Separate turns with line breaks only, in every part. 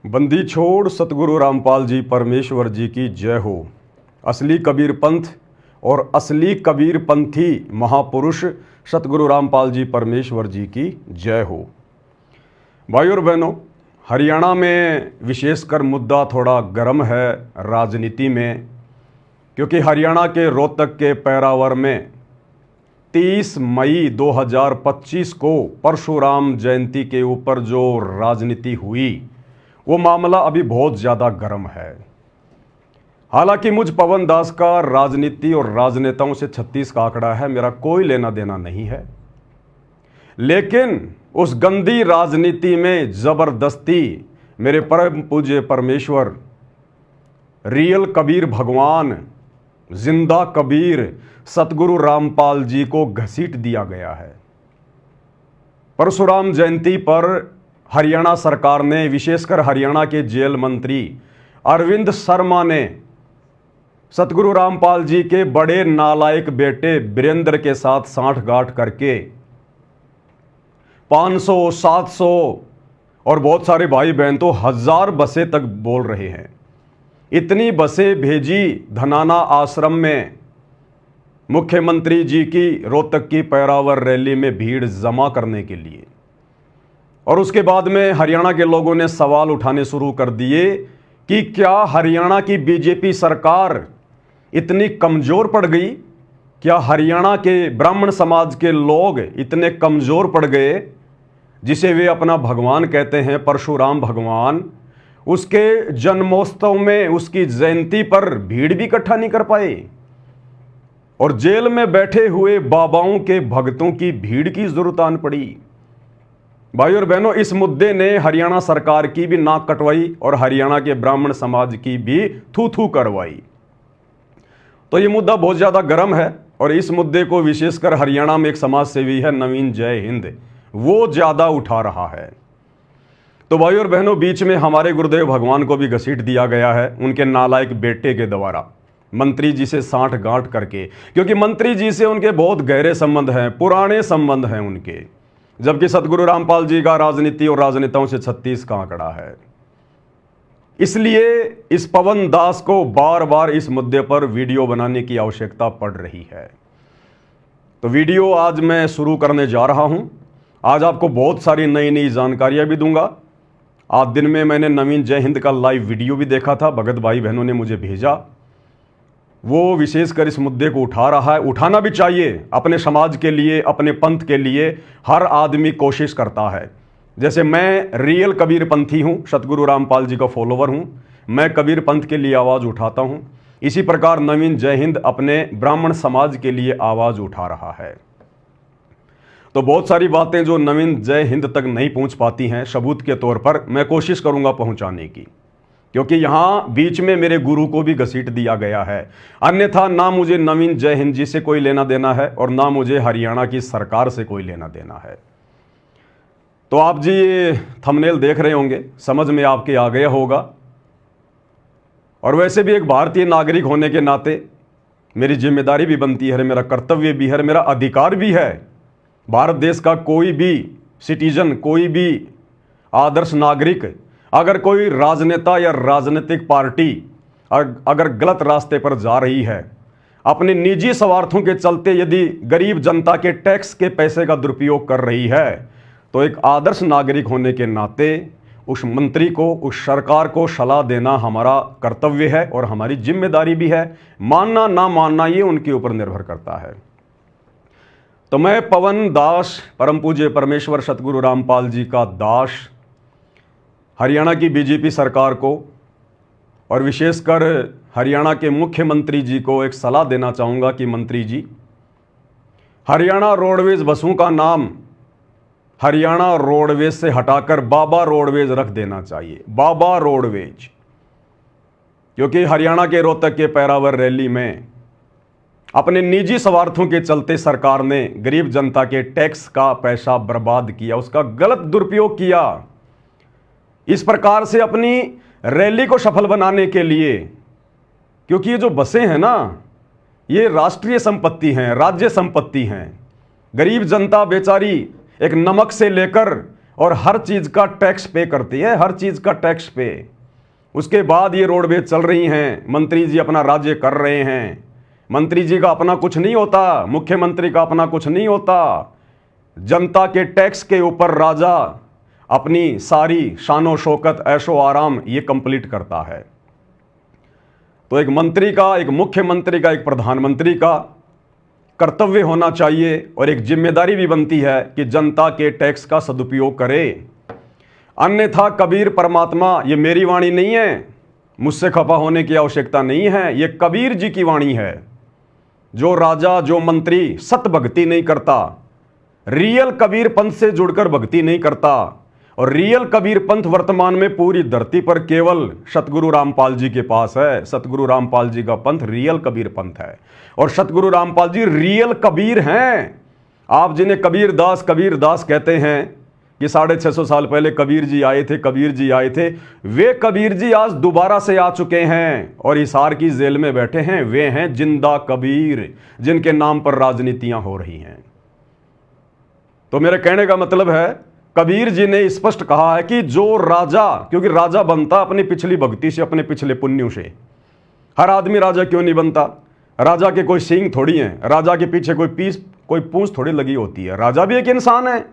बंदी छोड़ सतगुरु रामपाल जी परमेश्वर जी की जय हो। असली कबीर पंथ और असली कबीर पंथी महापुरुष सतगुरु रामपाल जी परमेश्वर जी की जय हो। भाई और बहनों, हरियाणा में विशेषकर मुद्दा थोड़ा गर्म है राजनीति में, क्योंकि हरियाणा के रोहतक के पैरावर में 30 मई 2025 को परशुराम जयंती के ऊपर जो राजनीति हुई वो मामला अभी बहुत ज़्यादा गर्म है। हालांकि मुझ पवन दास का राजनीति और राजनेताओं से 36 का आंकड़ा है, मेरा कोई लेना देना नहीं है, लेकिन उस गंदी राजनीति में ज़बरदस्ती मेरे परम पूज्य परमेश्वर रियल कबीर भगवान जिंदा कबीर सतगुरु रामपाल जी को घसीट दिया गया है। परशुराम जयंती पर हरियाणा सरकार ने, विशेषकर हरियाणा के जेल मंत्री अरविंद शर्मा ने सतगुरु रामपाल जी के बड़े नालायक बेटे वीरेंद्र के साथ सांठगांठ करके 500, 700 और बहुत सारे भाई बहन तो 1000 बसें तक बोल रहे हैं, इतनी बसें भेजी धनाना आश्रम में मुख्यमंत्री जी की रोहतक की पैरावर रैली में भीड़ जमा करने के लिए। और उसके बाद में हरियाणा के लोगों ने सवाल उठाने शुरू कर दिए कि क्या हरियाणा की बीजेपी सरकार इतनी कमज़ोर पड़ गई? क्या हरियाणा के ब्राह्मण समाज के लोग इतने कमज़ोर पड़ गए जिसे वे अपना भगवान कहते हैं, परशुराम भगवान, उसके जन्मोत्सव में, उसकी जयंती पर भीड़ भी इकट्ठा नहीं कर पाए और जेल में बैठे हुए बाबाओं के भक्तों की भीड़ की जरूरत आन पड़ी? भाई और बहनों, इस मुद्दे ने हरियाणा सरकार की भी नाक कटवाई और हरियाणा के ब्राह्मण समाज की भी थू थू करवाई। तो ये मुद्दा बहुत ज़्यादा गर्म है और इस मुद्दे को विशेषकर हरियाणा में एक समाज सेवी है नवीन जय हिंद, वो ज़्यादा उठा रहा है। तो भाई और बहनों, बीच में हमारे गुरुदेव भगवान को भी घसीट दिया गया है उनके नालायक बेटे के द्वारा, मंत्री जी से सांठगांठ करके, क्योंकि मंत्री जी से उनके बहुत गहरे संबंध हैं, पुराने संबंध हैं उनके, जबकि सतगुरु रामपाल जी का राजनीति और राजनेताओं से 36 का आंकड़ा है। इसलिए इस पवन दास को बार बार इस मुद्दे पर वीडियो बनाने की आवश्यकता पड़ रही है। तो वीडियो आज मैं शुरू करने जा रहा हूं। आज आपको बहुत सारी नई नई जानकारियां भी दूंगा। आज दिन में मैंने नवीन जय हिंद का लाइव वीडियो भी देखा था, भगत भाई बहनों ने मुझे भेजा, वो विशेषकर इस मुद्दे को उठा रहा है। उठाना भी चाहिए, अपने समाज के लिए, अपने पंथ के लिए हर आदमी कोशिश करता है। जैसे मैं रियल कबीर पंथी हूँ, सतगुरु रामपाल जी का फॉलोवर हूँ, मैं कबीर पंथ के लिए आवाज़ उठाता हूँ, इसी प्रकार नवीन जय हिंद अपने ब्राह्मण समाज के लिए आवाज़ उठा रहा है। तो बहुत सारी बातें जो नवीन जय हिंद तक नहीं पहुँच पाती हैं, सबूत के तौर पर मैं कोशिश करूँगा पहुँचाने की, क्योंकि यहाँ बीच में मेरे गुरु को भी घसीट दिया गया है। अन्यथा ना मुझे नवीन जय हिंद जी से कोई लेना देना है और ना मुझे हरियाणा की सरकार से कोई लेना देना है। तो आप जी ये थंबनेल देख रहे होंगे, समझ में आपके आ गया होगा। और वैसे भी एक भारतीय नागरिक होने के नाते मेरी जिम्मेदारी भी बनती है, मेरा कर्तव्य भी है, मेरा अधिकार भी है। भारत देश का कोई भी सिटीजन, कोई भी आदर्श नागरिक, अगर कोई राजनेता या राजनीतिक पार्टी अगर गलत रास्ते पर जा रही है, अपने निजी स्वार्थों के चलते यदि गरीब जनता के टैक्स के पैसे का दुरुपयोग कर रही है, तो एक आदर्श नागरिक होने के नाते उस मंत्री को, उस सरकार को सलाह देना हमारा कर्तव्य है और हमारी जिम्मेदारी भी है। मानना ना मानना ये उनके ऊपर निर्भर करता है। तो मैं पवन दास, परम पूज्य परमेश्वर सतगुरु रामपाल जी का दास, हरियाणा की बीजेपी सरकार को और विशेषकर हरियाणा के मुख्यमंत्री जी को एक सलाह देना चाहूँगा कि मंत्री जी, हरियाणा रोडवेज बसों का नाम हरियाणा रोडवेज से हटाकर बाबा रोडवेज रख देना चाहिए, बाबा रोडवेज। क्योंकि हरियाणा के रोहतक के पैरावर रैली में अपने निजी स्वार्थों के चलते सरकार ने गरीब जनता के टैक्स का पैसा बर्बाद किया, उसका गलत दुरुपयोग किया। इस प्रकार से अपनी रैली को सफल बनाने के लिए, क्योंकि ये जो बसें हैं ना, ये राष्ट्रीय संपत्ति हैं, राज्य संपत्ति हैं। गरीब जनता बेचारी एक नमक से लेकर और हर चीज़ का टैक्स पे करती है, हर चीज़ का टैक्स पे। उसके बाद ये रोडवेज चल रही हैं, मंत्री जी अपना राज्य कर रहे हैं। मंत्री जी का अपना कुछ नहीं होता, मुख्यमंत्री का अपना कुछ नहीं होता। जनता के टैक्स के ऊपर राजा अपनी सारी शानो शौकत ऐशो आराम ये कंप्लीट करता है। तो एक मंत्री का, एक मुख्यमंत्री का, एक प्रधानमंत्री का कर्तव्य होना चाहिए और एक जिम्मेदारी भी बनती है कि जनता के टैक्स का सदुपयोग करे। अन्यथा कबीर परमात्मा, ये मेरी वाणी नहीं है, मुझसे खफा होने की आवश्यकता नहीं है, ये कबीर जी की वाणी है। जो राजा, जो मंत्री सत भक्ति नहीं करता, रियल कबीर पंथ से जुड़कर भक्ति नहीं करता, और रियल कबीर पंथ वर्तमान में पूरी धरती पर केवल सतगुरु रामपाल जी के पास है। सतगुरु रामपाल जी का पंथ रियल कबीर पंथ है और सतगुरु रामपाल जी रियल कबीर हैं। आप जिन्हें कबीर दास कहते हैं कि 650 साल पहले कबीर जी आए थे, वे कबीर जी आज दोबारा से आ चुके हैं और हिसार की जेल में बैठे हैं। वे हैं जिंदा कबीर, जिनके नाम पर राजनीतियां हो रही हैं। तो मेरे कहने का मतलब है, कबीर जी ने स्पष्ट कहा है कि जो राजा, क्योंकि राजा बनता अपनी पिछली भक्ति से, अपने पिछले पुण्यों से। हर आदमी राजा क्यों नहीं बनता? राजा के कोई सींग थोड़ी हैं, राजा के पीछे कोई पूंछ थोड़ी लगी होती है। राजा भी एक इंसान है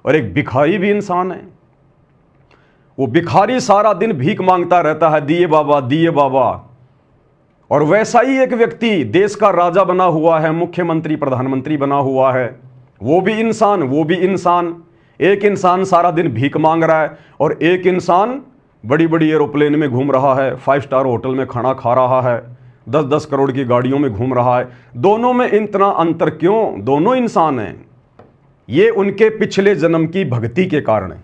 और एक भिखारी भी इंसान है। वो भिखारी सारा दिन भीख मांगता रहता है, दिए बाबा दिए बाबा। और वैसा ही एक व्यक्ति देश का राजा बना हुआ है, मुख्यमंत्री प्रधानमंत्री बना हुआ है, वो भी इंसान। एक इंसान सारा दिन भीख मांग रहा है और एक इंसान बड़ी बड़ी एरोप्लेन में घूम रहा है, 5 स्टार होटल में खाना खा रहा है, 10-10 करोड़ की गाड़ियों में घूम रहा है। दोनों में इतना अंतर क्यों? दोनों इंसान हैं। ये उनके पिछले जन्म की भक्ति के कारण है,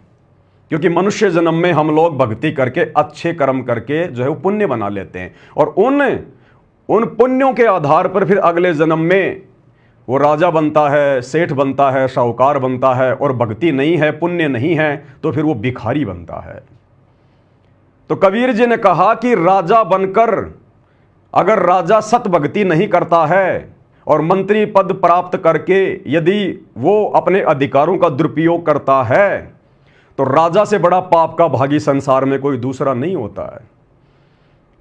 क्योंकि मनुष्य जन्म में हम लोग भक्ति करके, अच्छे कर्म करके जो है वो पुण्य बना लेते हैं और उन पुण्यों के आधार पर फिर अगले जन्म में वो राजा बनता है, सेठ बनता है, साहूकार बनता है। और भक्ति नहीं है, पुण्य नहीं है, तो फिर वो भिखारी बनता है। तो कबीर जी ने कहा कि राजा बनकर अगर राजा सत भक्ति नहीं करता है और मंत्री पद प्राप्त करके यदि वो अपने अधिकारों का दुरुपयोग करता है, तो राजा से बड़ा पाप का भागी संसार में कोई दूसरा नहीं होता है।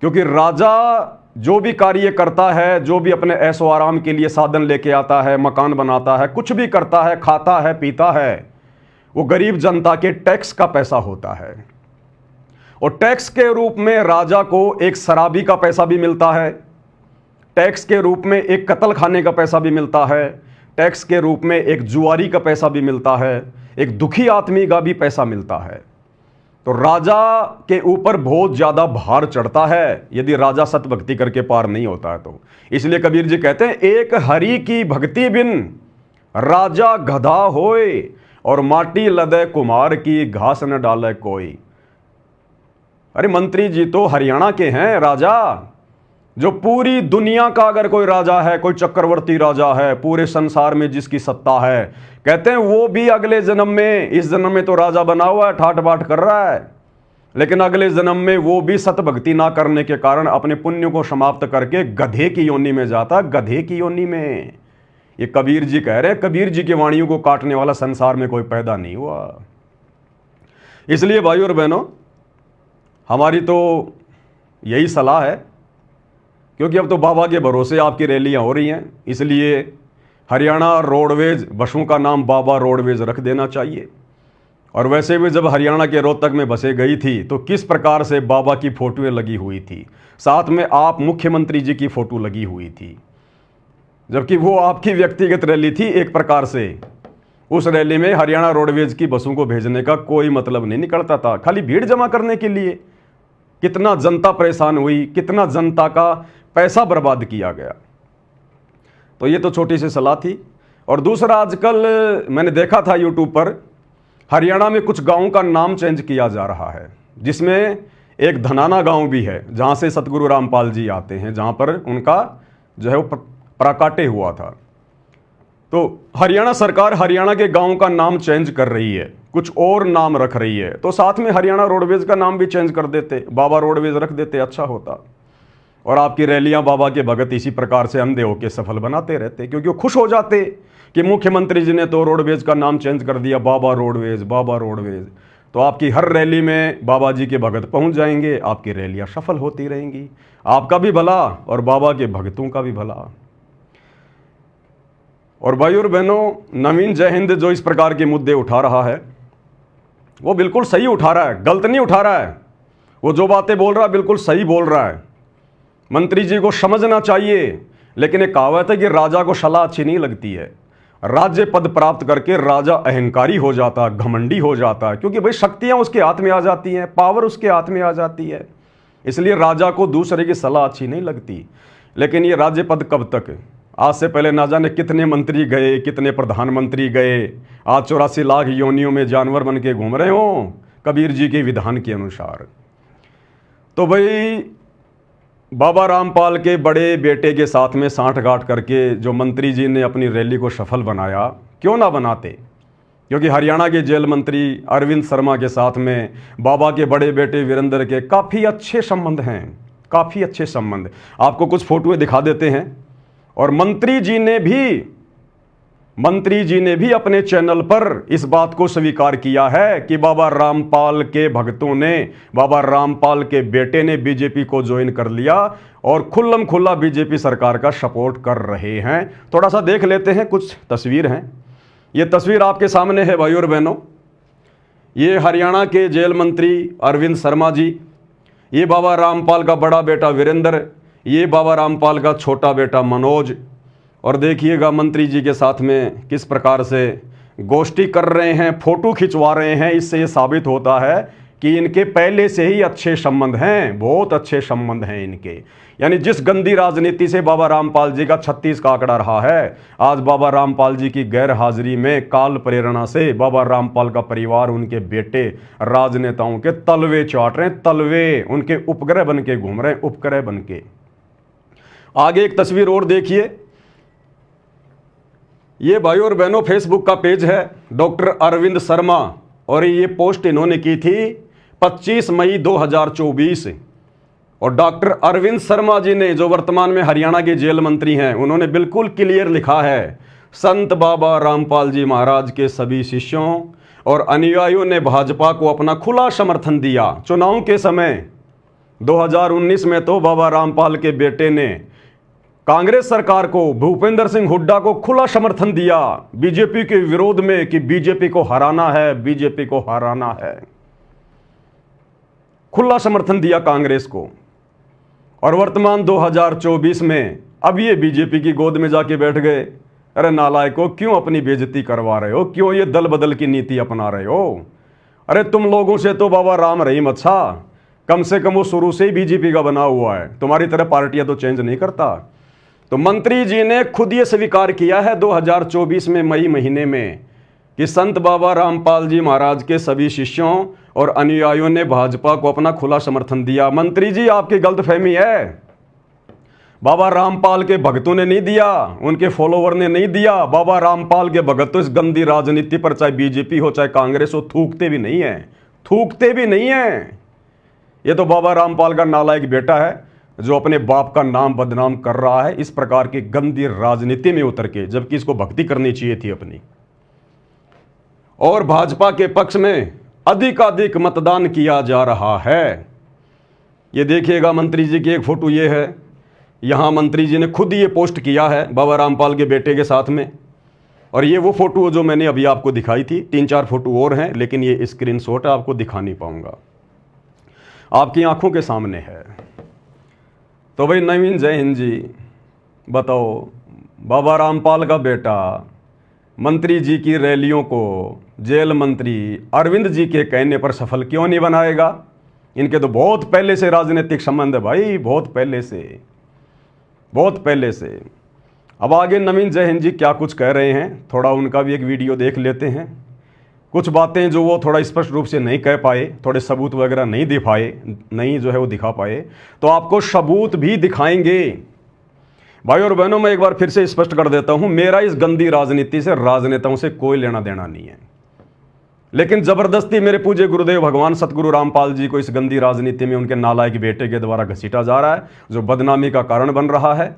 क्योंकि राजा जो भी कार्य करता है, जो भी अपने ऐशो आराम के लिए साधन लेके आता है, मकान बनाता है, कुछ भी करता है, खाता है, पीता है, वो गरीब जनता के टैक्स का पैसा होता है। और टैक्स के रूप में राजा को एक शराबी का पैसा भी मिलता है, टैक्स के रूप में एक कत्ल खाने का पैसा भी मिलता है, टैक्स के रूप में एक जुआरी का पैसा भी मिलता है, एक दुखी आदमी का भी पैसा मिलता है। तो राजा के ऊपर बहुत ज्यादा भार चढ़ता है यदि राजा सत भक्ति करके पार नहीं होता है तो। इसलिए कबीर जी कहते हैं, एक हरि की भक्ति बिन राजा गधा होए और माटी लदे कुमार की घास न डाले कोई। अरे मंत्री जी तो हरियाणा के हैं राजा, जो पूरी दुनिया का अगर कोई राजा है, कोई चक्रवर्ती राजा है, पूरे संसार में जिसकी सत्ता है, कहते हैं वो भी अगले जन्म में, इस जन्म में तो राजा बना हुआ है, ठाट बाट कर रहा है, लेकिन अगले जन्म में वो भी सत भक्ति ना करने के कारण अपने पुण्य को समाप्त करके गधे की योनि में जाता, गधे की योनि में। ये कबीर जी कह रहे हैं, कबीर जी की वाणियों को काटने वाला संसार में कोई पैदा नहीं हुआ। इसलिए भाइयों और बहनों, हमारी तो यही सलाह है, क्योंकि अब तो बाबा के भरोसे आपकी रैलियां हो रही हैं, इसलिए हरियाणा रोडवेज बसों का नाम बाबा रोडवेज रख देना चाहिए। और वैसे भी जब हरियाणा के रोहतक में बसें गई थी तो किस प्रकार से बाबा की फोटोएं लगी हुई थी, साथ में आप मुख्यमंत्री जी की फोटो लगी हुई थी, जबकि वो आपकी व्यक्तिगत रैली थी। एक प्रकार से उस रैली में हरियाणा रोडवेज की बसों को भेजने का कोई मतलब नहीं निकलता था, खाली भीड़ जमा करने के लिए। कितना जनता परेशान हुई, कितना जनता का पैसा बर्बाद किया गया। तो ये तो छोटी सी सलाह थी। और दूसरा, आजकल मैंने देखा था यूट्यूब पर, हरियाणा में कुछ गांवों का नाम चेंज किया जा रहा है, जिसमें एक धनाना गांव भी है जहां से सतगुरु रामपाल जी आते हैं, जहां पर उनका जो है वो प्राकाट्य हुआ था। तो हरियाणा सरकार हरियाणा के गांव का नाम चेंज कर रही है, कुछ और नाम रख रही है, तो साथ में हरियाणा रोडवेज का नाम भी चेंज कर देते, बाबा रोडवेज रख देते, अच्छा होता। और आपकी रैलियां बाबा के भगत इसी प्रकार से अंधे होकर सफल बनाते रहते, क्योंकि वो खुश हो जाते, कि मुख्यमंत्री जी ने तो रोडवेज का नाम चेंज कर दिया, बाबा रोडवेज, बाबा रोडवेज। तो आपकी हर रैली में बाबा जी के भगत पहुंच जाएंगे, आपकी रैलियां सफल होती रहेंगी, आपका भी भला और बाबा के भगतों का भी भला। और भाई और बहनों, नवीन जय हिंद जो इस प्रकार के मुद्दे उठा रहा है वो बिल्कुल सही उठा रहा है, गलत नहीं उठा रहा है। वो जो बातें बोल रहा है बिल्कुल सही बोल रहा है। मंत्री जी को समझना चाहिए, लेकिन एक कहावत है कि राजा को सलाह अच्छी नहीं लगती है। राज्य पद प्राप्त करके राजा अहंकारी हो जाता है, घमंडी हो जाता है, क्योंकि भाई शक्तियां उसके हाथ में आ जाती हैं, पावर उसके हाथ में आ जाती है। इसलिए राजा को दूसरे की सलाह अच्छी नहीं लगती। लेकिन ये राज्य पद कब तक? आज से पहले ना जाने कितने मंत्री गए, कितने प्रधानमंत्री गए, आज 84 लाख योनियों में जानवर बन के घूम रहे हो कबीर जी के विधान के अनुसार। तो भाई बाबा रामपाल के बड़े बेटे के साथ में सांठगांठ करके जो मंत्री जी ने अपनी रैली को सफल बनाया, क्यों ना बनाते? क्योंकि हरियाणा के जेल मंत्री अरविंद शर्मा के साथ में बाबा के बड़े बेटे वीरेंद्र के काफ़ी अच्छे संबंध हैं, काफ़ी अच्छे संबंध। आपको कुछ फोटोएं दिखा देते हैं। और मंत्री जी ने भी अपने चैनल पर इस बात को स्वीकार किया है कि बाबा रामपाल के भक्तों ने, बाबा रामपाल के बेटे ने बीजेपी को ज्वाइन कर लिया और खुल्लम खुल्ला बीजेपी सरकार का सपोर्ट कर रहे हैं। थोड़ा सा देख लेते हैं, कुछ तस्वीर हैं। ये तस्वीर आपके सामने है भाई और बहनों। ये हरियाणा के जेल मंत्री अरविंद शर्मा जी, ये बाबा रामपाल का बड़ा बेटा वीरेंद्र, ये बाबा रामपाल का छोटा बेटा मनोज। और देखिएगा मंत्री जी के साथ में किस प्रकार से गोष्ठी कर रहे हैं, फोटो खिंचवा रहे हैं। इससे ये साबित होता है कि इनके पहले से ही अच्छे संबंध हैं, बहुत अच्छे संबंध हैं इनके। यानी जिस गंदी राजनीति से बाबा रामपाल जी का 36 का आंकड़ा रहा है, आज बाबा रामपाल जी की गैर हाजिरी में काल प्रेरणा से बाबा रामपाल का परिवार, उनके बेटे राजनेताओं के तलवे चाट रहे हैं, तलवे उनके उपग्रह बन के घूम रहे हैं, उपग्रह बन के। आगे एक तस्वीर और देखिए। ये भाई और बहनों फेसबुक का पेज है डॉक्टर अरविंद शर्मा, और ये पोस्ट इन्होंने की थी 25 मई 2024। और डॉक्टर अरविंद शर्मा जी ने, जो वर्तमान में हरियाणा के जेल मंत्री हैं, उन्होंने बिल्कुल क्लियर लिखा है, संत बाबा रामपाल जी महाराज के सभी शिष्यों और अनुयायियों ने भाजपा को अपना खुला समर्थन दिया। चुनाव के समय 2019 में तो बाबा रामपाल के बेटे ने कांग्रेस सरकार को, भूपेंद्र सिंह हुड्डा को खुला समर्थन दिया बीजेपी के विरोध में कि बीजेपी को हराना है, बीजेपी को हराना है। खुला समर्थन दिया कांग्रेस को। और वर्तमान 2024 में अब ये बीजेपी की गोद में जाके बैठ गए। अरे नालायकों, क्यों अपनी बेइज्जती करवा रहे हो? क्यों ये दल बदल की नीति अपना रहे हो? अरे तुम लोगों से तो बाबा राम रहीम अच्छा, कम से कम वो शुरू से ही बीजेपी का बना हुआ है, तुम्हारी तरह पार्टियां तो चेंज नहीं करता। तो मंत्री जी ने खुद ये स्वीकार किया है 2024 में मई महीने में कि संत बाबा रामपाल जी महाराज के सभी शिष्यों और अनुयायियों ने भाजपा को अपना खुला समर्थन दिया। मंत्री जी, आपकी गलतफहमी है। बाबा रामपाल के भक्तों ने नहीं दिया, उनके फॉलोवर ने नहीं दिया। बाबा रामपाल के भगत तो इस गंदी राजनीति पर, चाहे बीजेपी हो चाहे कांग्रेस हो, थूकते भी नहीं है, थूकते भी नहीं है। ये तो बाबा रामपाल का नालायक बेटा है जो अपने बाप का नाम बदनाम कर रहा है इस प्रकार की गंदी राजनीति में उतर के, जबकि इसको भक्ति करनी चाहिए थी अपनी। और भाजपा के पक्ष में अधिकाधिक मतदान किया जा रहा है। ये देखिएगा मंत्री जी की एक फोटो ये है। यहां मंत्री जी ने खुद ये पोस्ट किया है बाबा रामपाल के बेटे के साथ में। और ये वो फोटो जो मैंने अभी आपको दिखाई थी, 3-4 फोटो और हैं, लेकिन ये स्क्रीनशॉट आपको दिखा नहीं पाऊंगा, आपकी आंखों के सामने है। तो भाई नवीन जय हिंद जी, बताओ बाबा रामपाल का बेटा मंत्री जी की रैलियों को जेल मंत्री अरविंद जी के कहने पर सफल क्यों नहीं बनाएगा? इनके तो बहुत पहले से राजनीतिक संबंध है भाई, बहुत पहले से, बहुत पहले से। अब आगे नवीन जय हिंद जी क्या कुछ कह रहे हैं, थोड़ा उनका भी एक वीडियो देख लेते हैं। कुछ बातें जो वो थोड़ा स्पष्ट रूप से नहीं कह पाए, थोड़े सबूत वगैरह नहीं दे पाए, नहीं जो है वो दिखा पाए, तो आपको सबूत भी दिखाएंगे। भाई और बहनों, मैं एक बार फिर से स्पष्ट कर देता हूं, मेरा इस गंदी राजनीति से, राजनेताओं से कोई लेना देना नहीं है। लेकिन जबरदस्ती मेरे पूज्य गुरुदेव भगवान सतगुरु रामपाल जी को इस गंदी राजनीति में उनके नालायक बेटे के द्वारा घसीटा जा रहा है, जो बदनामी का कारण बन रहा है।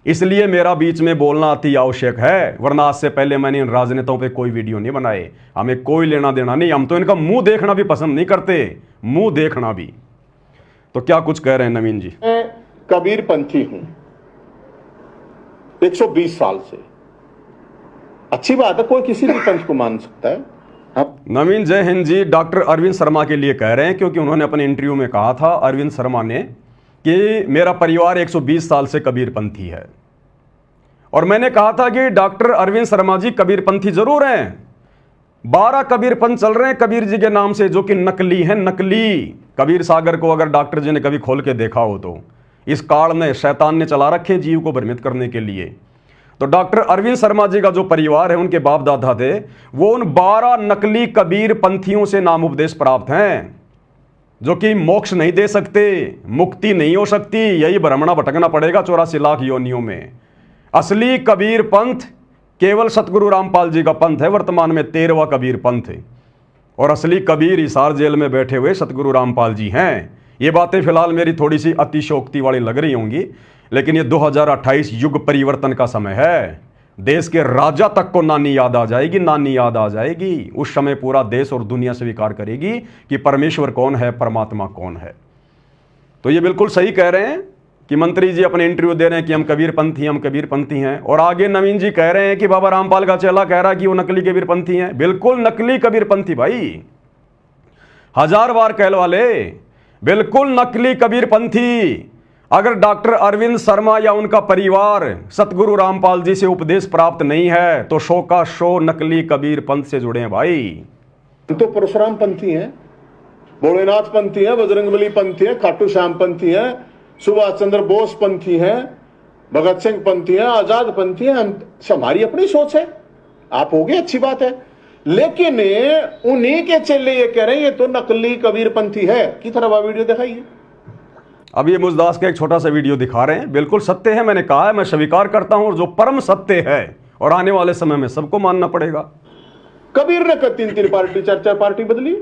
इसलिए मेरा बीच में बोलना अति आवश्यक है, वरना आज से पहले मैंने इन राजनेताओं पे कोई वीडियो नहीं बनाए। हमें कोई लेना देना नहीं, हम तो इनका मुंह देखना भी पसंद नहीं करते, मुंह देखना भी। तो क्या कुछ कह रहे हैं नवीन जी?
मैं कबीरपंथी हूं 120 साल से। अच्छी बात है, कोई किसी भी पंथ को मान सकता है। अब
नवीन जय हिंद जी डॉक्टर अरविंद शर्मा के लिए कह रहे हैं, क्योंकि उन्होंने अपने इंटरव्यू में कहा था, अरविंद शर्मा ने, कि मेरा परिवार 120 साल से कबीरपंथी है। और मैंने कहा था कि डॉक्टर अरविंद शर्मा जी कबीरपंथी जरूर हैं, 12 कबीरपंथ चल रहे हैं कबीर जी के नाम से, जो कि नकली हैं, नकली। कबीर सागर को अगर डॉक्टर जी ने कभी खोल के देखा हो तो इस काल ने, शैतान ने चला रखे जीव को भ्रमित करने के लिए। तो डॉक्टर अरविंद शर्मा जी का जो परिवार है, उनके बाप दादा थे, वो उन 12 नकली कबीर पंथियों से नाम उपदेश प्राप्त हैं, जो कि मोक्ष नहीं दे सकते, मुक्ति नहीं हो सकती, यही भ्रमणा भटकना पड़ेगा 84 लाख योनियों में। असली कबीर पंथ केवल सतगुरु रामपाल जी का पंथ है, वर्तमान में 13वां कबीर पंथ है, और असली कबीर हिसार जेल में बैठे हुए सतगुरु रामपाल जी हैं। ये बातें फिलहाल मेरी थोड़ी सी अतिशयोक्ति वाली लग रही होंगी, लेकिन ये 2028 युग परिवर्तन का समय है। देश के राजा तक को नानी याद आ जाएगी, नानी याद आ जाएगी। उस समय पूरा देश और दुनिया स्वीकार करेगी कि परमेश्वर कौन है, परमात्मा कौन है। तो ये बिल्कुल सही कह रहे हैं कि मंत्री जी अपने इंटरव्यू दे रहे हैं कि हम कबीरपंथी, हम कबीरपंथी हैं। और आगे नवीन जी कह रहे हैं कि बाबा रामपाल का चेला कह रहा है कि वो नकली कबीरपंथी हैं। बिल्कुल नकली कबीरपंथी भाई, 1000 बार कहलवा ले, बिल्कुल नकली कबीरपंथी। अगर डॉक्टर अरविंद शर्मा या उनका परिवार सतगुरु रामपाल जी से उपदेश प्राप्त नहीं है, तो शो का शो नकली कबीर पंथ से जुड़े हैं भाई।
तो परशुराम पंथी हैं, भोलेनाथ पंथी हैं, बजरंगबली पंथी हैं, खाटू श्याम पंथी हैं, सुभाष चंद्र बोस पंथी हैं, भगत सिंह पंथी हैं, आजाद पंथी हैं। हमारी अपनी सोच है, आप होगे, अच्छी बात है, लेकिन उन्हीं के चेले ये कह रहे हैं ये तो नकली कबीरपंथी है। की तरह वीडियो दिखाइए।
अब ये मुजदास का एक छोटा सा वीडियो दिखा रहे हैं, बिल्कुल सत्य है, मैंने कहा है, मैं स्वीकार करता हूं, और जो परम सत्य है और आने वाले समय में सबको मानना पड़ेगा।
कबीर ने 3-3 पार्टी 4-4 पार्टी बदली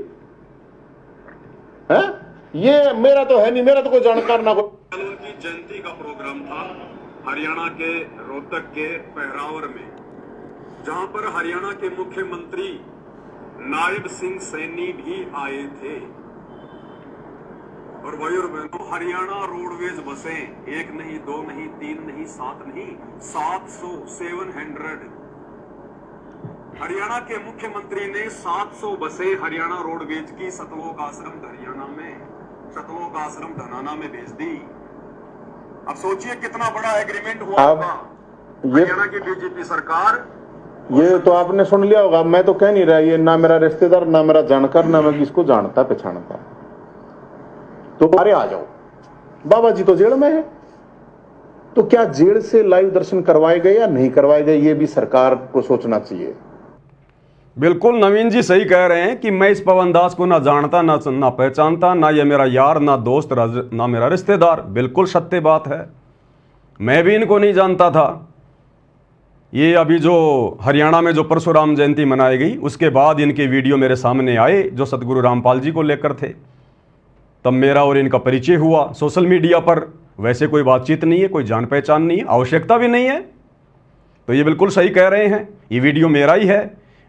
है। ये मेरा तो है नहीं, मेरा तो कोई जानकार ना हो।
उनकी जयंती का प्रोग्राम था हरियाणा के रोहतक के पहरावर में, जहां पर हरियाणा के मुख्यमंत्री नायब सिंह सैनी भी आए थे। और भाई और बहनों, हरियाणा रोडवेज बसें 1 नहीं, 2 नहीं, 3 नहीं, 7 नहीं, 700 हरियाणा के मुख्यमंत्री ने 700 बसें हरियाणा रोडवेज की सतलोक आश्रम हरियाणा में, सतलोक आश्रम धनाना में भेज दी। अब सोचिए कितना बड़ा एग्रीमेंट हुआ होगा हरियाणा की बीजेपी सरकार।
ये तो आपने सुन लिया होगा, मैं तो कह नहीं रहा, ये ना मेरा रिश्तेदार, ना मेरा जानकार, ना मैं किसको जानता पहचानता। तो अरे आ जाओ, बाबा जी तो जेल में है, तो क्या जेल से लाइव दर्शन करवाए गए या नहीं करवाए गए, ये भी सरकार को सोचना चाहिए।
बिल्कुल नवीन जी सही कह रहे हैं कि मैं इस पवन दास को ना जानता, ना पहचानता, ना ये मेरा यार, ना दोस्त, ना मेरा रिश्तेदार। बिल्कुल सत्य बात है, मैं भी इनको नहीं जानता था। ये अभी जो हरियाणा में जो परशुराम जयंती मनाई गई, उसके बाद इनके वीडियो मेरे सामने आए जो सतगुरु रामपाल जी को लेकर थे, तब मेरा और इनका परिचय हुआ सोशल मीडिया पर। वैसे कोई बातचीत नहीं है, कोई जान पहचान नहीं है, आवश्यकता भी नहीं है। तो ये बिल्कुल सही कह रहे हैं, ये वीडियो मेरा ही है,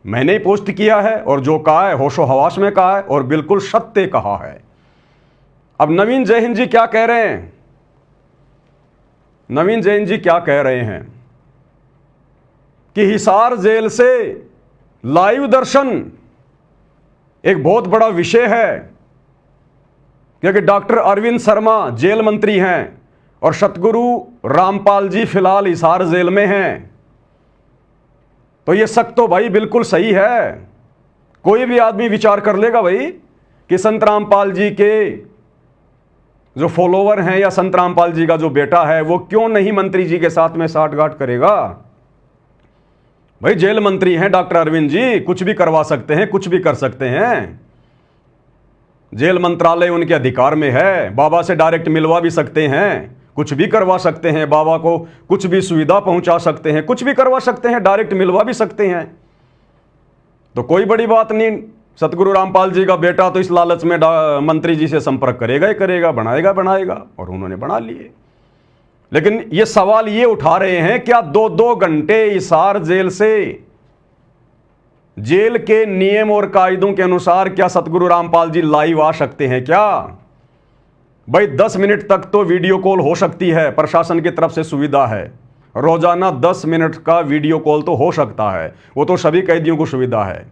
मैंने ही पोस्ट किया है, और जो कहा है होशो हवास में कहा है, और बिल्कुल सत्य कहा है। अब नवीन जय हिंद जी क्या कह रहे हैं? नवीन जय हिंद जी क्या कह रहे हैं कि हिसार जेल से लाइव दर्शन एक बहुत बड़ा विषय है, क्योंकि डॉक्टर अरविंद शर्मा जेल मंत्री हैं और सतगुरु रामपाल जी फिलहाल हिसार जेल में हैं। तो ये शक तो भाई बिल्कुल सही है। कोई भी आदमी विचार कर लेगा भाई कि संत रामपाल जी के जो फॉलोवर हैं या संत रामपाल जी का जो बेटा है वो क्यों नहीं मंत्री जी के साथ में साठगांठ करेगा। भाई जेल मंत्री हैं डॉक्टर अरविंद जी, कुछ भी करवा सकते हैं, कुछ भी कर सकते हैं। जेल मंत्रालय उनके अधिकार में है, बाबा से डायरेक्ट मिलवा भी सकते हैं, कुछ भी करवा सकते हैं, बाबा को कुछ भी सुविधा पहुंचा सकते हैं, कुछ भी करवा सकते हैं, डायरेक्ट मिलवा भी सकते हैं। तो कोई बड़ी बात नहीं। सतगुरु रामपाल जी का बेटा तो इस लालच में मंत्री जी से संपर्क करेगा ही करेगा, बनाएगा, और उन्होंने बना लिए। लेकिन ये सवाल ये उठा रहे हैं, क्या 2-2 घंटे हिसार जेल से, जेल के नियम और कायदों के अनुसार क्या सतगुरु रामपाल जी लाइव आ सकते हैं क्या? भाई 10 मिनट तक तो वीडियो कॉल हो सकती है, प्रशासन की तरफ से सुविधा है, रोजाना 10 मिनट का वीडियो कॉल तो हो सकता है, वो तो सभी कैदियों को सुविधा है।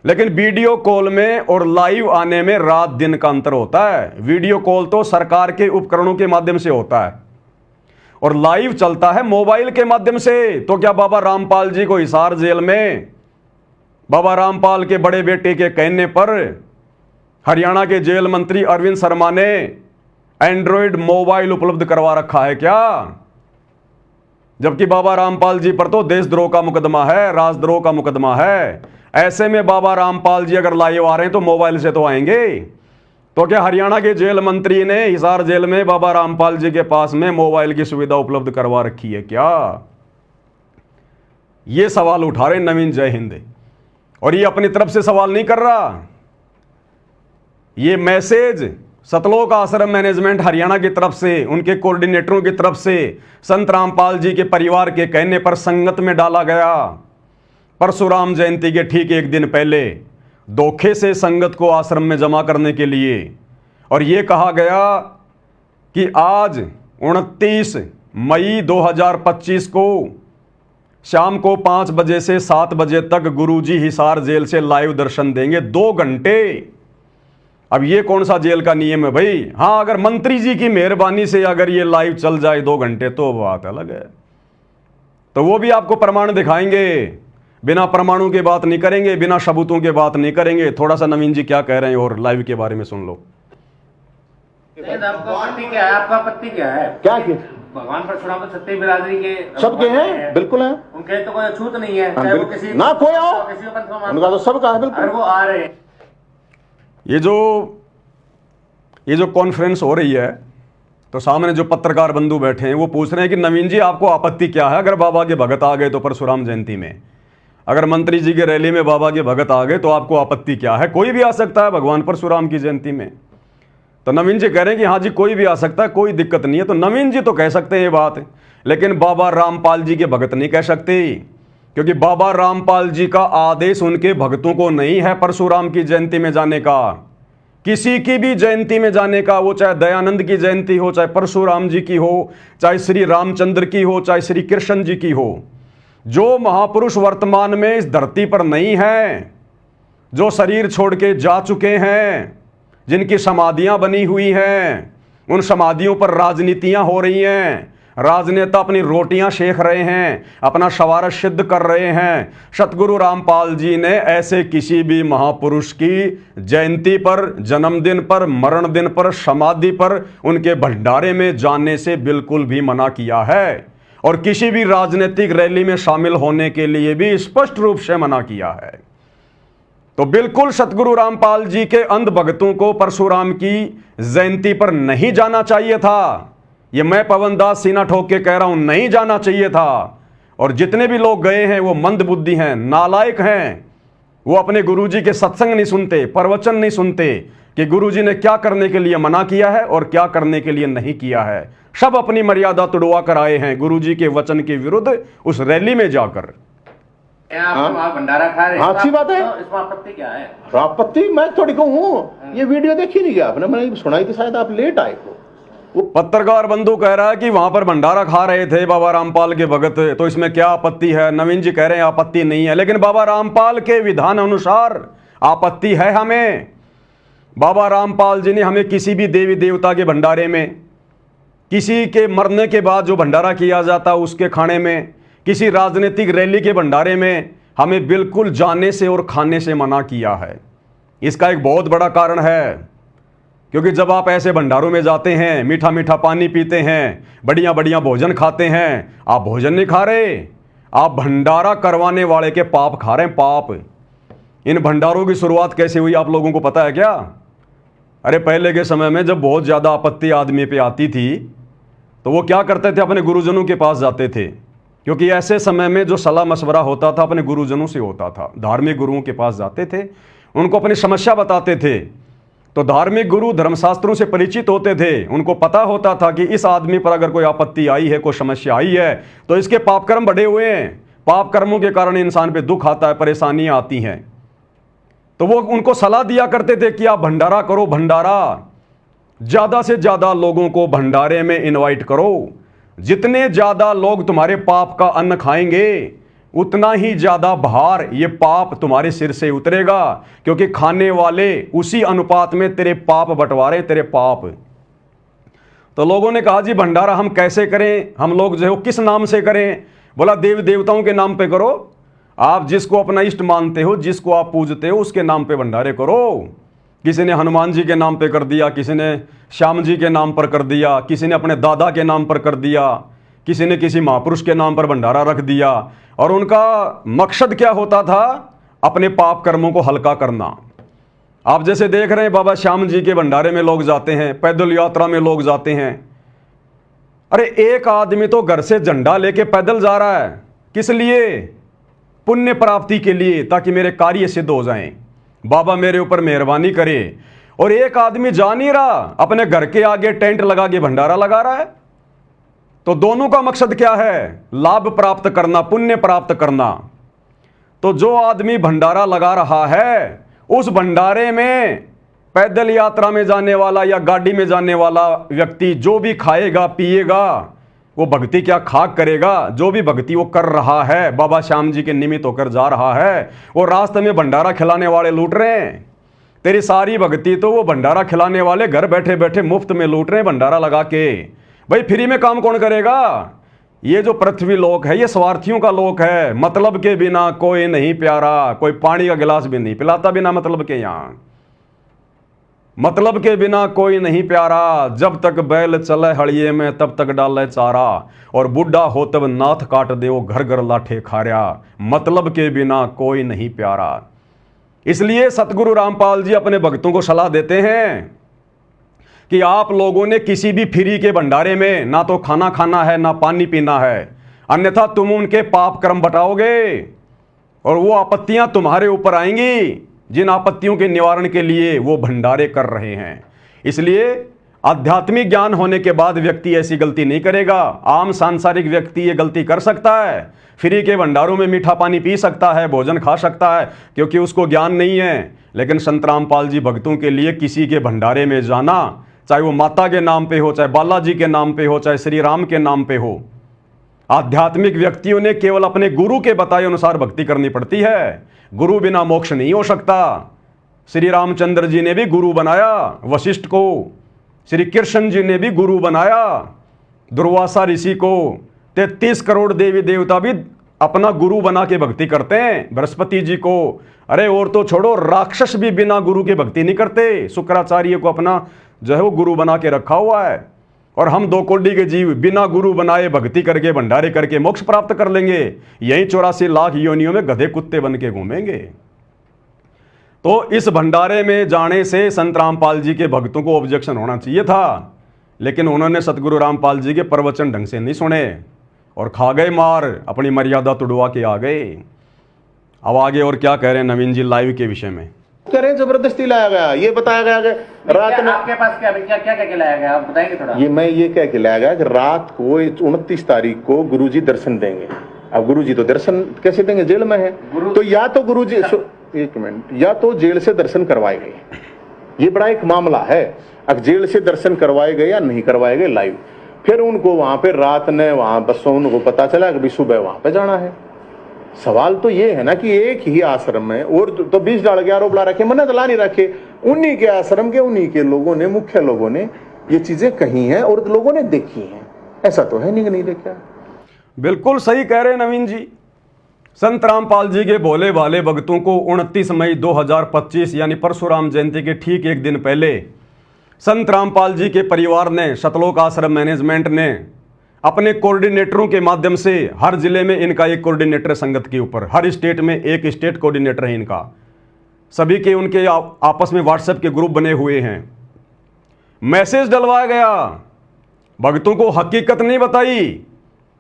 लेकिन वीडियो कॉल में और लाइव आने में रात दिन का अंतर होता है। वीडियो कॉल तो सरकार के उपकरणों के माध्यम से होता है और लाइव चलता है मोबाइल के माध्यम से। तो क्या बाबा रामपाल जी को हिसार जेल में बाबा रामपाल के बड़े बेटे के कहने पर हरियाणा के जेल मंत्री अरविंद शर्मा ने एंड्रॉयड मोबाइल उपलब्ध करवा रखा है क्या? जबकि बाबा रामपाल जी पर तो देशद्रोह का मुकदमा है, राजद्रोह का मुकदमा है। ऐसे में बाबा रामपाल जी अगर लाइव आ रहे हैं तो मोबाइल से तो आएंगे। तो क्या हरियाणा के जेल मंत्री ने हिसार जेल में बाबा रामपाल जी के पास में मोबाइल की सुविधा उपलब्ध करवा रखी है क्या? ये सवाल उठा रहे नवीन जय हिंद। और ये अपनी तरफ से सवाल नहीं कर रहा, ये मैसेज सतलोक आश्रम मैनेजमेंट हरियाणा की तरफ से, उनके कोऑर्डिनेटरों की तरफ से संत रामपाल जी के परिवार के कहने पर संगत में डाला गया। परशुराम जयंती के ठीक एक दिन पहले धोखे से संगत को आश्रम में जमा करने के लिए, और यह कहा गया कि आज 29 मई 2025 को शाम को 5 बजे से 7 बजे तक गुरुजी हिसार जेल से लाइव दर्शन देंगे 2 घंटे। अब ये कौन सा जेल का नियम है भाई? हाँ, अगर मंत्री जी की मेहरबानी से अगर ये लाइव चल जाए 2 घंटे तो बात अलग है, तो वो भी आपको प्रमाण दिखाएंगे। बिना प्रमाणों की बात नहीं करेंगे, बिना सबूतों की बात नहीं करेंगे। थोड़ा सा नवीन जी क्या कह रहे हैं और लाइव के बारे में सुन लो।
आपका आपत्ति क्या है? आपका आपत्ति क्या है?
क्या किया?
भगवान परशुराम तो सत्य बिरादरी के
सबके हैं, बिल्कुल है,
उनके तो कोई छूत नहीं है, चाहे वो किसी
ना कोई आओ,
किसी को पंथ में
उनका तो सबका है,
अगर
बिल्कुल।
वो आ रहे हैं।
ये जो कॉन्फ्रेंस हो रही है तो सामने जो पत्रकार बंधु बैठे हैं वो पूछ रहे हैं कि नवीन जी आपको आपत्ति क्या है अगर बाबा के भगत आ गए तो परशुराम जयंती में, अगर मंत्री जी की रैली में बाबा के भगत आ गए तो आपको आपत्ति क्या है? कोई भी आ सकता है भगवान परशुराम की जयंती में। तो नवीन जी कह रहे हैं कि हाँ जी कोई भी आ सकता है, कोई दिक्कत नहीं है। तो नवीन जी तो कह सकते हैं ये बात, लेकिन बाबा रामपाल जी के भगत नहीं कह सकते, क्योंकि बाबा रामपाल जी का आदेश उनके भक्तों को नहीं है परशुराम की जयंती में जाने का, किसी की भी जयंती में जाने का, वो चाहे दयानंद की जयंती हो, चाहे परशुराम जी की हो, चाहे श्री रामचंद्र की हो, चाहे श्री कृष्ण जी की हो। जो महापुरुष वर्तमान में इस धरती पर नहीं है, जो शरीर छोड़ के जा चुके हैं, जिनकी समाधियां बनी हुई हैं, उन समाधियों पर राजनीतियां हो रही हैं, राजनेता अपनी रोटियां सेक रहे हैं, अपना शवारत सिद्ध कर रहे हैं। सतगुरु रामपाल जी ने ऐसे किसी भी महापुरुष की जयंती पर, जन्मदिन पर, मरण दिन पर, समाधि पर, उनके भंडारे में जाने से बिल्कुल भी मना किया है, और किसी भी राजनीतिक रैली में शामिल होने के लिए भी स्पष्ट रूप से मना किया है। तो बिल्कुल सतगुरु रामपाल जी के अंध भक्तों को परशुराम की जयंती पर नहीं जाना चाहिए था। ये मैं पवन दास सीना ठोक के कह रहा हूं, नहीं जाना चाहिए था। और जितने भी लोग गए हैं वो मंद बुद्धि हैं, नालायक हैं। वो अपने गुरुजी के सत्संग नहीं सुनते, प्रवचन नहीं सुनते कि गुरुजी ने क्या करने के लिए मना किया है और क्या करने के लिए नहीं किया है। सब अपनी मर्यादा तुड़वा कर आए हैं गुरुजी के वचन के विरुद्ध उस रैली में जाकर।
आप भंडारा खा रहे हैं,
हाँ, अच्छी बात है।
तो इसमें आपत्ति क्या है?
आपत्ति मैं थोड़ी कहूँ, ये वीडियो देखी नहीं गया आपने, मैंने सुनाई थी, शायद आप लेट आए हो।
वो पत्रकार बंधु कह रहा है कि वहां पर भंडारा खा रहे थे बाबा रामपाल के भगत, तो इसमें क्या आपत्ति है? नवीन जी कह रहे हैं आपत्ति नहीं है, लेकिन बाबा रामपाल के विधान अनुसार आपत्ति है हमें। बाबा रामपाल जी ने हमें किसी भी देवी देवता के भंडारे में, किसी के मरने के बाद जो भंडारा किया जाता उसके खाने में, किसी राजनीतिक रैली के भंडारे में हमें बिल्कुल जाने से और खाने से मना किया है। इसका एक बहुत बड़ा कारण है, क्योंकि जब आप ऐसे भंडारों में जाते हैं, मीठा मीठा पानी पीते हैं, बढ़िया बढ़िया भोजन खाते हैं, आप भोजन नहीं खा रहे, आप भंडारा करवाने वाले के पाप खा रहे हैं, पाप। इन भंडारों की शुरुआत कैसे हुई आप लोगों को पता है क्या? अरे पहले के समय में जब बहुत ज़्यादा आपत्ति आदमी पे आती थी तो वो क्या करते थे? अपने गुरुजनों के पास जाते थे, क्योंकि ऐसे समय में जो सलाह मशवरा होता था अपने गुरुजनों से होता था। धार्मिक गुरुओं के पास जाते थे, उनको अपनी समस्या बताते थे, तो धार्मिक गुरु धर्मशास्त्रों से परिचित होते थे, उनको पता होता था कि इस आदमी पर अगर कोई आपत्ति आई है, कोई समस्या आई है, तो इसके पाप कर्म बढ़े हुए हैं, पाप कर्मों के कारण इंसान पे दुख आता है, परेशानियां आती हैं। तो वो उनको सलाह दिया करते थे कि आप भंडारा करो, भंडारा ज्यादा से ज्यादा लोगों को भंडारे में इनवाइट करो। जितने ज्यादा लोग तुम्हारे पाप का अन्न खाएंगे, उतना ही ज्यादा भार ये पाप तुम्हारे सिर से उतरेगा, क्योंकि खाने वाले उसी अनुपात में तेरे पाप बंटवारे, तेरे पाप। तो लोगों ने कहा जी भंडारा हम कैसे करें, हम लोग जो है किस नाम से करें? बोला देव देवताओं के नाम पे करो, आप जिसको अपना इष्ट मानते हो, जिसको आप पूजते हो, उसके नाम पे भंडारे करो। किसी ने हनुमान जी के नाम पे कर दिया, किसी ने श्याम जी के नाम पर कर दिया, किसी ने अपने दादा के नाम पर कर दिया, किसी ने किसी महापुरुष के नाम पर भंडारा रख दिया। और उनका मकसद क्या होता था? अपने पाप कर्मों को हल्का करना। आप जैसे देख रहे हैं बाबा श्याम जी के भंडारे में लोग जाते हैं, पैदल यात्रा में लोग जाते हैं। अरे एक आदमी तो घर से झंडा लेके पैदल जा रहा है, किस लिए? पुण्य प्राप्ति के लिए, ताकि मेरे कार्य सिद्ध हो जाएं, बाबा मेरे ऊपर मेहरबानी करे। और एक आदमी जा नहीं रहा, अपने घर के आगे टेंट लगा के भंडारा लगा रहा है। तो दोनों का मकसद क्या है? लाभ प्राप्त करना, पुण्य प्राप्त करना। तो जो आदमी भंडारा लगा रहा है, उस भंडारे में पैदल यात्रा में जाने वाला या गाड़ी में जाने वाला व्यक्ति जो भी खाएगा पिएगा, वो भक्ति क्या खाक करेगा? जो भी भक्ति वो कर रहा है, बाबा श्याम जी के निमित्त होकर जा रहा है, वो रास्ते में भंडारा खिलाने वाले लूट रहे हैं। तेरी सारी भक्ति तो वो भंडारा खिलाने वाले घर बैठे बैठे मुफ्त में लूट रहे हैं भंडारा लगा के। भाई फ्री में काम कौन करेगा? ये जो पृथ्वी लोक है, ये स्वार्थियों का लोक है। मतलब के बिना कोई नहीं प्यारा, कोई पानी का गिलास भी नहीं पिलाता बिना मतलब के। यहां मतलब के बिना कोई नहीं प्यारा। जब तक बैल चले हड़िए में, तब तक डाले चारा। और बुढ़ा हो तब नाथ काट दे, वो घर घर लाठे खार्या। मतलब के बिना कोई नहीं प्यारा। इसलिए सतगुरु रामपाल जी अपने भक्तों को सलाह देते हैं कि आप लोगों ने किसी भी फ्री के भंडारे में ना तो खाना खाना है, ना पानी पीना है, अन्यथा तुम उनके पाप कर्म बटाओगे और वो आपत्तियां तुम्हारे ऊपर आएंगी, जिन आपत्तियों के निवारण के लिए वो भंडारे कर रहे हैं। इसलिए आध्यात्मिक ज्ञान होने के बाद व्यक्ति ऐसी गलती नहीं करेगा। आम सांसारिक व्यक्ति ये गलती कर सकता है, फ्री के भंडारों में मीठा पानी पी सकता है, भोजन खा सकता है, क्योंकि उसको ज्ञान नहीं है। लेकिन संत रामपाल जी भक्तों के लिए किसी के भंडारे में जाना, चाहे वो माता के नाम पे हो, चाहे बालाजी के नाम पे हो, चाहे श्री राम के नाम पे हो, आध्यात्मिक व्यक्तियों ने केवल अपने गुरु के बताए अनुसार भक्ति करनी पड़ती है। गुरु बिना मोक्ष नहीं हो सकता। श्री रामचंद्र जी ने भी गुरु बनाया वशिष्ठ को, श्री कृष्ण जी ने भी गुरु बनाया दुर्वासा ऋषि को। 33 करोड़ देवी देवता भी अपना गुरु बना के भक्ति करते हैं, बृहस्पति जी को। अरे और तो छोड़ो, राक्षस भी बिना गुरु के भक्ति नहीं करते। शुक्राचार्य को अपना जो है वो गुरु बना के रखा हुआ है। और हम 2 कोटि के जीव बिना गुरु बनाए भक्ति करके भंडारे करके मोक्ष प्राप्त कर लेंगे। यही 84 लाख योनियों में गधे कुत्ते बन के घूमेंगे। तो इस भंडारे में जाने से संत रामपाल जी के भक्तों को ऑब्जेक्शन होना चाहिए था, लेकिन उन्होंने सतगुरु रामपाल जी के प्रवचन ढंग से नहीं सुने और खा गए मार, अपनी मर्यादा तुड़वा के आ गए। अब आगे और क्या कह रहे हैं नवीन जी लाइव के विषय में?
करें जबरदस्ती लाया गया, ये बताया गया कि रात में
आपके पास क्या क्या क्या क्या लाया गया, आप बताएंगे थोड़ा?
ये कह के लाया गया कि रात को 29 तारीख को गुरुजी दर्शन देंगे। अब गुरुजी तो दर्शन कैसे देंगे? जेल में है। तो या तो गुरुजी, एक मिनट, या तो जेल से दर्शन करवाए गए, ये बड़ा एक मामला है। अब जेल से दर्शन करवाए गए या नहीं करवाए गए लाइव, फिर उनको वहां पे रात ने वहां बसों उनको पता चला कि सुबह वहां पे जाना है। सवाल तो ये है ना कि एक ही आश्रम में और तो 20 डाल के आरोप ला रखे, मन्नत ला नहीं रखे। उन्हीं के आश्रम के उन्हीं के लोगों ने, मुख्य लोगों ने ये चीजें कही हैं और लोगों ने देखी हैं। ऐसा तो है नहीं कि नहीं देखा।
बिल्कुल सही कह रहे हैं नवीन जी। संत रामपाल जी के भोले भाले भक्तों को 29 मई 2025 यानी परशुराम जयंती के ठीक एक दिन पहले संत रामपाल जी के परिवार ने, सतलोक आश्रम मैनेजमेंट ने अपने कोऑर्डिनेटरों के माध्यम से, हर जिले में इनका एक कोऑर्डिनेटर संगत के ऊपर, हर स्टेट में एक स्टेट कोऑर्डिनेटर है इनका, सभी के उनके आपस में व्हाट्सएप के ग्रुप बने हुए हैं। मैसेज डलवाया गया, भक्तों को हकीकत नहीं बताई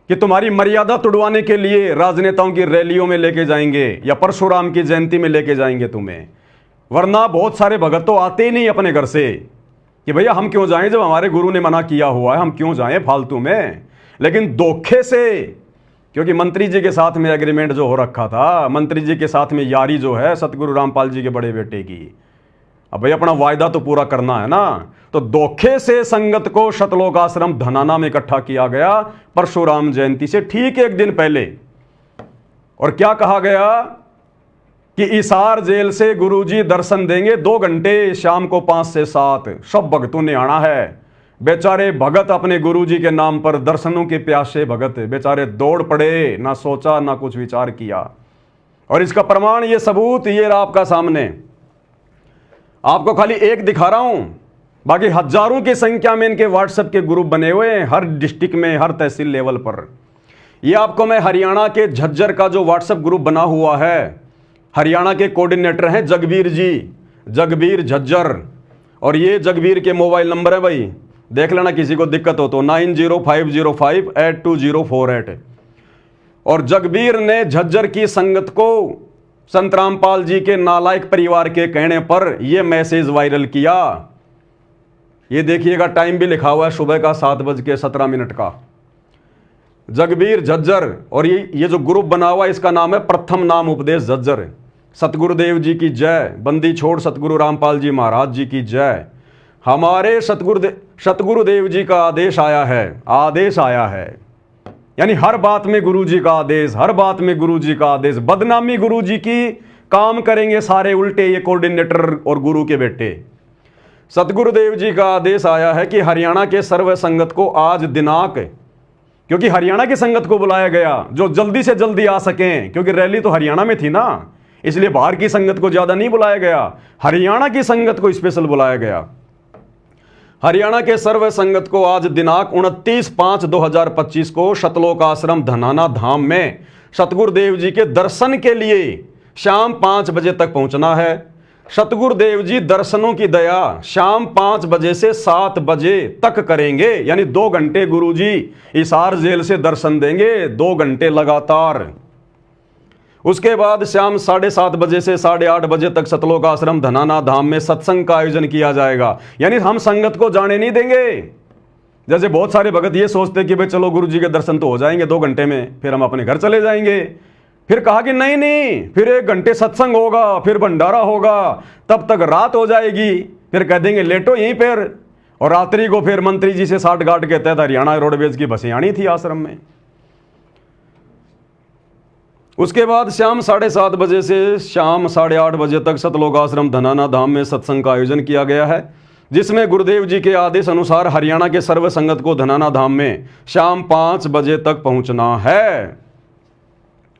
कि तुम्हारी मर्यादा तुड़वाने के लिए राजनेताओं की रैलियों में लेके जाएंगे या परशुराम की जयंती में लेके जाएंगे तुम्हें। वरना बहुत सारे भगत तो आते ही नहीं अपने घर से कि भैया हम क्यों जाएं, जब हमारे गुरु ने मना किया हुआ है, हम क्यों जाएं फालतू में। लेकिन धोखे से, क्योंकि मंत्री जी के साथ में एग्रीमेंट जो हो रखा था, मंत्री जी के साथ में यारी जो है सतगुरु रामपाल जी के बड़े बेटे की, अब भाई अपना वायदा तो पूरा करना है ना। तो धोखे से संगत को शतलोक आश्रम धनाना में इकट्ठा किया गया परशुराम जयंती से ठीक एक दिन पहले। और क्या कहा गया कि इसार जेल से गुरुजी दर्शन देंगे 2 घंटे, शाम को 5 से 7 सब भक्तों ने आना है। बेचारे भगत अपने गुरुजी के नाम पर दर्शनों के प्यासे भगत बेचारे दौड़ पड़े, ना सोचा ना कुछ विचार किया। और इसका प्रमाण, ये सबूत, ये रहा आपका सामने। आपको खाली एक दिखा रहा हूं, बाकी हजारों की संख्या में इनके व्हाट्सएप के ग्रुप बने हुए हैं हर डिस्ट्रिक्ट में, हर तहसील लेवल पर। ये आपको मैं हरियाणा के झज्जर का जो व्हाट्सएप ग्रुप बना हुआ है, हरियाणा के कोऑर्डिनेटर हैं जगबीर जी, जगबीर झज्जर। और ये जगबीर के मोबाइल नंबर है भाई, देख लेना किसी को दिक्कत हो तो 9050582048। और जगबीर ने झज्जर की संगत को संत रामपाल जी के नालायक परिवार के कहने पर यह मैसेज वायरल किया। ये देखिएगा, टाइम भी लिखा हुआ है, सुबह का 7:17 का। जगबीर झज्जर। और ये जो ग्रुप बना हुआ है इसका नाम है प्रथम नाम उपदेश झज्जर। सतगुरुदेव जी की जय, बंदी छोड़ सतगुरु रामपाल जी महाराज जी की जय। हमारे सतगुरुदेव जी का आदेश आया है, आदेश आया है, यानी हर बात में गुरुजी का आदेश, हर बात में गुरुजी का आदेश। बदनामी गुरुजी की काम करेंगे सारे उल्टे ये कोऑर्डिनेटर और गुरु के बेटे। सतगुरुदेव जी का आदेश आया है कि हरियाणा के सर्व संगत को आज दिनांक, क्योंकि हरियाणा की संगत को बुलाया गया जो जल्दी से जल्दी आ सकें, क्योंकि रैली तो हरियाणा में थी ना, इसलिए बाहर की संगत को ज्यादा नहीं बुलाया गया, हरियाणा की संगत को स्पेशल बुलाया गया। हरियाणा के सर्व संगत को आज दिनांक 29/5/2025 को शतलोक आश्रम धनाना धाम में सतगुरुदेव जी के दर्शन के लिए शाम 5 बजे तक पहुंचना है। सतगुरुदेव जी दर्शनों की दया शाम 5 बजे से 7 बजे तक करेंगे, यानी 2 घंटे गुरुजी हिसार जेल से दर्शन देंगे, 2 घंटे लगातार। उसके बाद शाम 7:30 बजे से 8:30 बजे तक सतलोक आश्रम धनाना धाम में सत्संग का आयोजन किया जाएगा, यानी हम संगत को जाने नहीं देंगे। जैसे बहुत सारे भगत ये सोचते कि भाई चलो गुरुजी के दर्शन तो हो जाएंगे 2 घंटे में, फिर हम अपने घर चले जाएंगे। फिर कहा कि नहीं नहीं, फिर 1 घंटे सत्संग होगा, फिर भंडारा होगा, तब तक रात हो जाएगी, फिर कह देंगे लेटो यहीं पर। और रात्रि को फिर मंत्री जी से 60 घाट के तहत हरियाणा रोडवेज की बसें आनी थी आश्रम में। उसके बाद शाम 7:30 बजे से शाम 8:30 बजे तक सतलोक आश्रम धनाना धाम में सत्संग का आयोजन किया गया है, जिसमें गुरुदेव जी के आदेश अनुसार हरियाणा के सर्व संगत को धनाना धाम में शाम 5 बजे तक पहुंचना है।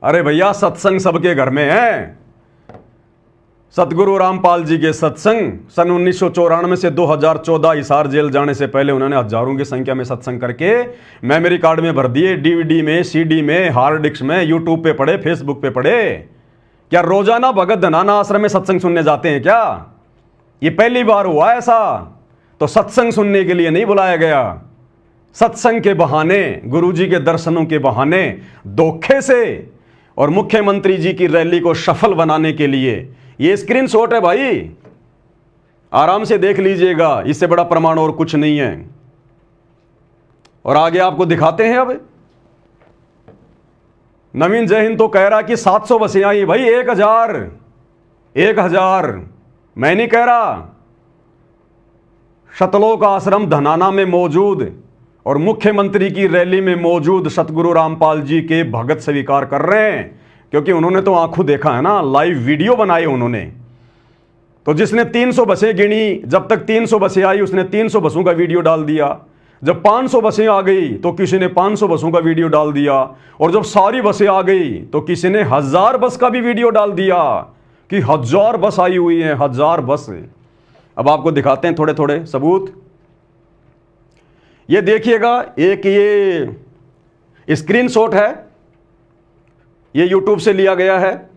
अरे भैया, सत्संग सबके घर में है। सतगुरु रामपाल जी के सत्संग सन 1994 से 2014 हिसार जेल जाने से पहले उन्होंने हजारों की संख्या में सत्संग करके मेमोरी कार्ड में भर दिए, डीवीडी में, सीडी में, हार्ड डिस्क में, यूट्यूब पे पढ़े, फेसबुक पे पढ़े। क्या रोजाना भगत धनाना आश्रम में सत्संग सुनने जाते हैं क्या? ये पहली बार हुआ ऐसा। तो सत्संग सुनने के लिए नहीं बुलाया गया, सत्संग के बहाने, गुरुजी के दर्शनों के बहाने, धोखे से और मुख्यमंत्री जी की रैली को सफल बनाने के लिए। ये स्क्रीनशॉट है भाई, आराम से देख लीजिएगा, इससे बड़ा प्रमाण और कुछ नहीं है। और आगे आपको दिखाते हैं। अब नवीन जय हिंद तो कह रहा कि 700 बसें आई। भाई 1000 मैं नहीं कह रहा। शतलोक आश्रम धनाना में मौजूद और मुख्यमंत्री की रैली में मौजूद सतगुरु रामपाल जी के भगत स्वीकार कर रहे हैं, क्योंकि उन्होंने तो आंखों देखा है ना, लाइव वीडियो बनाए उन्होंने। तो जिसने 300 बसें गिनी, जब तक 300 बसें आई उसने 300 बसों का वीडियो डाल दिया। जब 500 बसें आ गई तो किसी ने 500 बसों का वीडियो डाल दिया। और जब सारी बसें आ गई तो किसी ने 1000 बस का भी वीडियो डाल दिया कि 1000 बस आई हुई है, 1000 बस। अब आपको दिखाते हैं थोड़े थोड़े सबूत। ये देखिएगा, एक ये स्क्रीनशॉट है, ये यूट्यूब से लिया गया है।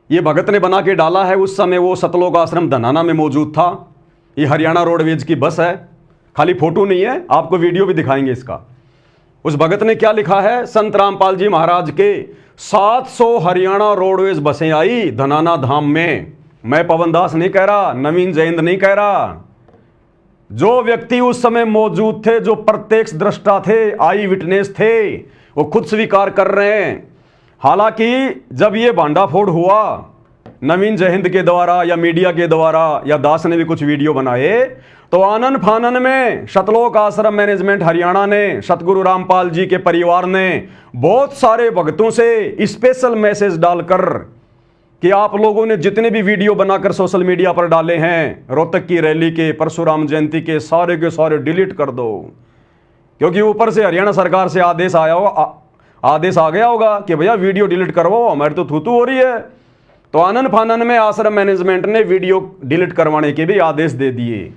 ये भगत ने बना के डाला है, उस समय वो सतलोक आश्रम धनाना में मौजूद था। ये हरियाणा रोडवेज की बस है, खाली फोटो नहीं है, आपको वीडियो भी दिखाएंगे इसका। उस भगत ने क्या लिखा है, संत रामपाल जी महाराज के 700 हरियाणा रोडवेज बसें आई धनाना धाम में। मैं पवन दास नहीं कह रहा, नवीन जयंत नहीं कह रहा, जो व्यक्ति उस समय मौजूद थे, जो प्रत्यक्ष दृष्टा थे, आई विटनेस थे, वो खुद स्वीकार कर रहे हैं। हालांकि जब ये भांडाफोड़ हुआ नवीन जयंत के द्वारा या मीडिया के द्वारा या दास ने भी कुछ वीडियो बनाए, तो आनन फानन में सतलोक आश्रम मैनेजमेंट हरियाणा ने, सतगुरु रामपाल जी के परिवार ने बहुत सारे भक्तों से स्पेशल मैसेज डालकर कि आप लोगों ने जितने भी वीडियो बनाकर सोशल मीडिया पर डाले हैं रोहतक की रैली के, परशुराम जयंती के सारे डिलीट कर दो, क्योंकि ऊपर से हरियाणा सरकार से आदेश आ गया होगा कि भैया वीडियो डिलीट करवाओ, हमारी तो थूथू हो रही है। तो आनन फानन में आश्रम मैनेजमेंट ने वीडियो डिलीट करवाने के भी आदेश दे दिए,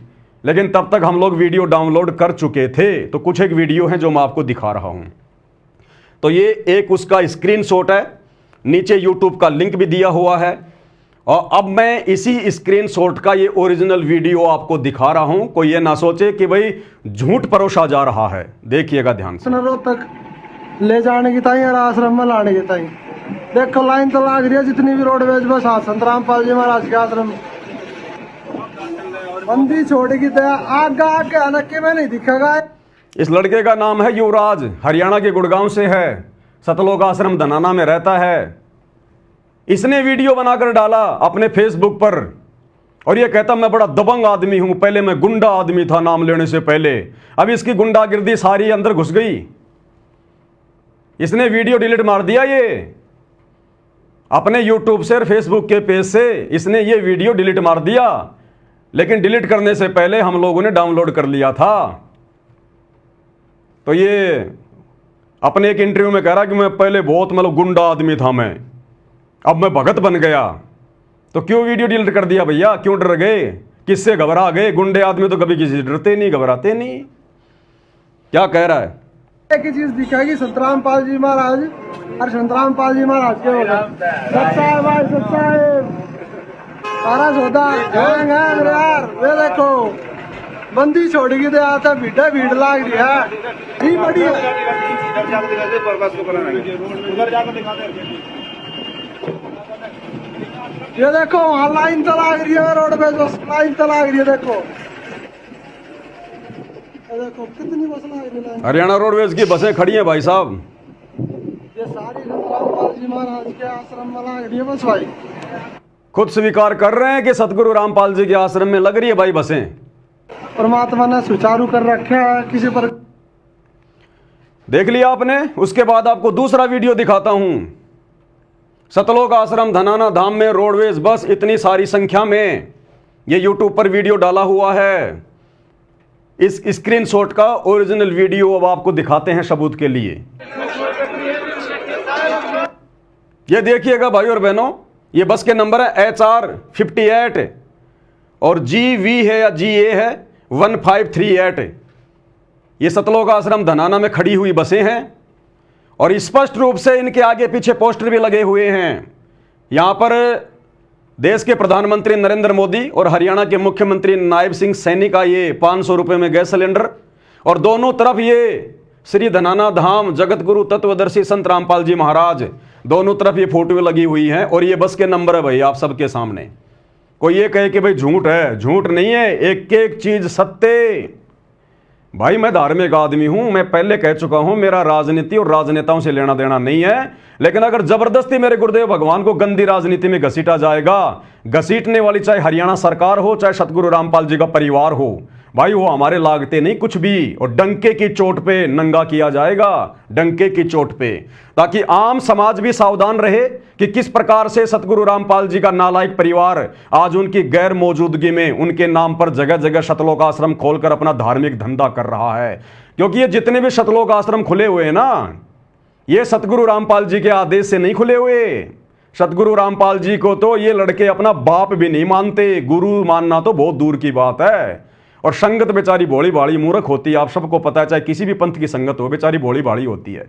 लेकिन तब तक हम लोग वीडियो डाउनलोड कर चुके थे। तो कुछ एक वीडियो है जो मैं आपको दिखा रहा हूं। तो ये एक उसका स्क्रीनशॉट है, नीचे यूट्यूब का लिंक भी दिया हुआ है, और अब मैं इसी स्क्रीनशॉट का ये ओरिजिनल वीडियो आपको दिखा रहा हूं। कोई ये ना सोचे कि भाई झूठ परोसा जा रहा है, देखिएगा ध्यान से।
रोहतक ले जाने की ताई और आश्रम में लाने की ताई देखो लाइन तो लाग रही है, जितनी भी रोडवेज बस संत रामपाल जी महाराज के आश्रम बंदी छोड़ेगी तो आगे आगे हालांकि में नहीं दिखेगा।
इस लड़के का नाम है युवराज, हरियाणा के गुड़गांव से है, सतलोक आश्रम धनाना में रहता है। इसने वीडियो बनाकर डाला अपने फेसबुक पर और ये कहता मैं बड़ा दबंग आदमी हूं, पहले मैं गुंडा आदमी था नाम लेने से पहले, अब इसकी गुंडागिर्दी सारी अंदर घुस गई। इसने वीडियो डिलीट मार दिया, ये अपने यूट्यूब से और फेसबुक के पेज से इसने ये वीडियो डिलीट मार दिया, लेकिन डिलीट करने से पहले हम लोगों ने डाउनलोड कर लिया था। तो ये अपने एक इंटरव्यू में कह रहा कि मैं पहले बहुत मतलब गुंडा आदमी था, मैं अब मैं भगत बन गया। तो क्यों वीडियो डिलीट कर दिया भैया, क्यों डर गए, किससे घबरा गए? गुंडे आदमी तो कभी किसी से डरते नहीं, घबराते नहीं। क्या कह रहा है?
एक ही चीज दिखेगी, संत रामपाल जी महाराज और संत रामपाल जी महाराज के होगा सच्चा है भाई, सच्चा है सारा सौदा गैंग है मेरे यार। वे देखो बंदी छोड़ेगी तो आता भीड़ लाग रही है, ये बड़ी ये देखो वहाँ लाइन तो लाग रही है, रोड पे लाइन तो लाग रही है, देखो देखो कितनी बस लाग रही है।
हरियाणा रोडवेज की बसें खड़ी हैं भाई साहब,
ये सारी संत रामपाल जी महाराज के आश्रम में लाग रही है बस भाई।
खुद स्वीकार कर रहे हैं कि सतगुरु रामपाल जी के आश्रम में लग रही है भाई बसें।
परमात्मा ने सुचारू कर रखा है, किसी पर
देख लिया आपने। उसके बाद आपको दूसरा वीडियो दिखाता हूं। सतलोक आश्रम धनाना धाम में रोडवेज बस इतनी सारी संख्या में, ये यूट्यूब पर वीडियो डाला हुआ है। इस स्क्रीनशॉट का ओरिजिनल वीडियो अब आपको दिखाते हैं सबूत के लिए। ये देखिएगा भाई और बहनों, ये बस के नंबर है HR58 और GV है या GA है 1538। ये सतलोक आश्रम धनाना में खड़ी हुई बसें हैं और स्पष्ट रूप से इनके आगे पीछे पोस्टर भी लगे हुए हैं। यहां पर देश के प्रधानमंत्री नरेंद्र मोदी और हरियाणा के मुख्यमंत्री नायब सिंह सैनी का ये 500 रुपये में गैस सिलेंडर, और दोनों तरफ ये श्री धनाना धाम जगत गुरु तत्वदर्शी संत रामपाल जी महाराज, दोनों तरफ ये फोटो लगी हुई हैं। और ये बस के नंबर है भाई आप सबके सामने। कोई ये कहे कि भाई झूठ है, झूठ नहीं है, एक एक चीज सत्य। भाई मैं धार्मिक आदमी हूं, मैं पहले कह चुका हूं, मेरा राजनीति और राजनेताओं से लेना देना नहीं है, लेकिन अगर जबरदस्ती मेरे गुरुदेव भगवान को गंदी राजनीति में घसीटा जाएगा, घसीटने वाली चाहे हरियाणा सरकार हो चाहे सतगुरु रामपाल जी का परिवार हो, भाई वो हमारे लागते नहीं कुछ भी, और डंके की चोट पे नंगा किया जाएगा, डंके की चोट पे, ताकि आम समाज भी सावधान रहे कि किस प्रकार से सतगुरु रामपाल जी का नालायक परिवार आज उनकी गैर मौजूदगी में उनके नाम पर जगह जगह सतलोक आश्रम खोलकर अपना धार्मिक धंधा कर रहा है। क्योंकि ये जितने भी सतलोक आश्रम खुले हुए हैं ना, ये सतगुरु रामपाल जी के आदेश से नहीं खुले हुए। सतगुरु रामपाल जी को तो ये लड़के अपना बाप भी नहीं मानते, गुरु मानना तो बहुत दूर की बात है। और संगत बेचारी भोली भाली मूर्ख होती है, आप सबको पता है, चाहे किसी भी पंथ की संगत हो बेचारी भोली भाली होती है।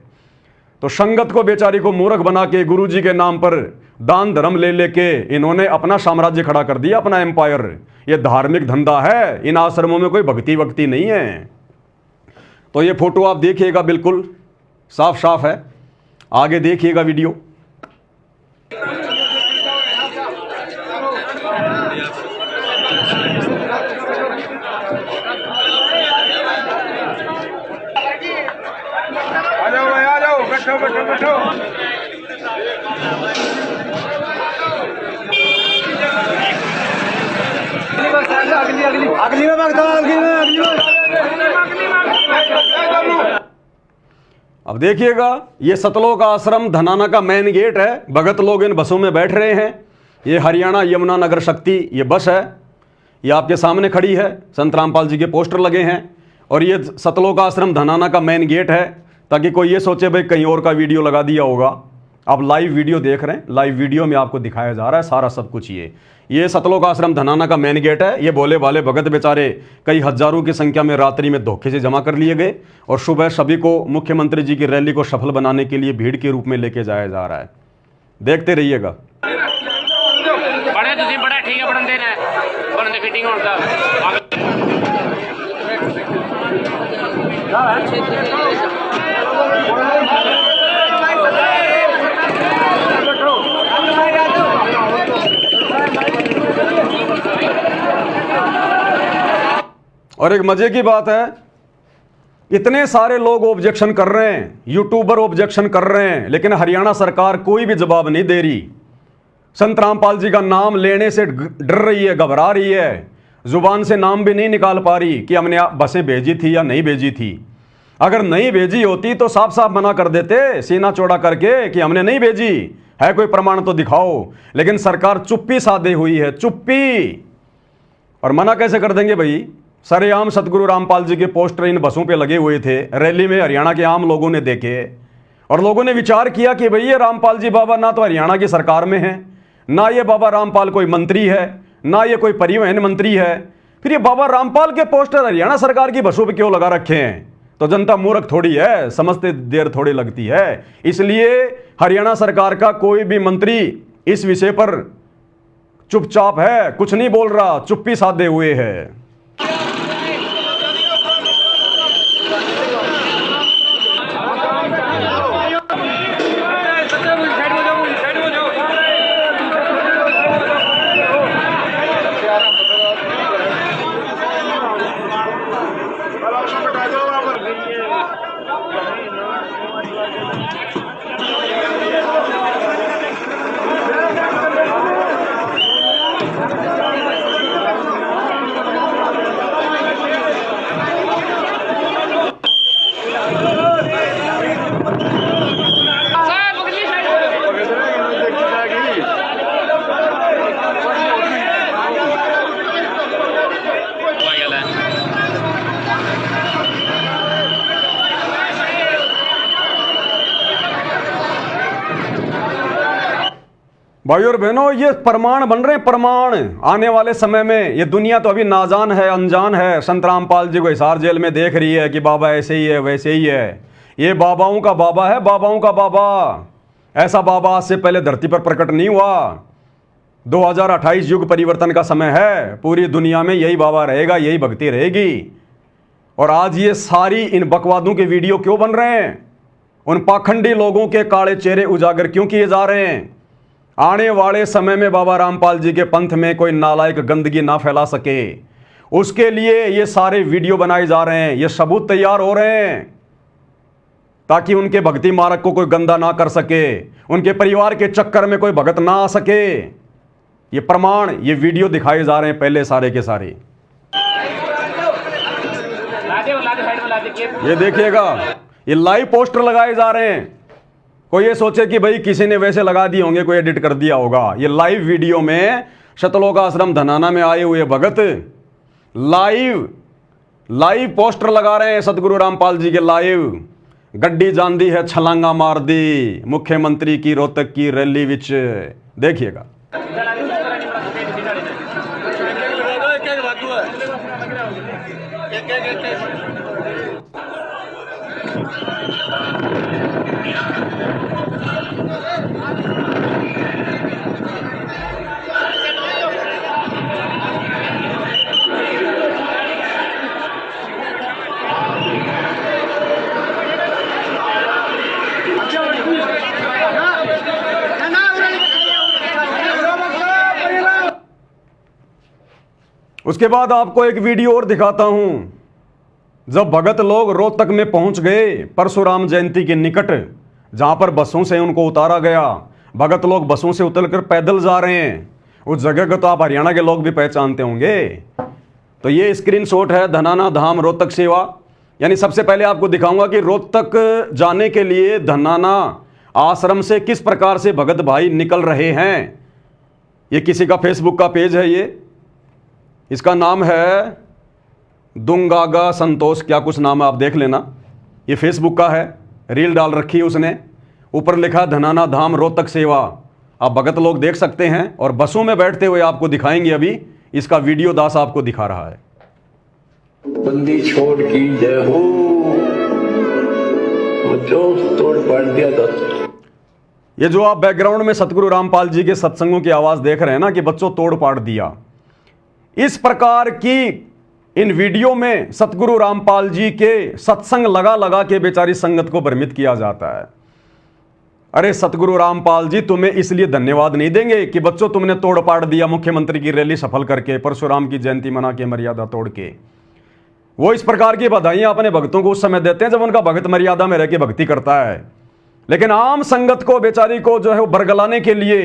तो संगत को बेचारी को मूर्ख बना के गुरु जी के नाम पर दान धर्म ले लेके इन्होंने अपना साम्राज्य खड़ा कर दिया, अपना एम्पायर। ये धार्मिक धंधा है, इन आश्रमों में कोई भक्ति वक्ति नहीं है। तो ये फोटो आप देखिएगा, बिल्कुल साफ साफ है, आगे देखिएगा वीडियो।
अगली में भगता अगली में
अब देखिएगा, ये सतलोक आश्रम धनाना का मेन गेट है। भगत लोग इन बसों में बैठ रहे हैं। ये हरियाणा यमुना नगर शक्ति ये बस है, ये आपके सामने खड़ी है। संत रामपाल जी के पोस्टर लगे हैं और ये सतलोक आश्रम धनाना का मेन गेट है, ताकि कोई ये सोचे भाई कहीं और का वीडियो लगा दिया होगा। आप लाइव वीडियो देख रहे हैं, लाइव वीडियो में आपको दिखाया जा रहा है सारा सब कुछ। ये सतलोक आश्रम धनाना का मेन गेट है। ये भोले भाले भगत बेचारे कई हजारों की संख्या में रात्रि में धोखे से जमा कर लिए गए और सुबह सभी को मुख्यमंत्री जी की रैली को सफल बनाने के लिए भीड़ के रूप में लेके जाया जा रहा है। देखते रहिएगा।
बड़े तुझे बड़ा ठीक है, बड़न देना है, बड़न फिटिंग होता
और एक मजे की बात है, इतने सारे लोग ऑब्जेक्शन कर रहे हैं, यूट्यूबर ऑब्जेक्शन कर रहे हैं, लेकिन हरियाणा सरकार कोई भी जवाब नहीं दे रही। संत रामपाल जी का नाम लेने से डर रही है, घबरा रही है, जुबान से नाम भी नहीं निकाल पा रही कि हमने बसें भेजी थी या नहीं भेजी थी। अगर नहीं भेजी होती तो साफ साफ मना कर देते सीना चौड़ा करके कि हमने नहीं भेजी है, कोई प्रमाण तो दिखाओ। लेकिन सरकार चुप्पी साधे हुई है, चुप्पी। और मना कैसे कर देंगे भाई? सरेआम सतगुरु रामपाल जी के पोस्टर इन बसों पे लगे हुए थे, रैली में हरियाणा के आम लोगों ने देखे और लोगों ने विचार किया कि भाई ये रामपाल जी बाबा ना तो हरियाणा की सरकार में है, ना ये बाबा रामपाल कोई मंत्री है, ना ये कोई परिवहन मंत्री है, फिर ये बाबा रामपाल के पोस्टर हरियाणा सरकार की बसों पे क्यों लगा रखे हैं? तो जनता मूर्ख थोड़ी है, समझते देर थोड़ी लगती है। इसलिए हरियाणा सरकार का कोई भी मंत्री इस विषय पर चुपचाप है, कुछ नहीं बोल रहा, चुप्पी साधे हुए है। भाई और बहनों, ये प्रमाण बन रहे हैं, प्रमाण। आने वाले समय में ये दुनिया तो अभी नाजान है, अनजान है। संत रामपाल जी को हिसार जेल में देख रही है कि बाबा ऐसे ही है, वैसे ही है। ये बाबाओं का बाबा है, बाबाओं का बाबा। ऐसा बाबा आज से पहले धरती पर प्रकट नहीं हुआ। 2028 युग परिवर्तन का समय है, पूरी दुनिया में यही बाबा रहेगा, यही भक्ति रहेगी। और आज ये सारी इन बकवादों के वीडियो क्यों बन रहे हैं? उन पाखंडी लोगों के काले चेहरे उजागर क्यों किए जा रहे हैं? आने वाले समय में बाबा रामपाल जी के पंथ में कोई नालायक गंदगी ना फैला सके, उसके लिए ये सारे वीडियो बनाए जा रहे हैं, ये सबूत तैयार हो रहे हैं, ताकि उनके भक्ति मार्ग को कोई गंदा ना कर सके, उनके परिवार के चक्कर में कोई भगत ना आ सके। ये प्रमाण, ये वीडियो दिखाए जा रहे हैं पहले सारे के सारे। ये देखिएगा, ये लाइव पोस्टर लगाए जा रहे हैं। कोई ये सोचे कि भाई किसी ने वैसे लगा दिए होंगे, कोई एडिट कर दिया होगा। ये लाइव वीडियो में सतलोक आश्रम धनाना में आए हुए भगत लाइव पोस्टर लगा रहे हैं सतगुरु रामपाल जी के लाइव। गड्डी जान दी है, छलांगा मार दी मुख्यमंत्री की रोहतक की रैली विच। देखिएगा। उसके बाद आपको एक वीडियो और दिखाता हूं। जब भगत लोग रोहतक में पहुंच गए परशुराम जयंती के निकट, जहाँ पर बसों से उनको उतारा गया। भगत लोग बसों से उतरकर पैदल जा रहे हैं। उस जगह को तो आप हरियाणा के लोग भी पहचानते होंगे। तो ये स्क्रीनशॉट है धनाना धाम रोहतक सेवा। यानी सबसे पहले आपको दिखाऊंगा कि रोहतक जाने के लिए धनाना आश्रम से किस प्रकार से भगत भाई निकल रहे हैं। ये किसी का फेसबुक का पेज है, ये इसका नाम है दुंगागा संतोष, क्या कुछ नाम है, आप देख लेना। ये फेसबुक का है, रील डाल रखी है उसने, ऊपर लिखा है धनाना धाम रोहतक सेवा। आप भगत लोग देख सकते हैं और बसों में बैठते हुए आपको दिखाएंगे। अभी इसका वीडियो दास आपको दिखा रहा है।
बंदी छोड़ की जय हो, जो तोड़ पाड़ दिया था।
ये जो आप बैकग्राउंड में सतगुरु रामपाल जी के सत्संगों की आवाज देख रहे हैं ना कि बच्चों तोड़ पाड़ दिया, इस प्रकार की इन वीडियो में सतगुरु रामपाल जी के सत्संग लगा लगा के बेचारी संगत को भ्रमित किया जाता है। अरे सतगुरु रामपाल जी तुम्हें इसलिए धन्यवाद नहीं देंगे कि बच्चों तुमने तोड़ पाड़ दिया मुख्यमंत्री की रैली सफल करके, परशुराम की जयंती मना के, मर्यादा तोड़ के। वो इस प्रकार की बधाइयां अपने भक्तों को उस समय देते हैं जब उनका भक्त मर्यादा में रह के भक्ति करता है। लेकिन आम संगत को बेचारी को जो है वो बरगलाने के लिए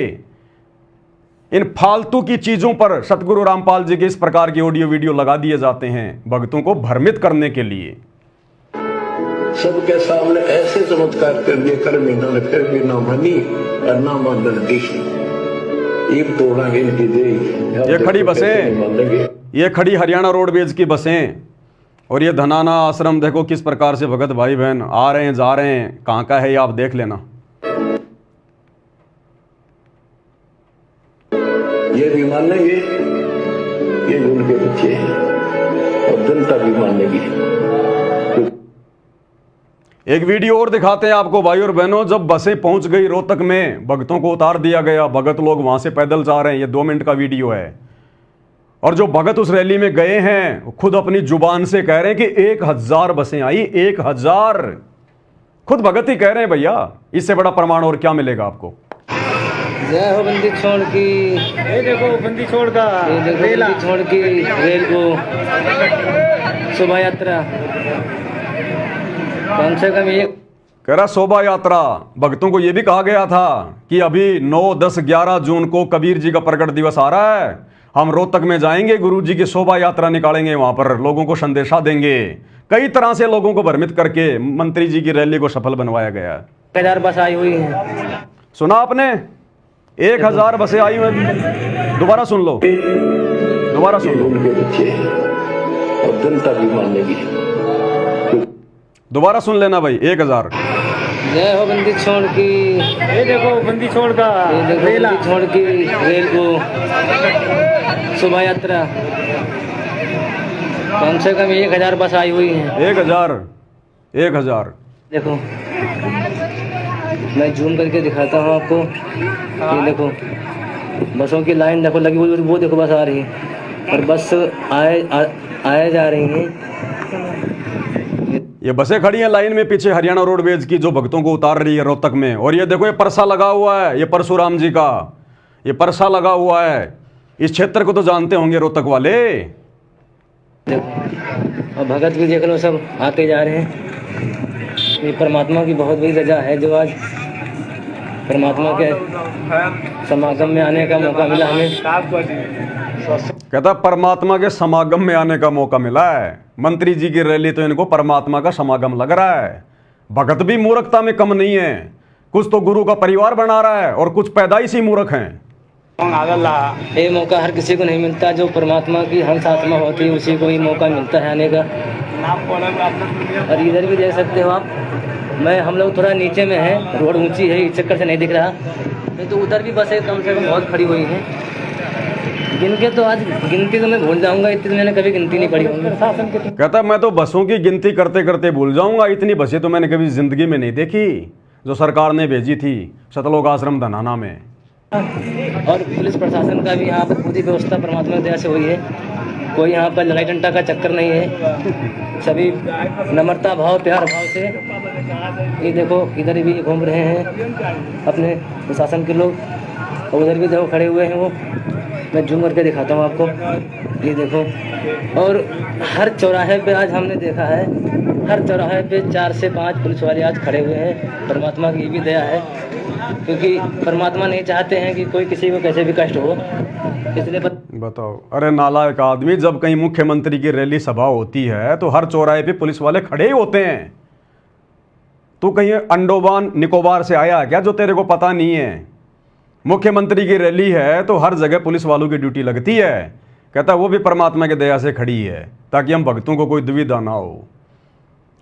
इन फालतू की चीजों पर सतगुरु रामपाल जी के इस प्रकार की ऑडियो वीडियो लगा दिए जाते हैं भक्तों को भ्रमित करने के लिए।
सबके सामने ऐसे चमत्कार कर दिए, कर भी ना फिर भी ना मनी और ना मंडल देशी। एक तोड़ांगे इनकी दे।
ये खड़ी बसें, ये खड़ी हरियाणा रोडवेज की बसें और ये धनाना आश्रम देखो किस प्रकार से भगत भाई बहन आ रहे हैं जा रहे हैं। कहाँ का है ये आप देख लेना।
ये भी मान लेंगे, ये उनके बच्चे हैं और जनता भी मान लेगी।
एक वीडियो और दिखाते हैं आपको भाई और बहनों। जब बसें पहुंच गई रोहतक में, भक्तों को उतार दिया गया, भगत लोग वहां से पैदल जा रहे हैं। ये 2 मिनट का वीडियो है और जो भगत उस रैली में गए हैं खुद अपनी जुबान से कह रहे हैं कि 1000 बसें आई, 1000। खुद भगत ही कह रहे हैं भैया, इससे बड़ा प्रमाण और क्या मिलेगा आपको।
जय हो बंदी छोड़ की,
ये देखो बंदी छोड़ का
ये देखो
रेला।
बंदी छोड़ की रेल को शोभा यात्रा कम से कम एक
कह रहा शोभा यात्रा। भक्तों को यह भी कहा गया था कि अभी 9, 10, 11 जून को कबीर जी का प्रकट दिवस आ रहा है, हम रोहतक में जाएंगे, गुरु जी की शोभा यात्रा निकालेंगे, वहां पर लोगों को संदेशा देंगे। कई तरह से लोगों को भ्रमित करके मंत्री जी की रैली को सफल बनवाया गया।
1000 बस आई हुई है।
सुना आपने, 1000 बसें आई हुई। दोबारा सुन लो, दोबारा सुन लो,
उनके बच्चे हैं और जनता भी मान लेगी।
दोबारा सुन लेना भाई। 1000।
जय हो बंदी छोड़ की,
ये देखो बंदी छोड़ का
ये देखो
रेला।
बंदी छोड़ की रेल को शोभा यात्रा कम से कम 1000 बस आई हुई है।
1000।
देखो मैं जूम करके दिखाता हूँ आपको। ये देखो बसों की लाइन देखो लगी हुई, वो देखो बस आ रही है और बस आए जा रही हैं।
ये बसें खड़ी हैं लाइन में पीछे हरियाणा रोडवेज की, जो भक्तों को उतार रही है रोहतक में। और ये देखो ये परसा लगा हुआ है, ये परशुराम जी का ये परसा लगा हुआ है। इस क्षेत्र को तो जानते होंगे रोहतक वाले।
देखो और भगत भी देख लो सब आते जा रहे हैं। ये परमात्मा की बहुत बड़ी रजा है जो आज परमात्मा के समागम में आने का मौका मिला हमें।
कहता परमात्मा के समागम में आने का मौका मिला है। मंत्री जी की रैली तो इनको परमात्मा का समागम लग रहा है। भगत भी मूर्खता में कम नहीं है, कुछ तो गुरु का परिवार बना रहा है और कुछ पैदाइशी मूर्ख हैं।
ये मौका हर किसी को नहीं मिलता, जो परमात्मा की हंस आत्मा होती है उसी को ही मौका मिलता है आने का। और इधर भी देख सकते हो आप, हम लोग थोड़ा नीचे में है, रोड ऊंची है इस चक्कर से नहीं दिख रहा। नहीं तो उधर भी बसें कम से कम बहुत खड़ी हुई हैं। गिनके तो आज गिनती तो मैं भूल जाऊंगा, इतनी मैंने कभी गिनती नहीं पड़ी होंगी।
कहता मैं तो बसों की गिनती करते करते भूल जाऊंगा, इतनी बसें तो मैंने कभी जिंदगी में नहीं देखी जो सरकार ने भेजी थी सतलोक आश्रम धनाना में।
और पुलिस प्रशासन का भी यहाँ पर पूरी व्यवस्था परमात्मा की दया से हुई है। कोई यहाँ पर लड़ाई डंडा का चक्कर नहीं है, सभी नम्रता भाव प्यार भाव से। ये देखो इधर भी घूम रहे हैं अपने प्रशासन के लोग, और उधर भी देखो खड़े हुए हैं वो। मैं जूम करके दिखाता हूँ आपको। ये देखो, और हर चौराहे पे आज हमने देखा है, हर चौराहे पे 4 से 5 पुलिस वाले आज खड़े हुए हैं। परमात्मा की भी दया है, क्योंकि परमात्मा नहीं चाहते हैं कि कोई किसी को कैसे भी कष्ट हो, इसलिए
बताओ। अरे नालायक आदमी, जब कहीं मुख्यमंत्री की रैली सभा होती है तो हर चौराहे पे पुलिस वाले खड़े ही होते हैं। तू कहीं अंडोबान निकोबार से आया क्या जो तेरे को पता नहीं है? मुख्यमंत्री की रैली है तो हर जगह पुलिस वालों की ड्यूटी लगती है। कहता वो भी परमात्मा की दया से खड़ी है ताकि हम भक्तों को कोई दुविधा ना हो।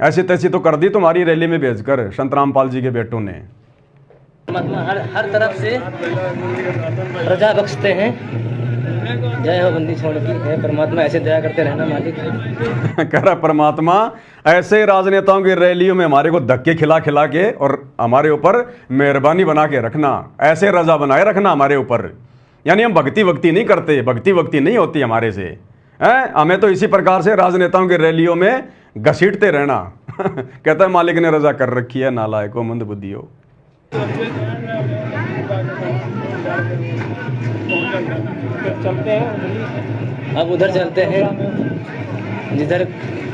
ऐसी तैसी तो कर दी तुम्हारी रैली में भेजकर संत रामपाल जी के बेटों ने।
परमात्मा हर तरफ से रजा बख्शते हैं। जय हो बंदी छोड़ की है परमात्मा, ऐसे दया करते रहना मालिक।
कह रहा परमात्मा ऐसे राजनेताओं की रैलियों में हमारे को धक्के खिला खिला के और हमारे ऊपर मेहरबानी बना के रखना, ऐसे रजा बनाए रखना हमारे ऊपर। यानी हम भक्ति नहीं करते, भक्ति नहीं होती हमारे से हैं। हमें तो इसी प्रकार से राजनेताओं की रैलियों में घसीटते रहना। कहता है मालिक ने रजा कर रखी है, नालायको मंद बुद्धि हो।
अब उधर चलते हैं, जिधर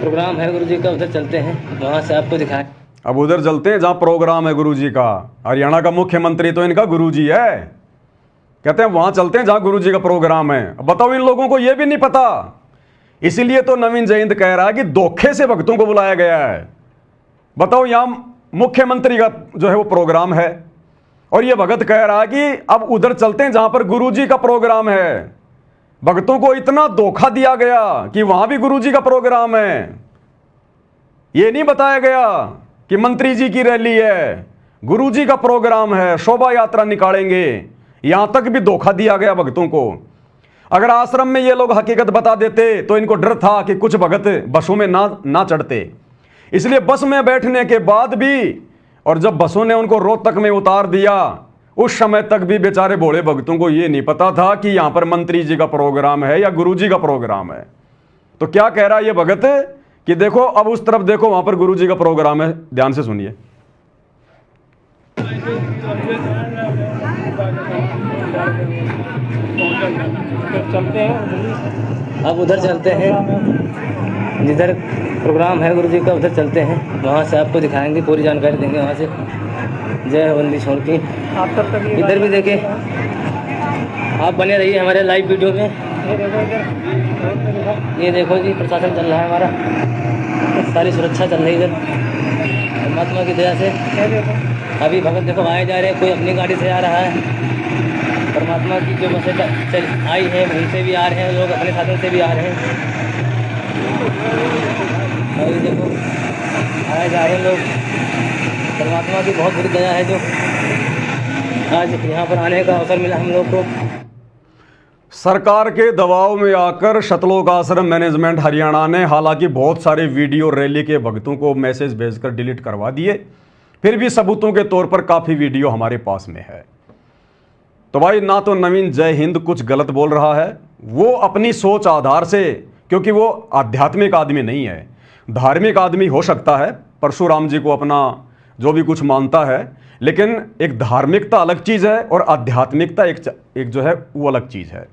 प्रोग्राम है गुरुजी का उधर चलते हैं, वहाँ से आपको दिखाएं।
अब उधर चलते हैं जहाँ प्रोग्राम है गुरुजी का। हरियाणा का मुख्यमंत्री तो इनका गुरुजी है। कहते हैं वहाँ चलते हैं जहाँ गुरुजी का प्रोग्राम है। अब बताओ, इन लोगों को ये भी नहीं पता। इसीलिए तो नवीन जयंत कह रहा है कि धोखे से भक्तों को बुलाया गया है। बताओ, यहाँ मुख्यमंत्री का जो है वो प्रोग्राम है और ये भगत कह रहा है कि अब उधर चलते हैं जहां पर गुरुजी का प्रोग्राम है। भक्तों को इतना धोखा दिया गया कि वहां भी गुरुजी का प्रोग्राम है। ये नहीं बताया गया कि मंत्री जी की रैली है, गुरुजी का प्रोग्राम है, शोभा यात्रा निकालेंगे। यहां तक भी धोखा दिया गया भक्तों को। अगर आश्रम में ये लोग हकीकत बता देते तो इनको डर था कि कुछ भगत बसों में ना चढ़ते। इसलिए बस में बैठने के बाद भी, और जब बसों ने उनको रोहतक में उतार दिया, उस समय तक भी बेचारे भोले भक्तों को यह नहीं पता था कि यहां पर मंत्री जी का प्रोग्राम है या गुरुजी का प्रोग्राम है। तो क्या कह रहा है ये भगत कि देखो अब उस तरफ देखो, वहां पर गुरुजी का प्रोग्राम है। ध्यान से सुनिए।
अब उधर चलते हैं, जिधर प्रोग्राम है गुरुजी का उधर चलते हैं, वहाँ से आपको दिखाएंगे, पूरी जानकारी देंगे वहाँ से। जय हो बंदी छोड़ की। इधर भी देखें, आप बने रहिए हमारे लाइव वीडियो में। ये देखो जी, प्रशासन चल रहा है हमारा, सारी सुरक्षा चल रही है इधर परमात्मा की दया से। अभी भगत देखो आए जा रहे हैं, कोई अपनी गाड़ी से आ रहा है। परमात्मा की जो बसें चल आई हैं वहीं से भी आ रहे हैं लोग, अपने साधन से भी आ रहे हैं। अभी देखो आए जा रहे हैं लोग। परमात्मा की बहुत बड़ी दया है जो आज यहाँ पर आने का अवसर मिला हम लोग को।
सरकार के दबाव में आकर शतलोक आश्रम मैनेजमेंट हरियाणा ने हालांकि बहुत सारे वीडियो रैली के भक्तों को मैसेज भेजकर डिलीट करवा दिए, फिर भी सबूतों के तौर पर काफ़ी वीडियो हमारे पास में है। तो भाई, ना तो नवीन जय हिंद कुछ गलत बोल रहा है, वो अपनी सोच आधार से, क्योंकि वो आध्यात्मिक आदमी नहीं है, धार्मिक आदमी हो सकता है, परशुराम जी को अपना जो भी कुछ मानता है, लेकिन एक धार्मिकता अलग चीज़ है और आध्यात्मिकता एक जो है वो अलग चीज़ है।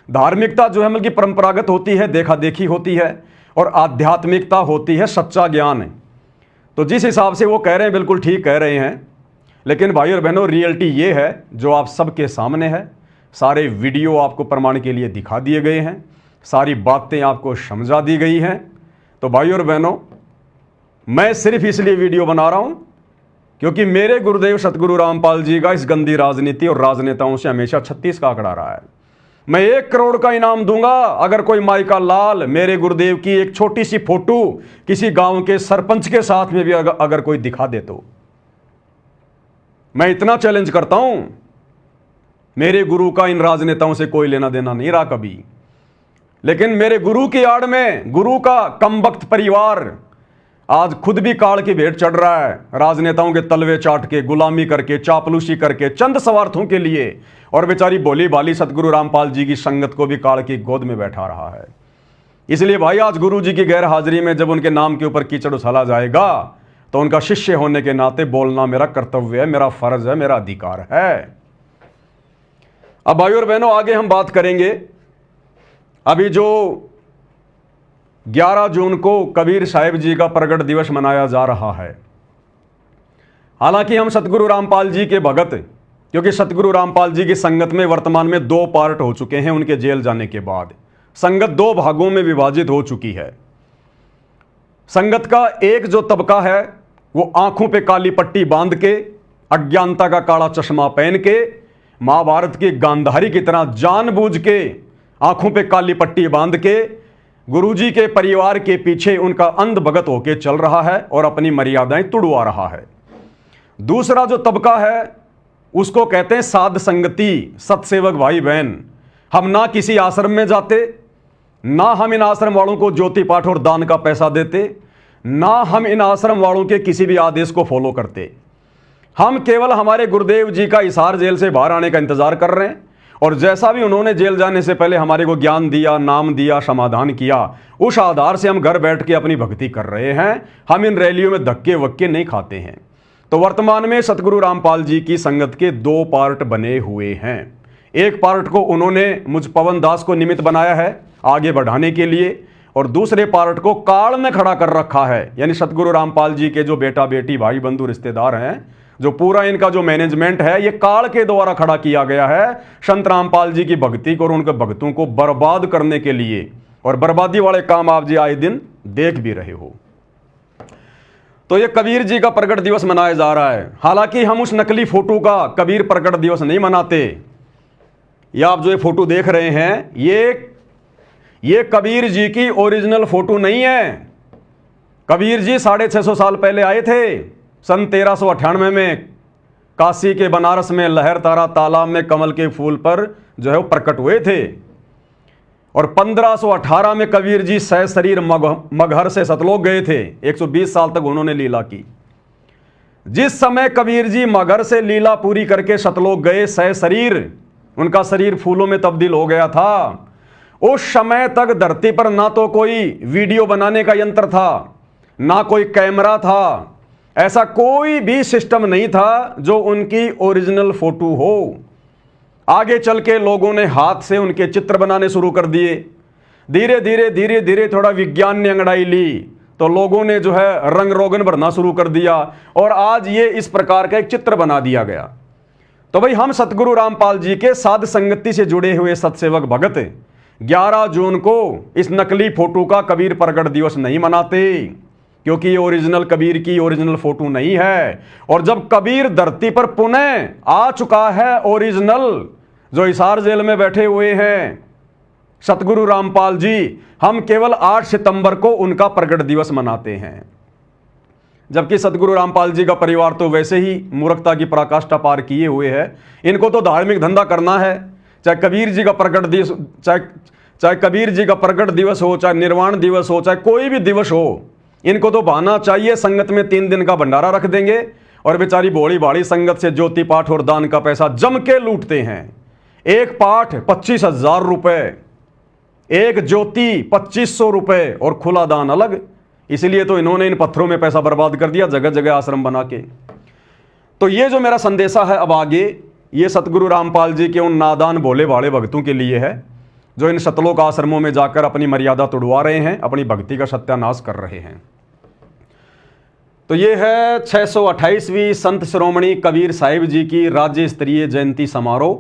धार्मिकता जो है मतलब परंपरागत होती है, देखा देखी होती है, और आध्यात्मिकता होती है सच्चा ज्ञान। तो जिस हिसाब से वो कह रहे हैं बिल्कुल ठीक कह रहे हैं, लेकिन भाई और बहनों रियलिटी ये है जो आप सबके सामने है। सारे वीडियो आपको प्रमाण के लिए दिखा दिए गए हैं, सारी बातें आपको समझा दी गई हैं। तो भाई और बहनों, मैं सिर्फ इसलिए वीडियो बना रहा हूँ क्योंकि मेरे गुरुदेव सतगुरु रामपाल जी का इस गंदी राजनीति और राजनेताओं से हमेशा 36 का आंकड़ा रहा है। मैं 1 करोड़ का इनाम दूंगा अगर कोई माई का लाल मेरे गुरुदेव की एक छोटी सी फोटो किसी गांव के सरपंच के साथ में भी अगर कोई दिखा दे तो। मैं इतना चैलेंज करता हूं, मेरे गुरु का इन राजनेताओं से कोई लेना देना नहीं रहा कभी, लेकिन मेरे गुरु की आड़ में गुरु का कमबख्त परिवार आज खुद भी काल की भेंट चढ़ रहा है, राजनेताओं के तलवे चाट के, गुलामी करके, चापलूसी करके, चंद स्वार्थों के लिए, और बेचारी भोली भाली सतगुरु रामपाल जी की संगत को भी काल की गोद में बैठा रहा है। इसलिए भाई, आज गुरु जी की गैर हाजिरी में जब उनके नाम के ऊपर कीचड़ उछाला जाएगा तो उनका शिष्य होने के नाते बोलना मेरा कर्तव्य है, मेरा फर्ज है, मेरा अधिकार है। अब भाई और बहनों, आगे हम बात करेंगे अभी जो 11 जून को कबीर साहिब जी का प्रगट दिवस मनाया जा रहा है, हालांकि हम सतगुरु रामपाल जी के भगत, क्योंकि सतगुरु रामपाल जी की संगत में वर्तमान में 2 पार्ट हो चुके हैं उनके जेल जाने के बाद। संगत 2 भागों में विभाजित हो चुकी है। संगत का एक जो तबका है वो आंखों पे काली पट्टी बांध के, अज्ञानता का काला चश्मा पहन के, महाभारत की गांधारी की तरह जानबूझ के आंखों पे काली पट्टी बांध के गुरुजी के परिवार के पीछे उनका अंध भगत होके चल रहा है और अपनी मर्यादाएं तुड़वा रहा है। दूसरा जो तबका है उसको कहते हैं साध संगति, सत्सेवक भाई बहन। हम ना किसी आश्रम में जाते, ना हम इन आश्रम वालों को ज्योति पाठ और दान का पैसा देते, ना हम इन आश्रम वालों के किसी भी आदेश को फॉलो करते। हम केवल हमारे गुरुदेव जी का हिसार जेल से बाहर आने का इंतजार कर रहे हैं, और जैसा भी उन्होंने जेल जाने से पहले हमारे को ज्ञान दिया, नाम दिया, समाधान किया, उस आधार से हम घर बैठ के अपनी भक्ति कर रहे हैं। हम इन रैलियों में धक्के वक्के नहीं खाते हैं। तो वर्तमान में सतगुरु रामपाल जी की संगत के 2 पार्ट बने हुए हैं। एक पार्ट को उन्होंने मुझ पवन दास को निमित्त बनाया है आगे बढ़ाने के लिए, और दूसरे पार्ट को काल में खड़ा कर रखा है, यानी सतगुरु रामपाल जी के जो बेटा बेटी, भाई बंधु, रिश्तेदार हैं, जो पूरा इनका जो मैनेजमेंट है ये काल के द्वारा खड़ा किया गया है संत रामपाल जी की भक्ति को और उनके भक्तों को बर्बाद करने के लिए। और बर्बादी वाले काम आप जी आए दिन देख भी रहे हो। तो ये कबीर जी का प्रगट दिवस मनाया जा रहा है। हालांकि हम उस नकली फोटो का कबीर प्रगट दिवस नहीं मनाते। ये आप जो ये फोटो देख रहे हैं ये कबीर जी की ओरिजिनल फोटो नहीं है। कबीर जी 650 साल पहले आए थे। सन 1398 में काशी के बनारस में लहर तारा तालाब में कमल के फूल पर जो है वो प्रकट हुए थे, और 1518 में कबीर जी सशरीर मगहर से सतलोक गए थे। 120 साल तक उन्होंने लीला की। जिस समय कबीर जी मगहर से लीला पूरी करके सतलोक गए, सशरीर, उनका शरीर फूलों में तब्दील हो गया था, उस समय तक धरती पर ना तो कोई वीडियो बनाने का यंत्र था, ना कोई कैमरा था, ऐसा कोई भी सिस्टम नहीं था जो उनकी ओरिजिनल फोटो हो। आगे चल के लोगों ने हाथ से उनके चित्र बनाने शुरू कर दिए। धीरे धीरे थोड़ा विज्ञान ने अंगड़ाई ली तो लोगों ने जो है रंग रोगन भरना शुरू कर दिया, और आज ये इस प्रकार का एक चित्र बना दिया गया। तो भाई हम सतगुरु रामपाल जी के साध संगति से जुड़े हुए सत्सेवक भगत 11 जून को इस नकली फोटो का कबीर प्रगट दिवस नहीं मनाते, क्योंकि ये ओरिजिनल कबीर की ओरिजिनल फोटो नहीं है। और जब कबीर धरती पर पुनः आ चुका है ओरिजिनल, जो हिसार जेल में बैठे हुए हैं सतगुरु रामपाल जी, हम केवल 8 सितंबर को उनका प्रगट दिवस मनाते हैं। जबकि सतगुरु रामपाल जी का परिवार तो वैसे ही मूर्खता की पराकाष्ठा पार किए हुए है। इनको तो धार्मिक धंधा करना है, चाहे कबीर जी का प्रगट दिवस, चाहे कबीर जी का प्रगट दिवस हो, चाहे निर्वाण दिवस हो, चाहे कोई भी दिवस हो, इनको तो बहाना चाहिए। संगत में 3 दिन का भंडारा रख देंगे और बेचारी भोली भाड़ी संगत से ज्योति पाठ और दान का पैसा जम के लूटते हैं। एक पाठ 25,000 रुपए, एक ज्योति 2500 रुपए और खुला दान अलग। इसलिए तो इन्होंने इन पत्थरों में पैसा बर्बाद कर दिया जगह जगह आश्रम बना के। तो ये जो मेरा संदेशा है अब आगे, ये सतगुरु रामपाल जी के उन नादान भोले भाले भक्तों के लिए है जो इन सतलोक आश्रमों में जाकर अपनी मर्यादा तोड़वा रहे हैं, अपनी भक्ति का सत्यानाश कर रहे हैं। तो ये है 628वीं संत शिरोमणि कबीर साहिब जी की राज्य स्तरीय जयंती समारोह।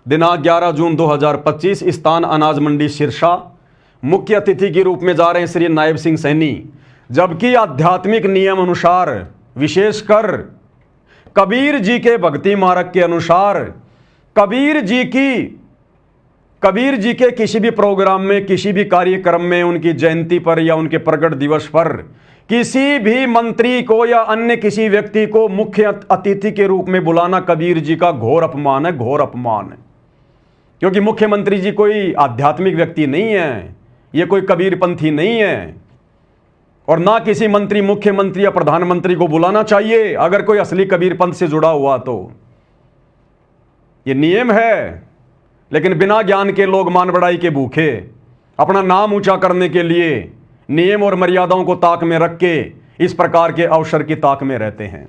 दिनांक 11 जून 2025, स्थान अनाज मंडी सिरसा। मुख्य अतिथि के रूप में जा रहे हैं श्री नायब सिंह सैनी। जबकि आध्यात्मिक नियम अनुसार, विशेषकर कबीर जी के भक्ति मार्ग के अनुसार, कबीर जी के किसी भी प्रोग्राम में, किसी भी कार्यक्रम में, उनकी जयंती पर या उनके प्रगट दिवस पर किसी भी मंत्री को या अन्य किसी व्यक्ति को मुख्य अतिथि के रूप में बुलाना कबीर जी का घोर अपमान है, घोर अपमान है। क्योंकि मुख्यमंत्री जी कोई आध्यात्मिक व्यक्ति नहीं है, ये कोई कबीरपंथी नहीं है, और ना किसी मंत्री, मुख्यमंत्री या प्रधानमंत्री को बुलाना चाहिए अगर कोई असली कबीरपंथ से जुड़ा हुआ तो। ये नियम है। लेकिन बिना ज्ञान के लोग मान बढ़ाई के भूखे अपना नाम ऊंचा करने के लिए नियम और मर्यादाओं को ताक में रख के इस प्रकार के अवसर की ताक में रहते हैं।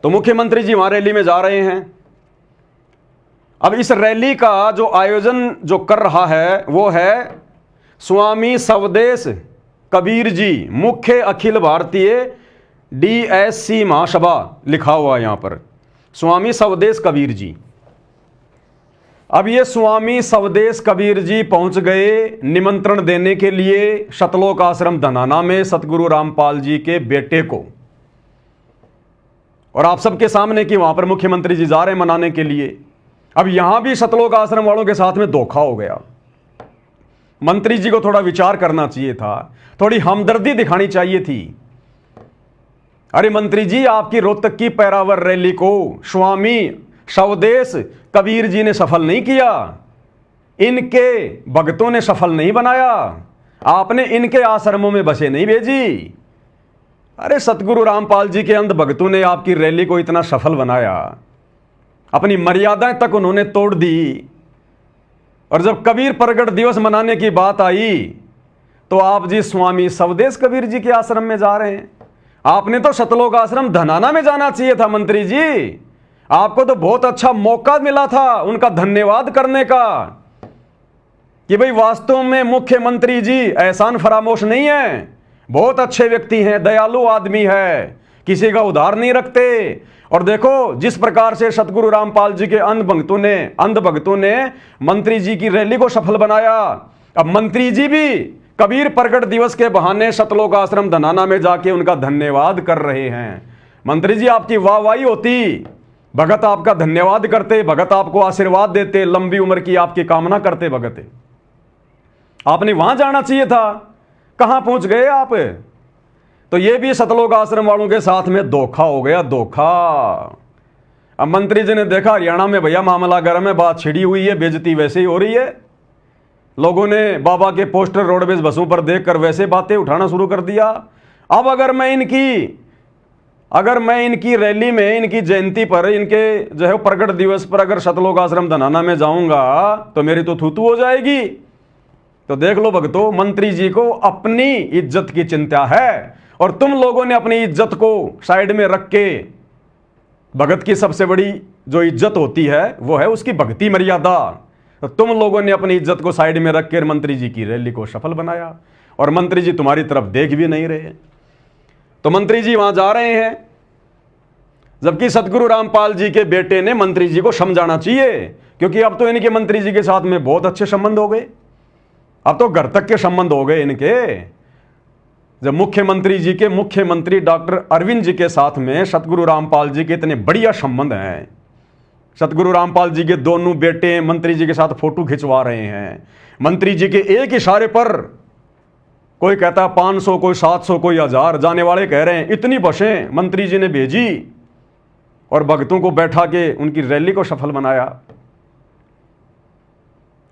तो मुख्यमंत्री जी वहां रैली में जा रहे हैं अब इस रैली का जो आयोजन जो कर रहा है वो है स्वामी सवदेश कबीर जी, मुख्य अखिल भारतीय DSC महासभा, लिखा हुआ है यहां पर स्वामी सवदेश कबीर जी। अब ये स्वामी सवदेश कबीर जी पहुंच गए निमंत्रण देने के लिए सतलोक आश्रम धनाना में सतगुरु रामपाल जी के बेटे को, और आप सबके सामने कि वहां पर मुख्यमंत्री जी जा रहे हैं मनाने के लिए। अब यहां भी सतलोक आश्रम वालों के साथ में धोखा हो गया। मंत्री जी को थोड़ा विचार करना चाहिए था, थोड़ी हमदर्दी दिखानी चाहिए थी। अरे मंत्री जी, आपकी रोहतक की पैरावर रैली को स्वामी सवदेश कबीर जी ने सफल नहीं किया, इनके भक्तों ने सफल नहीं बनाया, आपने इनके आश्रमों में बसें नहीं भेजी। अरे सतगुरु रामपाल जी के अंध भक्तों ने आपकी रैली को इतना सफल बनाया, अपनी मर्यादाएं तक उन्होंने तोड़ दी। और जब कबीर प्रगट दिवस मनाने की बात आई तो आप जी स्वामी सवदेश कबीर जी के आश्रम में जा रहे हैं। आपने तो सतलोक आश्रम धनाना में जाना चाहिए था मंत्री जी, आपको तो बहुत अच्छा मौका मिला था उनका धन्यवाद करने का कि भाई वास्तव में मुख्यमंत्री जी एहसान फरामोश नहीं है, बहुत अच्छे व्यक्ति हैं, दयालु आदमी है, किसी का उधार नहीं रखते। और देखो जिस प्रकार से सतगुरु रामपाल जी के अंध भक्तों ने मंत्री जी की रैली को सफल बनाया। अब मंत्री जी भी कबीर प्रगट दिवस के बहाने सतलोक आश्रम धनाना में जाके उनका धन्यवाद कर रहे हैं। मंत्री जी, आपकी वाहवाही होती, भगत आपका धन्यवाद करते, भगत आपको आशीर्वाद देते, लंबी उम्र की आपकी कामना करते भगत। आपने वहां जाना चाहिए था, कहां पहुंच गए आप? तो ये भी सतलोक आश्रम वालों के साथ में धोखा हो गया, धोखा। अब मंत्री जी ने देखा हरियाणा में भैया मामला गर्म है, बात छिड़ी हुई है, बेइज्जती वैसे ही हो रही है, लोगों ने बाबा के पोस्टर रोडवेज बसों पर देखकर वैसे बातें उठाना शुरू कर दिया। अब अगर मैं इनकी रैली में, इनकी जयंती पर, इनके जो है प्रगट दिवस पर अगर सतलोक आश्रम धनाना में जाऊंगा तो मेरी तो थूथू हो जाएगी। तो देख लो भक्तों, मंत्री जी को अपनी इज्जत की चिंता है और तुम लोगों ने अपनी इज्जत को साइड में रख के, भगत की सबसे बड़ी जो इज्जत होती है वो है उसकी भक्ति मर्यादा, तो तुम लोगों ने अपनी इज्जत को साइड में रख कर मंत्री जी की रैली को सफल बनाया और मंत्री जी तुम्हारी तरफ देख भी नहीं रहे। तो मंत्री जी वहां जा रहे हैं, जबकि सतगुरु रामपाल जी के बेटे ने मंत्री जी को समझाना चाहिए, क्योंकि अब तो इनके मंत्री जी के साथ में बहुत अच्छे संबंध हो गए, अब तो घर तक के संबंध हो गए इनके। जब मुख्यमंत्री डॉक्टर अरविंद जी के साथ में सतगुरु रामपाल जी के इतने बढ़िया संबंध हैं, सतगुरु रामपाल जी के दोनों बेटे मंत्री जी के साथ फोटो खिंचवा रहे हैं, मंत्री जी के एक इशारे पर कोई कहता है 500, कोई 700, कोई 1000, जाने वाले कह रहे हैं इतनी बसें मंत्री जी ने भेजी और भक्तों को बैठा के उनकी रैली को सफल बनाया।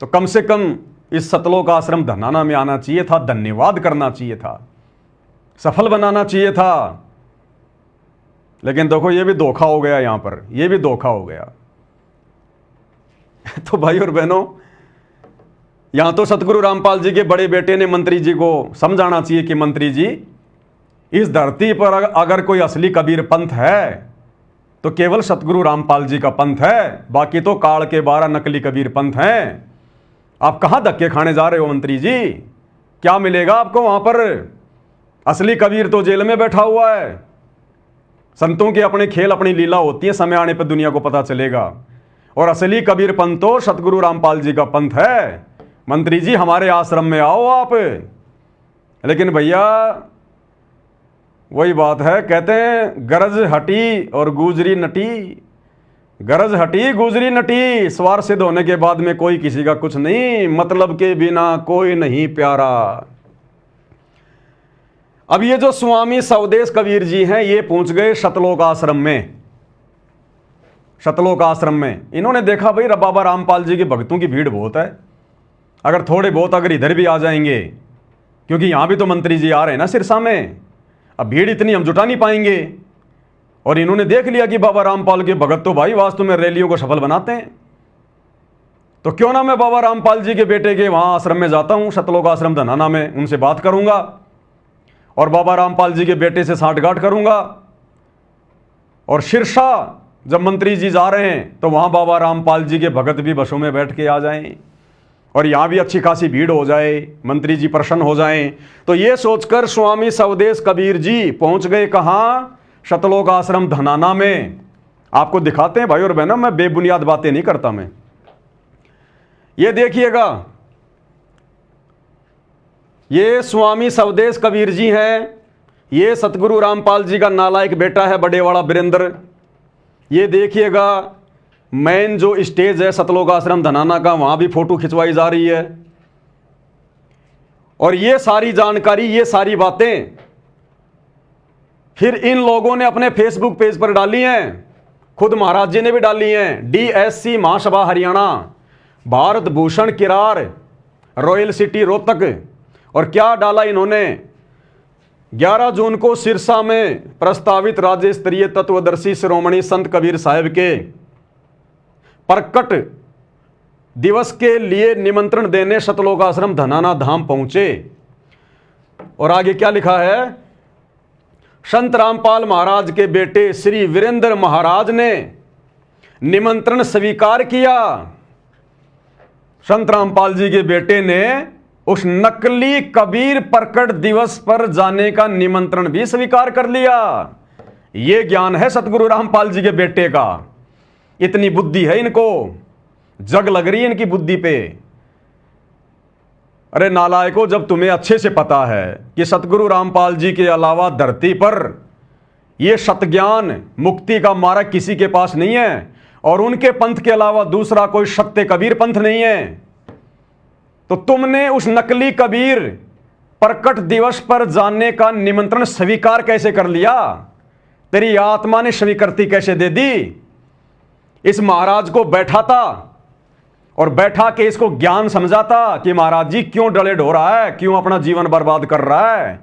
तो कम से कम इस सतलोक आश्रम धनाना में आना चाहिए था, धन्यवाद करना चाहिए था, सफल बनाना चाहिए था। लेकिन देखो ये भी धोखा हो गया, यहां पर ये भी धोखा हो गया। तो भाई और बहनों, यहां तो सतगुरु रामपाल जी के बड़े बेटे ने मंत्री जी को समझाना चाहिए कि मंत्री जी, इस धरती पर अगर कोई असली कबीर पंथ है तो केवल सतगुरु रामपाल जी का पंथ है, बाकी तो काल के 12 नकली कबीर पंथ हैं। आप कहां धक्के खाने जा रहे हो मंत्री जी? क्या मिलेगा आपको वहां पर? असली कबीर तो जेल में बैठा हुआ है। संतों के अपने खेल, अपनी लीला होती है, समय आने पर दुनिया को पता चलेगा। और असली कबीर पंथ तो सतगुरु रामपाल जी का पंथ है। मंत्री जी, हमारे आश्रम में आओ आप। लेकिन भैया वही बात है, कहते हैं गरज हटी और गुजरी नटी, गरज हटी गुजरी नटी, स्वार सिद्ध होने के बाद में कोई किसी का कुछ नहीं, मतलब के बिना कोई नहीं प्यारा। अब ये जो स्वामी सवदेश कबीर जी हैं, ये पहुंच गए सतलोक आश्रम में। सतलोक आश्रम में इन्होंने देखा भाई बाबा रामपाल जी के भक्तों की भीड़ बहुत है, अगर थोड़े बहुत अगर इधर भी आ जाएंगे, क्योंकि यहां भी तो मंत्री जी आ रहे हैं ना सिरसा में, अब भीड़ इतनी हम जुटा नहीं पाएंगे। और इन्होंने देख लिया कि बाबा रामपाल के भगत तो भाई वास्तव में रैलियों को सफल बनाते हैं, तो क्यों ना मैं बाबा रामपाल जी के बेटे के वहां आश्रम में जाता हूं, सतलोक आश्रम धनाना में, उनसे बात करूंगा और बाबा रामपाल जी के बेटे से सांठगांठ करूंगा और सिरसा जब मंत्री जी जा रहे हैं तो वहाँ बाबा रामपाल जी के भगत भी बसों में बैठ के आ जाएं और यहाँ भी अच्छी खासी भीड़ हो जाए, मंत्री जी प्रसन्न हो जाएं। तो ये सोचकर स्वामी सवदेश कबीर जी पहुँच गए कहाँ? शतलोक आश्रम धनाना में। आपको दिखाते हैं भाई और बहनों, मैं बेबुनियाद बातें नहीं करता मैं। ये देखिएगा, ये स्वामी सवदेश कबीर जी हैं। ये सतगुरु रामपाल जी का नालायक बेटा है बड़ेवाड़ा वीरेंद्र। ये देखिएगा मेन जो स्टेज है सतलोक आश्रम धनाना का, वहां भी फोटो खिंचवाई जा रही है। और ये सारी जानकारी, ये सारी बातें फिर इन लोगों ने अपने फेसबुक पेज पर डाली हैं। खुद महाराज जी ने भी डाली हैं। DSC महासभा हरियाणा, भारत भूषण किरार, रॉयल सिटी रोहतक। और क्या डाला इन्होंने? 11 जून को सिरसा में प्रस्तावित राज्य स्तरीय तत्वदर्शी श्रोमणी संत कबीर साहब के प्रकट दिवस के लिए निमंत्रण देने शतलोक आश्रम धनाना धाम पहुंचे। और आगे क्या लिखा है? संत रामपाल महाराज के बेटे श्री वीरेंद्र महाराज ने निमंत्रण स्वीकार किया। संत रामपाल जी के बेटे ने उस नकली कबीर प्रकट दिवस पर जाने का निमंत्रण भी स्वीकार कर लिया। यह ज्ञान है सतगुरु रामपाल जी के बेटे का। इतनी बुद्धि है इनको, जग लग रही है इनकी बुद्धि पे। अरे नालायकों, जब तुम्हें अच्छे से पता है कि सतगुरु रामपाल जी के अलावा धरती पर यह सतज्ञान मुक्ति का मार्ग किसी के पास नहीं है और उनके पंथ के अलावा दूसरा कोई सत्य कबीर पंथ नहीं है, तो तुमने उस नकली कबीर प्रकट दिवस पर जाने का निमंत्रण स्वीकार कैसे कर लिया? तेरी आत्मा ने स्वीकृति कैसे दे दी? इस महाराज को बैठाता और बैठा के इसको ज्ञान समझाता कि महाराज जी क्यों डले ढो रहा है, क्यों अपना जीवन बर्बाद कर रहा है,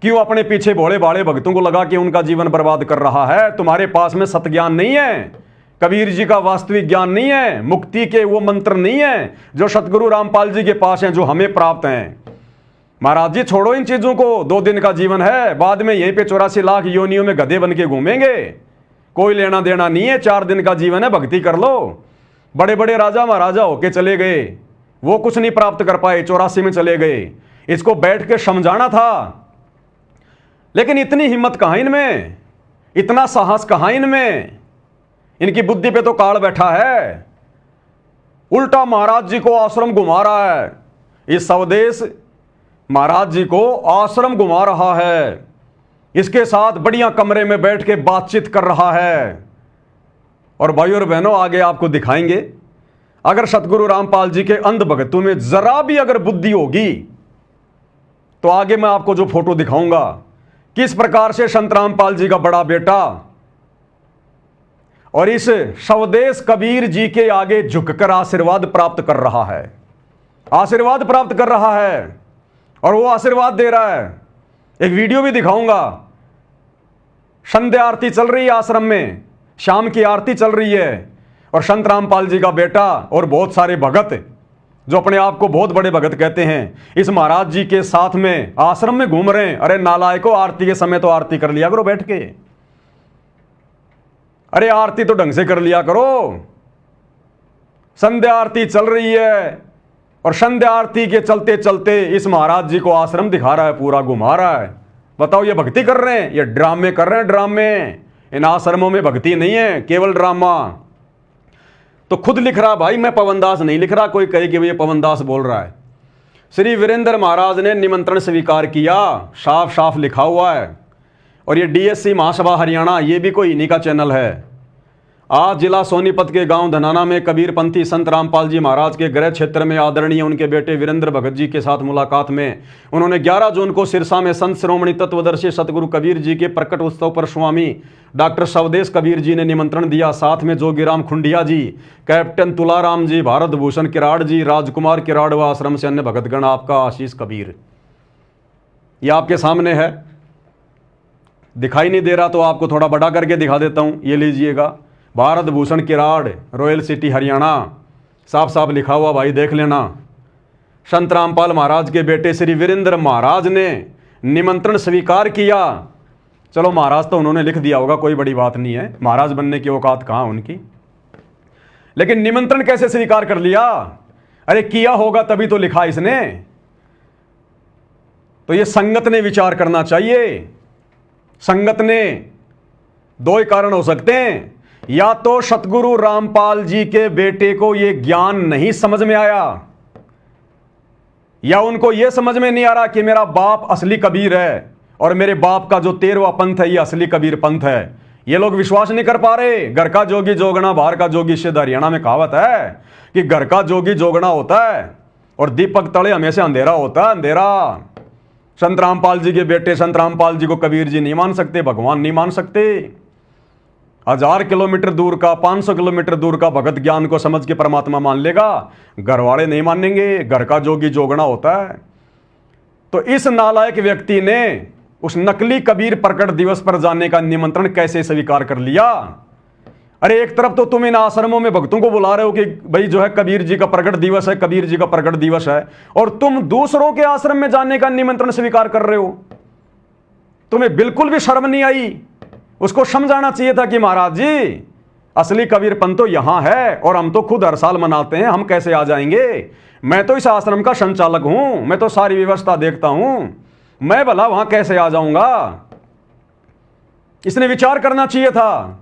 क्यों अपने पीछे भोले भाले भक्तों को लगा के उनका जीवन बर्बाद कर रहा है। तुम्हारे पास में सतज्ञान नहीं है, कबीर जी का वास्तविक ज्ञान नहीं है, मुक्ति के वो मंत्र नहीं है जो सतगुरु रामपाल जी के पास हैं, जो हमें प्राप्त हैं। महाराज जी छोड़ो इन चीजों को, 2 दिन का जीवन है, बाद में यहीं पे 84 लाख योनियों में गधे बन के घूमेंगे, कोई लेना देना नहीं है। 4 दिन का जीवन है, भक्ति कर लो। बड़े बड़े राजा महाराजा होके चले गए, वो कुछ नहीं प्राप्त कर पाए, 84 में चले गए। इसको बैठ के समझाना था, लेकिन इतनी हिम्मत कहां इनमें, इतना साहस कहां इनमें? इनकी बुद्धि पे तो काल बैठा है। उल्टा महाराज जी को आश्रम घुमा रहा है, इस सवदेश महाराज जी को आश्रम घुमा रहा है, इसके साथ बढ़िया कमरे में बैठ के बातचीत कर रहा है। और भाई और बहनों, आगे आपको दिखाएंगे, अगर सतगुरु रामपाल जी के अंध भक्तों में जरा भी अगर बुद्धि होगी तो आगे मैं आपको जो फोटो दिखाऊंगा, किस प्रकार से संत रामपाल जी का बड़ा बेटा और इस स्वदेश कबीर जी के आगे झुककर आशीर्वाद प्राप्त कर रहा है, आशीर्वाद प्राप्त कर रहा है और वो आशीर्वाद दे रहा है। एक वीडियो भी दिखाऊंगा। संध्या आरती चल रही है आश्रम में, शाम की आरती चल रही है और संत रामपाल जी का बेटा और बहुत सारे भगत जो अपने आप को बहुत बड़े भगत कहते हैं, इस महाराज जी के साथ में आश्रम में घूम रहे हैं। अरे नालायकों, आरती के समय तो आरती कर लिया करो बैठ के। अरे आरती तो ढंग से कर लिया करो। संध्या आरती चल रही है और संध्या आरती के चलते चलते इस महाराज जी को आश्रम दिखा रहा है, पूरा घुमा रहा है। बताओ, ये भक्ति कर रहे हैं, ये ड्रामे कर रहे हैं, ड्रामे। इन आश्रमों में भक्ति नहीं है, केवल ड्रामा। तो खुद लिख रहा भाई, मैं पवनदास नहीं लिख रहा, कोई कहे कि ये पवनदास बोल रहा है। श्री वीरेंद्र महाराज ने निमंत्रण स्वीकार किया, साफ साफ लिखा हुआ है। और ये DSC महासभा हरियाणा, ये भी कोई इन्हीं का चैनल है। आज जिला सोनीपत के गांव धनाना में कबीरपंथी संत रामपाल जी महाराज के गृह क्षेत्र में आदरणीय उनके बेटे वीरेंद्र भगत जी के साथ मुलाकात में उन्होंने 11 जून को सिरसा में संत श्रोमणी तत्वदर्शी सतगुरु कबीर जी के प्रकट उत्सव पर स्वामी डॉक्टर स्वदेश कबीर जी ने निमंत्रण दिया। साथ में जोगीराम खुंडिया जी, कैप्टन तुलाराम जी, भारत भूषण किराड़ जी, राजकुमार किराड़ व आश्रम से अन्य भगतगण, आपका आशीष कबीर। ये आपके सामने है, दिखाई नहीं दे रहा तो आपको थोड़ा बड़ा करके दिखा देता हूँ। ये लीजिएगा, भारत भूषण किराड़, रॉयल सिटी हरियाणा, साफ साफ लिखा हुआ भाई, देख लेना। संत रामपाल महाराज के बेटे श्री वीरेंद्र महाराज ने निमंत्रण स्वीकार किया। चलो महाराज तो उन्होंने लिख दिया होगा, कोई बड़ी बात नहीं है, महाराज बनने की औकात कहाँ उनकी। लेकिन निमंत्रण कैसे स्वीकार कर लिया? अरे किया होगा तभी तो लिखा इसने। तो ये संगत ने विचार करना चाहिए। संगत ने दो ही कारण हो सकते हैं, या तो सतगुरु रामपाल जी के बेटे को यह ज्ञान नहीं समझ में आया, या उनको यह समझ में नहीं आ रहा कि मेरा बाप असली कबीर है और मेरे बाप का जो 13वां पंथ है ये असली कबीर पंथ है। ये लोग विश्वास नहीं कर पा रहे। घर का जोगी जोगना बाहर का जोगी सिद्ध। हरियाणा में कहावत है कि घर का जोगी जोगना होता है और दीपक तले हमेशा अंधेरा होता है, अंधेरा। संत रामपाल जी के बेटे संत रामपाल जी को कबीर जी नहीं मान सकते, भगवान नहीं मान सकते। 1000 किलोमीटर दूर का, 500 किलोमीटर दूर का भगत ज्ञान को समझ के परमात्मा मान लेगा, घर वाले नहीं मानेंगे। घर का जोगी जोगना होता है। तो इस नालायक व्यक्ति ने उस नकली कबीर प्रकट दिवस पर जाने का निमंत्रण कैसे स्वीकार कर लिया? अरे एक तरफ तो तुम इन आश्रमों में भक्तों को बुला रहे हो कि भाई जो है कबीर जी का प्रकट दिवस है, कबीर जी का प्रकट दिवस है, और तुम दूसरों के आश्रम में जाने का निमंत्रण स्वीकार कर रहे हो। तुम्हें बिल्कुल भी शर्म नहीं आई? उसको समझाना चाहिए था कि महाराज जी असली कबीर पंथ तो यहां है और हम तो खुद हर साल मनाते हैं, हम कैसे आ जाएंगे? मैं तो इस आश्रम का संचालक हूं, मैं तो सारी व्यवस्था देखता हूं, मैं भला वहां कैसे आ जाऊंगा? इसने विचार करना चाहिए था।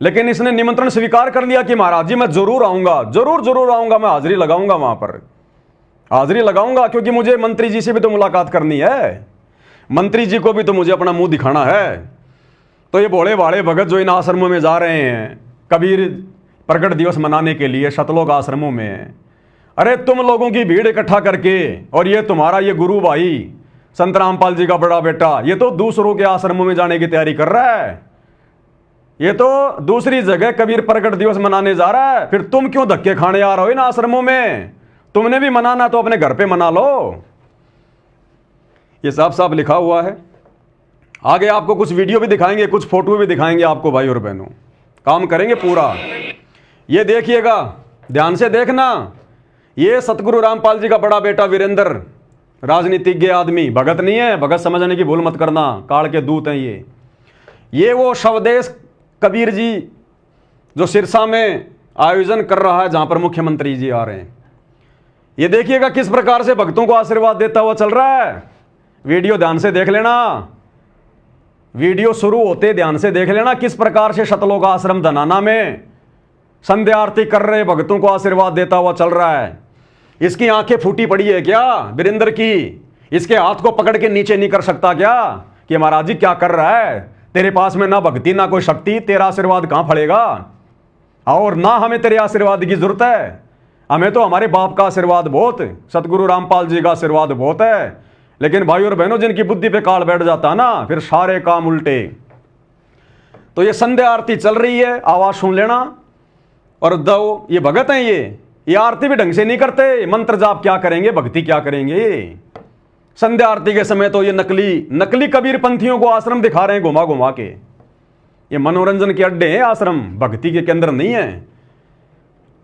लेकिन इसने निमंत्रण स्वीकार कर लिया कि महाराज जी मैं जरूर आऊंगा, जरूर आऊंगा, मैं हाजिरी लगाऊंगा, वहां पर हाजिरी लगाऊंगा, क्योंकि मुझे मंत्री जी से भी तो मुलाकात करनी है, मंत्री जी को भी तो मुझे अपना मुंह दिखाना है। तो ये भोले भाले भगत जो इन आश्रमों में जा रहे हैं कबीर प्रकट दिवस मनाने के लिए, शतलोक आश्रमों में, अरे तुम लोगों की भीड़ इकट्ठा करके, और ये तुम्हारा ये गुरु भाई संत रामपाल जी का बड़ा बेटा ये तो दूसरों के आश्रमों में जाने की तैयारी कर रहा है, ये तो दूसरी जगह कबीर प्रकट दिवस मनाने जा रहा है। फिर तुम क्यों धक्के खाने आ रहे हो इन आश्रमों में? तुमने भी मनाना तो अपने घर पे मना लो। ये साफ साफ लिखा हुआ है। आगे आपको कुछ वीडियो भी दिखाएंगे, कुछ फोटो भी दिखाएंगे आपको भाई और बहनों, काम करेंगे पूरा। ये देखिएगा, ध्यान से देखना। ये सतगुरु रामपाल जी का बड़ा बेटा वीरेंद्र, राजनीतिज्ञ आदमी, भगत नहीं है, भगत समझने की भूल मत करना, काल के दूत हैं ये वो स्वदेश कबीर जी जो सिरसा में आयोजन कर रहा है, जहां पर मुख्यमंत्री जी आ रहे हैं। ये देखिएगा किस प्रकार से भक्तों को आशीर्वाद देता हुआ चल रहा है। वीडियो ध्यान से देख लेना, वीडियो शुरू होते ध्यान से देख लेना किस प्रकार से शतलोक आश्रम धनाना में संध्या आरती कर रहे भक्तों को आशीर्वाद देता हुआ चल रहा है। इसकी आंखें फूटी पड़ी है क्या वीरेंद्र की? इसके हाथ को पकड़ के नीचे नहीं कर सकता क्या कि महाराज जी क्या कर रहा है? तेरे पास में ना भक्ति ना कोई शक्ति, तेरा आशीर्वाद कहां फलेगा? और ना हमें तेरे आशीर्वाद की जरूरत है, हमें तो हमारे बाप का आशीर्वाद बहुत, सतगुरु रामपाल जी का आशीर्वाद बहुत है। लेकिन भाई और बहनों जिनकी बुद्धि पे काल बैठ जाता ना, फिर सारे काम उल्टे। तो ये संध्या आरती चल रही है, आवाज सुन लेना। और दो ये भगत हैं, ये आरती भी ढंग से नहीं करते, मंत्र जाप क्या करेंगे, भक्ति क्या करेंगे? संध्या आरती के समय तो ये नकली कबीर पंथियों को आश्रम दिखा रहे हैं घुमा घुमा के। ये मनोरंजन के अड्डे हैं आश्रम, भक्ति के केंद्र नहीं है।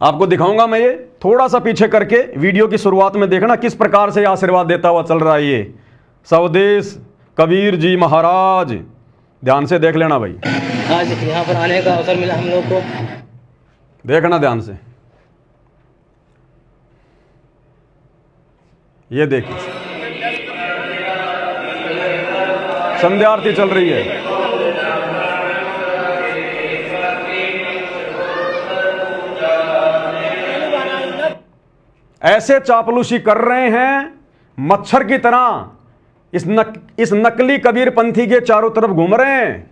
आपको दिखाऊंगा मैं, ये थोड़ा सा पीछे करके वीडियो की शुरुआत में देखना किस प्रकार से आशीर्वाद देता हुआ चल रहा है ये स्वदेश कबीर जी महाराज। ध्यान से देख लेना भाई,
आज यहाँ पर आने का अवसर मिला हम लोग को।
देखना ध्यान से, ये देखिए संध्या आरती चल रही है। ऐसे चापलूसी कर रहे हैं मच्छर की तरह, इस नकली कबीर पंथी के चारों तरफ घूम रहे हैं,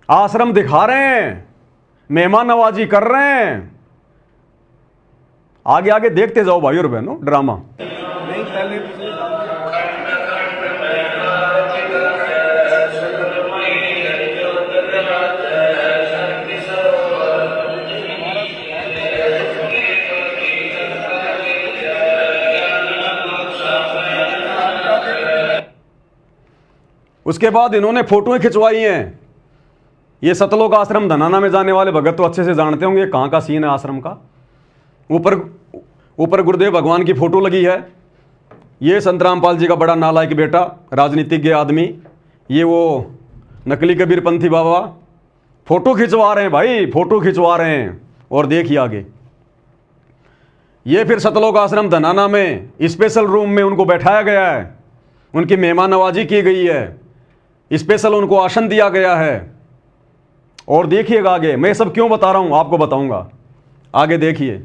आश्रम दिखा रहे हैं, मेहमान नवाजी कर रहे हैं। आगे आगे देखते जाओ भाई और बहनों ड्रामा। उसके बाद इन्होंने फोटोएं खिंचवाई हैं। ये सतलोक आश्रम धनाना में जाने वाले भगत तो अच्छे से जानते होंगे कहाँ का सीन है आश्रम का। ऊपर गुरुदेव भगवान की फोटो लगी है। ये संत रामपाल जी का बड़ा नालायक बेटा, राजनीतिज्ञ आदमी, ये वो नकली कबीरपंथी बाबा फोटो खिंचवा रहे हैं भाई, फोटो खिंचवा रहे हैं। और देखिए आगे, ये फिर सतलोक आश्रम धनाना में स्पेशल रूम में उनको बैठाया गया है, उनकी मेहमान नवाजी की गई है, स्पेशल उनको आसन दिया गया है। और देखिएगा आगे, मैं सब क्यों बता रहा हूं आपको बताऊंगा, आगे देखिए।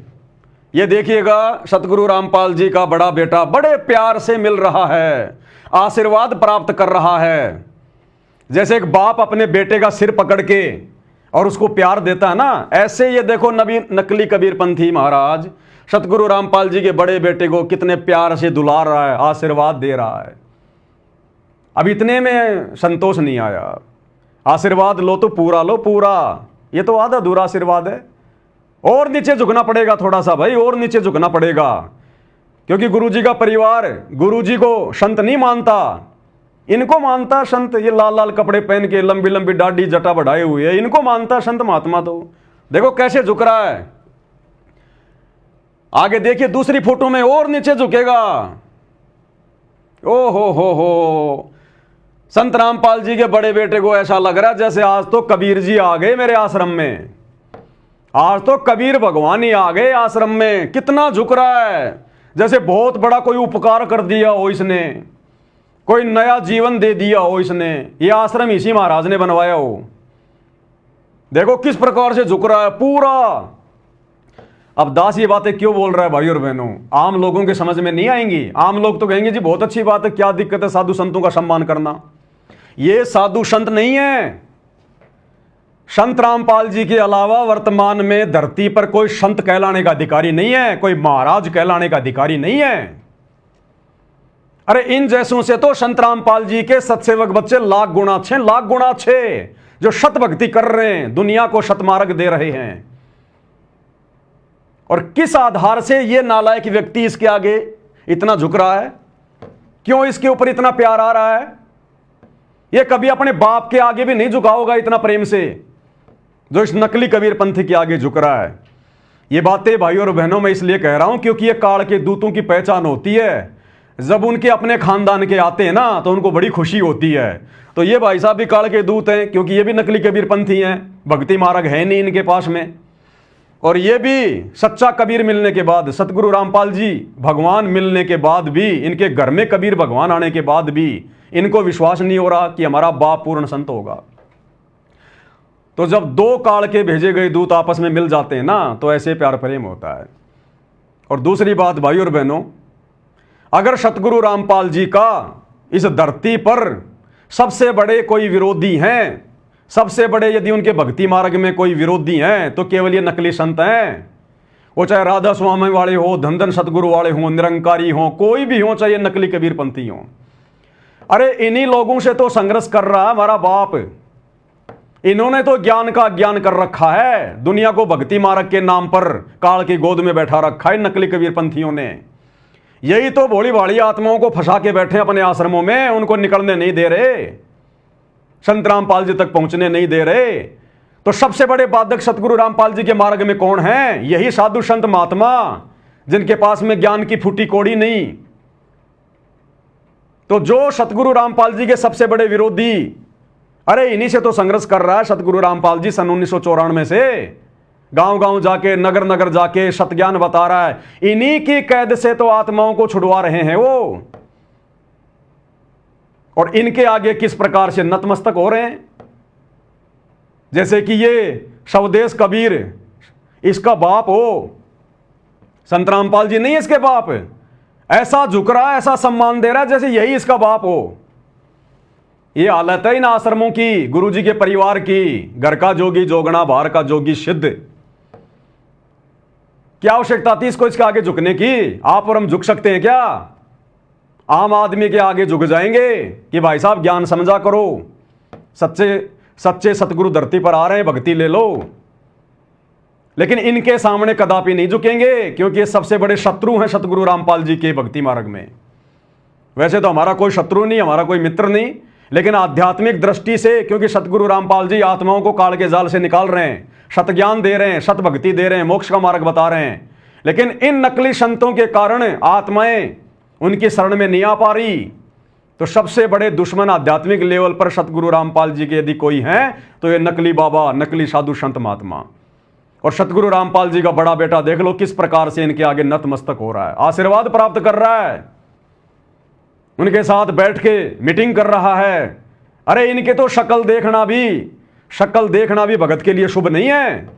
ये देखिएगा, सतगुरु रामपाल जी का बड़ा बेटा बड़े प्यार से मिल रहा है, आशीर्वाद प्राप्त कर रहा है। जैसे एक बाप अपने बेटे का सिर पकड़ के और उसको प्यार देता है ना, ऐसे ये देखो नकली कबीरपंथी महाराज सतगुरु रामपाल जी के बड़े बेटे को कितने प्यार से दुलार रहा है, आशीर्वाद दे रहा है। अब इतने में संतोष नहीं आया, आशीर्वाद लो तो पूरा लो, पूरा, ये तो आधा अधूरा आशीर्वाद है। और नीचे झुकना पड़ेगा थोड़ा सा भाई, और नीचे झुकना पड़ेगा, क्योंकि गुरुजी का परिवार गुरुजी को संत नहीं मानता, इनको मानता संत। ये लाल लाल कपड़े पहन के लंबी लंबी दाढ़ी जटा बढ़ाए हुए है, इनको मानता संत महात्मा। तो देखो कैसे झुक रहा है। आगे देखिए दूसरी फोटो में, और नीचे झुकेगा। ओ हो, संत रामपाल जी के बड़े बेटे को ऐसा लग रहा है जैसे आज तो कबीर जी आ गए मेरे आश्रम में, आज तो कबीर भगवान ही आ गए आश्रम में। कितना झुक रहा है, जैसे बहुत बड़ा कोई उपकार कर दिया हो इसने, कोई नया जीवन दे दिया हो इसने, ये आश्रम इसी महाराज ने बनवाया हो। देखो किस प्रकार से झुक रहा है पूरा। अब दास ये बातें क्यों बोल रहा है भाई और बहनों, आम लोगों के समझ में नहीं आएंगी। आम लोग तो कहेंगे जी बहुत अच्छी बात है, क्या दिक्कत है साधु संतों का सम्मान करना। ये साधु संत नहीं है। संत रामपाल जी के अलावा वर्तमान में धरती पर कोई संत कहलाने का अधिकारी नहीं है, कोई महाराज कहलाने का अधिकारी नहीं है। अरे इन जैसों से तो संत रामपाल जी के सत्सेवक बच्चे लाख गुना अच्छे, जो शत भक्ति कर रहे हैं, दुनिया को शतमार्ग दे रहे हैं। और किस आधार से ये नालायक व्यक्ति इसके आगे इतना झुक रहा है, क्यों इसके ऊपर इतना प्यार आ रहा है। ये कभी अपने बाप के आगे भी नहीं झुका होगा इतना प्रेम से, जो इस नकली कबीरपंथी के आगे झुक रहा है। ये बातें भाई और बहनों मैं इसलिए कह रहा हूं क्योंकि ये काल के दूतों की पहचान होती है। जब उनके अपने खानदान के आते हैं ना तो उनको बड़ी खुशी होती है। तो ये भाई साहब भी काल के दूत हैं, क्योंकि ये भी नकली कबीरपंथी हैं, भक्ति मार्ग है नहीं इनके पास में। और ये भी सच्चा कबीर मिलने के बाद, सतगुरु रामपाल जी भगवान मिलने के बाद भी, इनके घर में कबीर भगवान आने के बाद भी इनको विश्वास नहीं हो रहा कि हमारा बाप पूर्ण संत होगा। तो जब दो काल के भेजे गए दूत आपस में मिल जाते हैं ना, तो ऐसे प्यार प्रेम होता है। और दूसरी बात भाई और बहनों, अगर सतगुरु रामपाल जी का इस धरती पर सबसे बड़े कोई विरोधी हैं, सबसे बड़े यदि उनके भक्ति मार्ग में कोई विरोधी हैं, तो केवल ये नकली संत हैं। वो चाहे राधा स्वामी वाले हो, धन धन सतगुरु वाले हों, निरंकारी हों, कोई भी हो, चाहे नकली कबीरपंथी हों। अरे इन्हीं लोगों से तो संघर्ष कर रहा है हमारा बाप। इन्होंने तो ज्ञान का ज्ञान कर रखा है, दुनिया को भक्ति मार्ग के नाम पर काल की गोद में बैठा रखा है नकली कबीरपंथियों ने। यही तो भोली भाली आत्माओं को फंसा के बैठे अपने आश्रमों में, उनको निकलने नहीं दे रहे, संत रामपाल जी तक पहुंचने नहीं दे रहे। तो सबसे बड़े बाधक सतगुरु रामपाल जी के मार्ग में कौन है? यही साधु संत महात्मा, जिनके पास में ज्ञान की फूटी कोड़ी नहीं। तो जो सतगुरु रामपाल जी के सबसे बड़े विरोधी, अरे इन्हीं से तो संघर्ष कर रहा है सतगुरु रामपाल जी सन 1994 से। गांव गांव जाके, नगर नगर जाके सतज्ञान बता रहा है। इन्हीं की कैद से तो आत्माओं को छुड़वा रहे हैं वो। और इनके आगे किस प्रकार से नतमस्तक हो रहे हैं, जैसे कि ये स्वदेश कबीर इसका बाप हो। संत रामपाल जी नहीं इसके बाप, ऐसा झुक रहा है, ऐसा सम्मान दे रहा है जैसे यही इसका बाप हो। ये हालत है इन आश्रमों की, गुरुजी के परिवार की। घर का जोगी जोगना, बाहर का जोगी सिद्ध। क्या आवश्यकता थी इसको इसके आगे झुकने की? आप और हम झुक सकते हैं क्या? आम आदमी के आगे झुक जाएंगे कि भाई साहब ज्ञान समझा करो, सच्चे सतगुरु धरती पर आ रहे हैं, भक्ति ले लो। लेकिन इनके सामने कदापि नहीं झुकेंगे, क्योंकि ये सबसे बड़े शत्रु हैं सतगुरु रामपाल जी के भक्ति मार्ग में। वैसे तो हमारा कोई शत्रु नहीं, हमारा कोई मित्र नहीं, लेकिन आध्यात्मिक दृष्टि से, क्योंकि सतगुरु रामपाल जी आत्माओं को काल के जाल से निकाल रहे हैं, सत ज्ञान दे रहे हैं, सत भक्ति दे रहे हैं, मोक्ष का मार्ग बता रहे हैं। लेकिन इन नकली संतों के कारण आत्माएं उनकी शरण में नहीं आ पा रही। तो सबसे बड़े दुश्मन आध्यात्मिक लेवल पर सतगुरु रामपाल जी के यदि कोई हैं तो ये नकली बाबा, नकली साधु संत महात्मा। और सतगुरु रामपाल जी का बड़ा बेटा देख लो किस प्रकार से इनके आगे नतमस्तक हो रहा है, आशीर्वाद प्राप्त कर रहा है, उनके साथ बैठ के मीटिंग कर रहा है। अरे इनके तो शक्ल देखना भी भगत के लिए शुभ नहीं है,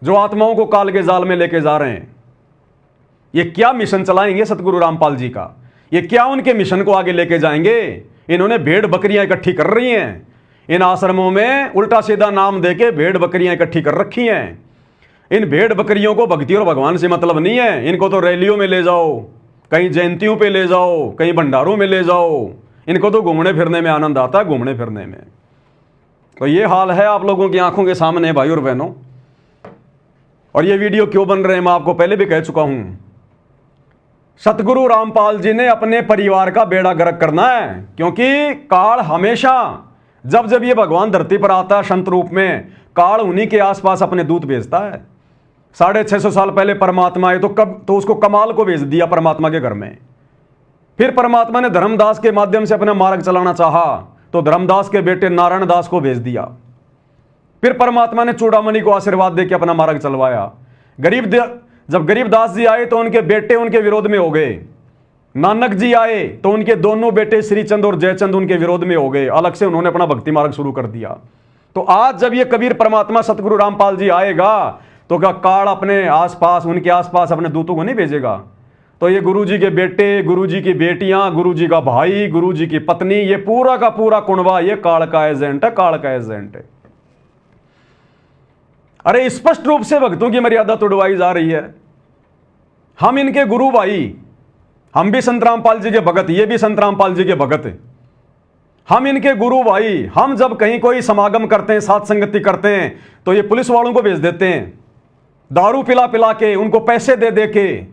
जो आत्माओं को काल के जाल में लेके जा रहे हैं। ये क्या मिशन चलाएंगे सतगुरु रामपाल जी का, ये क्या उनके मिशन को आगे लेके जाएंगे। इन्होंने भेड़ बकरियां इकट्ठी कर रही हैं इन आश्रमों में, उल्टा सीधा नाम देके भेड़ बकरियां इकट्ठी कर रखी हैं। इन भेड़ बकरियों को भक्ति और भगवान से मतलब नहीं है। इनको तो रैलियों में ले जाओ, कहीं जयंतियों पे ले जाओ, कहीं भंडारों में ले जाओ, इनको तो घूमने फिरने में आनंद आता है, घूमने फिरने में। तो ये हाल है आप लोगों की आंखों के सामने भाई और बहनों। और ये वीडियो क्यों बन रहे हैं मैं आपको पहले भी कह चुका हूं। सतगुरु रामपाल जी ने अपने परिवार का बेड़ा गर्क करना है, क्योंकि काल हमेशा जब जब ये भगवान धरती पर आता है संत रूप में, काल उन्हीं के आसपास अपने दूत भेजता है। 650 साल पहले परमात्मा आए तो उसको कमाल को भेज दिया परमात्मा के घर में। फिर परमात्मा ने धर्मदास के माध्यम से अपना मार्ग चलाना चाहा तो धर्मदास के बेटे नारायण दास को भेज दिया। फिर परमात्मा ने चूड़ामणि को आशीर्वाद देकर अपना मार्ग चलवाया। जब गरीबदास जी आए तो उनके बेटे उनके विरोध में हो गए। नानक जी आए तो उनके दोनों बेटे श्रीचंद और जयचंद उनके विरोध में हो गए। अलग से उन्होंने अपना भक्ति मार्ग शुरू कर दिया। तो आज जब ये कबीर परमात्मा सतगुरु रामपाल जी आएगा तो क्या काल अपने आसपास, उनके आसपास अपने दूतों को नहीं भेजेगा? तो ये गुरु जी के बेटे, गुरु जी की बेटियां, गुरु जी का भाई, गुरु जी की पत्नी, ये पूरा का पूरा कुनबा ये काल का एजेंट है, काल का एजेंट है। अरे स्पष्ट रूप से भक्तों की मर्यादा तोड़वाई जा रही है। हम इनके गुरु भाई, हम भी संत रामपाल जी के भगत, ये भी संत रामपाल जी के भगत हैं। हम इनके गुरु भाई। हम जब कहीं कोई समागम करते हैं, साथ संगति करते हैं, तो ये पुलिस वालों को भेज देते हैं, दारू पिला पिला के, उनको पैसे दे दे के,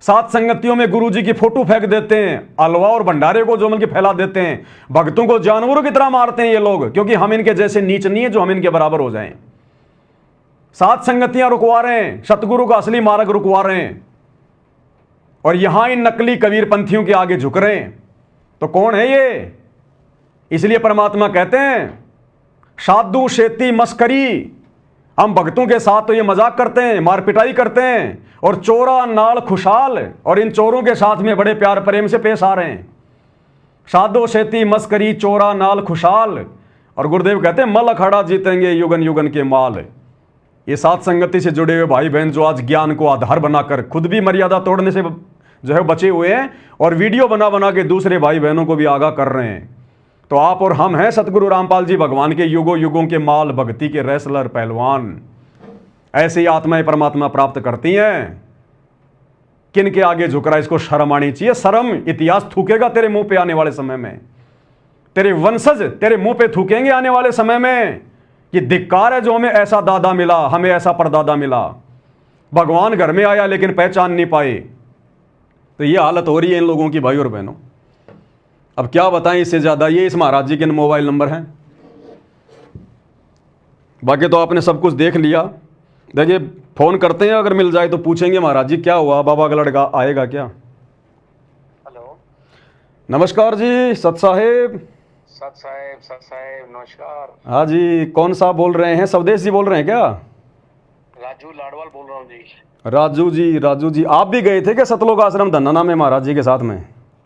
साथ संगतियों में गुरु जी की फोटो फेंक देते हैं, हलवा और भंडारे को जो की फैला देते हैं। भक्तों को जानवरों की तरह मारते हैं ये लोग, क्योंकि हम इनके जैसे नीच नहीं है जो हम इनके बराबर हो जाएं। साथ संगतियां रुकवा रहे हैं, सतगुरु का असली मार्ग रुकवा रहे हैं, और यहां इन नकली कबीर पंथियों के आगे झुक रहे हैं। तो कौन है ये? इसलिए परमात्मा कहते हैं साधु शेती मस्करी। हम भक्तों के साथ तो ये मजाक करते हैं, मार पिटाई करते हैं, और चोरा नाल खुशहाल, और इन चोरों के साथ में बड़े प्यार प्रेम से पेश आ रहे हैं। साधु शेती मस्करी चोरा नाल खुशहाल। और गुरुदेव कहते हैं मल अखाड़ा जीतेंगे युगन युगन के माल। ये साथ संगति से जुड़े हुए भाई बहन जो आज ज्ञान को आधार बनाकर खुद भी मर्यादा तोड़ने से जो है बचे हुए हैं, और वीडियो बना बना के दूसरे भाई बहनों को भी आगाह कर रहे हैं। तो आप और हम हैं सतगुरु रामपाल जी भगवान के युगों युगों के माल, भक्ति के रेसलर, पहलवान। ऐसी आत्माएं परमात्मा प्राप्त करती हैं। किन के आगे झुक रहा है, इसको शर्म आनी चाहिए। शर्म इतिहास थूकेगा तेरे मुंह पे आने वाले समय में, तेरे वंशज तेरे मुंह पे थूकेंगे आने वाले समय में कि धिक्कार है जो हमें ऐसा दादा मिला, हमें ऐसा परदादा मिला। भगवान घर में आया लेकिन पहचान नहीं पाए। तो ये हालत हो रही है इन लोगों की भाई और बहनों। अब क्या बताएं इससे ज्यादा। ये इस महाराज जी के मोबाइल नंबर हैं, बाकी तो आपने सब कुछ देख लिया। देखिए फोन करते हैं, अगर मिल जाए तो पूछेंगे महाराज जी क्या हुआ, बाबा का लड़का आएगा क्या?
हेलो,
नमस्कार जी, सत साहेब।
सत साहेब नमस्कार।
हाँ जी, कौन साहब बोल रहे हैं? स्वदेश जी बोल रहे हैं क्या?
राजू लाडवाल बोल रहा हूँ जी।
राजू जी आप भी गए थे क्या सतलोक आश्रम धन्ना में महाराज जी के साथ में?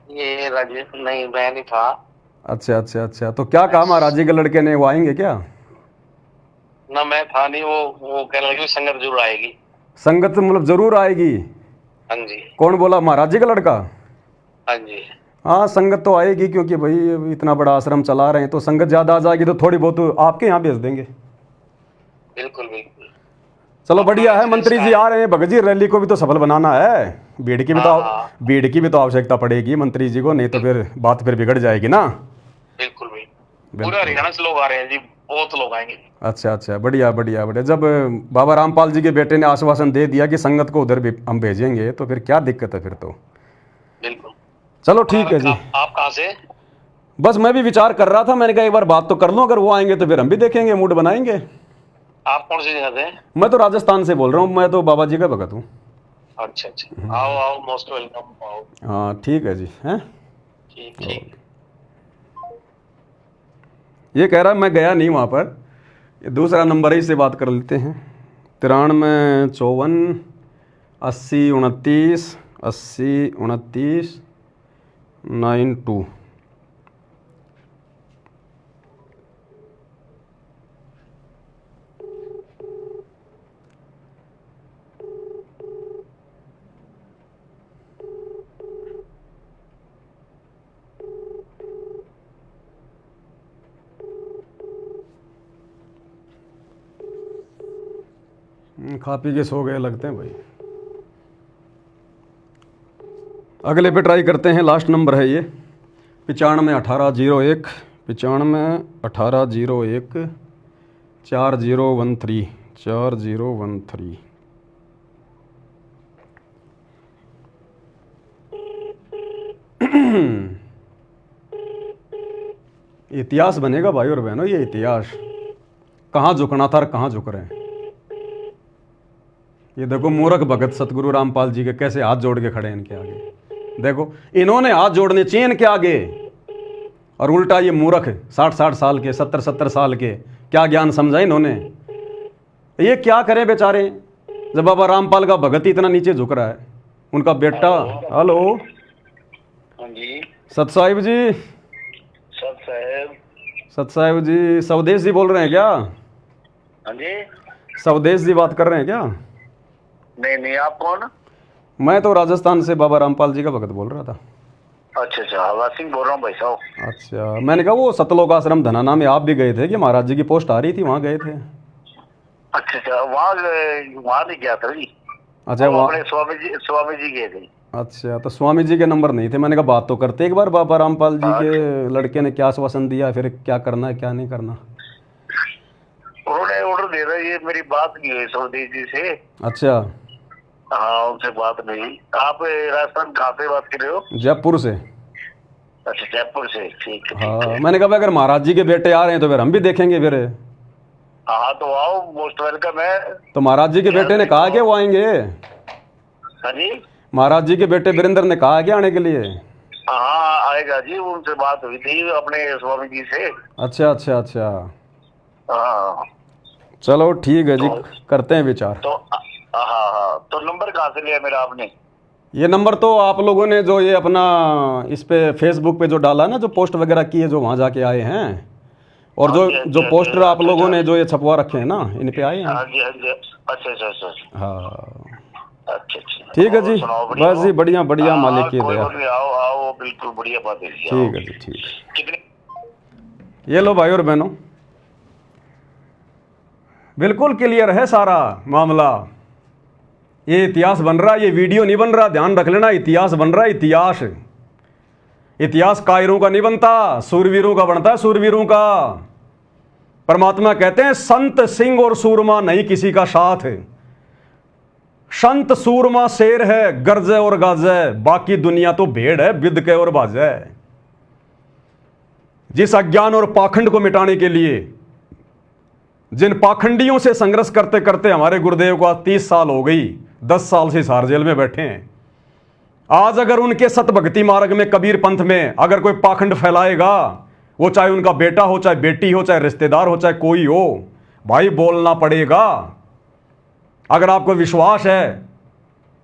ये राजू नहीं, मैं नहीं था।
अच्छा, तो क्या कहा महाराज जी के लड़के ने, वो आएंगे क्या?
ना मैं था नहीं, वो कहने लगे संगत जरूर आएगी।
संगत मतलब जरूर आएगी?
हाँ जी।
कौन बोला, महाराज जी का लड़का?
हाँ जी।
हाँ संगत तो आएगी, क्योंकि भाई इतना बड़ा आश्रम चला रहे हैं, तो संगत ज्यादा आ जाएगी तो थोड़ी बहुत आपके यहाँ भेज देंगे।
बिल्कुल।
चलो बढ़िया है। मंत्री जी आ रहे हैं, भगत जी रैली को भी तो सफल बनाना है। भीड़ की भी तो आवश्यकता पड़ेगी मंत्री जी को, नहीं तो फिर बात फिर बिगड़ जाएगी ना।
बिल्कुल पूरा हरियाणा से लोग आ रहे हैं जी, बहुत लोग आएंगे।
अच्छा, बढ़िया। जब बाबा रामपाल जी के बेटे ने आश्वासन दे दिया कि संगत को उधर भी हम भेजेंगे, तो फिर क्या दिक्कत है फिर तो।
बिल्कुल।
चलो ठीक है जी।
आप कहाँ से?
बस मैं भी विचार कर रहा था, मैंने कहा एक बार बात तो कर लूं, अगर वो आएंगे तो फिर हम भी देखेंगे, मूड बनाएंगे।
आप कौन सी जगह से?
मैं तो राजस्थान से बोल रहा हूँ, मैं तो बाबा जी का भगत हूँ।
अच्छा, आओ मोस्ट वेलकम। आओ।
हाँ ठीक है जी। हैं
ठीक ठीक।
ये कह रहा है मैं गया नहीं वहाँ पर, ये दूसरा नंबर है, इससे बात कर लेते हैं। 93 54 80 29 80 29 92। खा पी के सो गए लगते हैं भाई। अगले पे ट्राई करते हैं, लास्ट नंबर है ये 95 18 01 95 18 01 4013 4013। इतिहास बनेगा भाई और बहनों, ये इतिहास कहाँ झुकना था और कहाँ झुक रहे हैं। ये देखो मूर्ख भगत सतगुरु रामपाल जी के कैसे हाथ जोड़ के खड़े हैं इनके आगे। देखो इन्होंने हाथ जोड़ने चाहिए इनके आगे, और उल्टा ये मूर्ख 60 साल के 70 साल के क्या ज्ञान समझा इन्होंने। ये क्या करें बेचारे, जब बाबा रामपाल का भगत ही इतना नीचे झुक रहा है। उनका बेटा, हेलो
हाँ जी
सत साहिब जी,
सब साहब।
सत साहिब जी स्वदेश जी बोल रहे हैं क्या?
हाँ जी।
स्वदेश जी बात कर रहे हैं क्या?
नहीं नहीं, आप कौन?
मैं तो राजस्थान से बाबा रामपाल जी का भगत बोल रहा था।
अच्छा अच्छा, हवा सिंह बोल रहा हूँ भाई साहब।
अच्छा, मैंने कहा वो सतलोक आश्रम धनाना में आप भी गए थे कि महाराज जी की पोस्ट आ रही थी, वहाँ गए थे?
अच्छा अच्छा, वहाँ नहीं गया था जी।
अच्छा,
वो
वहाँ
अपने स्वामी जी गए थे।
अच्छा, तो स्वामी जी के नंबर नहीं थे। मैंने कहा बात तो करते एक बार, बाबा रामपाल जी के लड़के ने क्या आश्वासन दिया, फिर क्या करना है क्या नहीं करना।
उन्होंने ऑर्डर दे रहा है, ये मेरी बात नहीं हुई स्वदेश जी से।
अच्छा,
हाँ उनसे बात नहीं। आप राजस्थान कहाँ से बात कर रहे हो?
जयपुर से।
अच्छा जयपुर से, ठीक है।
हाँ, मैंने कहा अगर महाराज जी के बेटे आ रहे हैं तो फिर हम भी देखेंगे फिर।
हाँ तो आओ, मोस्ट वेलकम है।
तो महाराज जी के बेटे ने कहा कि वो आएंगे?
हाँ जी,
महाराज जी के बेटे वीरेंद्र ने कहा कि आने के लिए?
हाँ आएगा जी, उनसे बात हुई थी अपने स्वामी जी से।
अच्छा अच्छा अच्छा,
हाँ
चलो ठीक है जी, करते हैं विचार।
तो हाँ हाँ, तो नंबर कहाँ से लिया मेरा आपने?
ये नंबर तो आप लोगों ने जो ये अपना इस पे फेसबुक पे जो डाला ना, जो पोस्ट वगैरह की है, जो वहाँ जाके आए हैं, और जो पोस्टर आप लोगों ने जो ये छपवा रखे हैं ना, इन पे आए हैं।
हाँ जी हाँ जी। अच्छा अच्छा अच्छा।
हाँ
अच्छा अच्छा,
ठीक है जी, बस जी बढ़िया बढ़िया,
हाँ,
मालिक की
कोई
दया।
बात नहीं, आओ आओ, बिल्कुल बढ़िया बात है।
ठीक है जी, ठीक है।
कितने?
ये लो भाई और बहनों, बिल्कुल क्लियर है सारा मामला। ये इतिहास बन रहा है, ये वीडियो नहीं बन रहा, ध्यान रख लेना। इतिहास बन रहा है, इतिहास। इतिहास कायरों का नहीं बनता, सूरवीरों का बनता है, सूरवीरों का। परमात्मा कहते हैं संत सिंह और सूरमा नहीं किसी का साथ। संत सूरमा शेर है, गरजे और गाजे, बाकी दुनिया तो भेड़ है, बिद के और बाजे। जिस अज्ञान और पाखंड को मिटाने के लिए, जिन पाखंडियों से संघर्ष करते करते हमारे गुरुदेव को आज 30 साल हो गई, 10 साल से हिसार जेल में बैठे हैं। आज अगर उनके सतभक्ति मार्ग में, कबीर पंथ में अगर कोई पाखंड फैलाएगा, वो चाहे उनका बेटा हो, चाहे बेटी हो, चाहे रिश्तेदार हो, चाहे कोई हो, भाई बोलना पड़ेगा। अगर आपको विश्वास है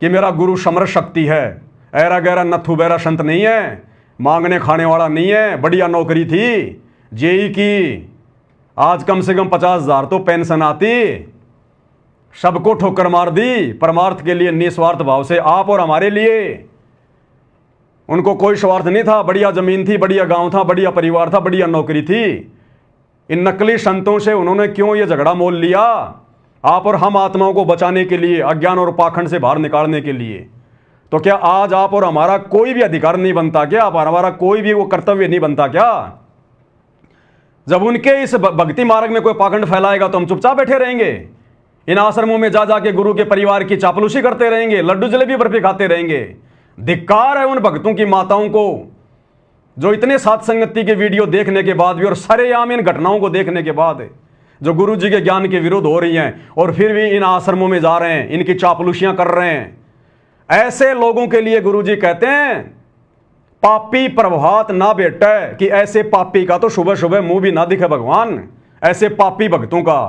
कि मेरा गुरु समर शक्ति है, ऐरा गहरा नथु बैरा संत नहीं है, मांगने खाने वाला नहीं है, बढ़िया नौकरी थी जेई की, आज कम से कम 50,000 तो पेंशन आती, सबको ठोकर मार दी परमार्थ के लिए निस्वार्थ भाव से, आप और हमारे लिए। उनको कोई स्वार्थ नहीं था, बढ़िया जमीन थी, बढ़िया गांव था, बढ़िया परिवार था, बढ़िया नौकरी थी। इन नकली संतों से उन्होंने क्यों ये झगड़ा मोल लिया? आप और हम आत्माओं को बचाने के लिए, अज्ञान और पाखंड से बाहर निकालने के लिए। तो क्या आज आप और हमारा कोई भी अधिकार नहीं बनता क्या? आप हमारा कोई भी वो कर्तव्य नहीं बनता क्या? जब उनके इस भक्ति मार्ग में कोई पाखंड फैलाएगा तो हम चुपचाप बैठे रहेंगे? इन आश्रमों में जा जाके गुरु के परिवार की चापलूसी करते रहेंगे, लड्डू जलेबी बर्फी खाते रहेंगे? धिक्कार है उन भक्तों की माताओं को जो इतने साथ संगति के वीडियो देखने के बाद भी और सरेआम इन घटनाओं को देखने के बाद जो गुरु जी के ज्ञान के विरुद्ध हो रही हैं, और फिर भी इन आश्रमों में जा रहे हैं, इनकी चापलूसियां कर रहे हैं। ऐसे लोगों के लिए गुरु जी कहते हैं पापी प्रभात ना बेटे, कि ऐसे पापी का तो सुबह सुबह मुंह भी ना दिखे भगवान, ऐसे पापी भक्तों का।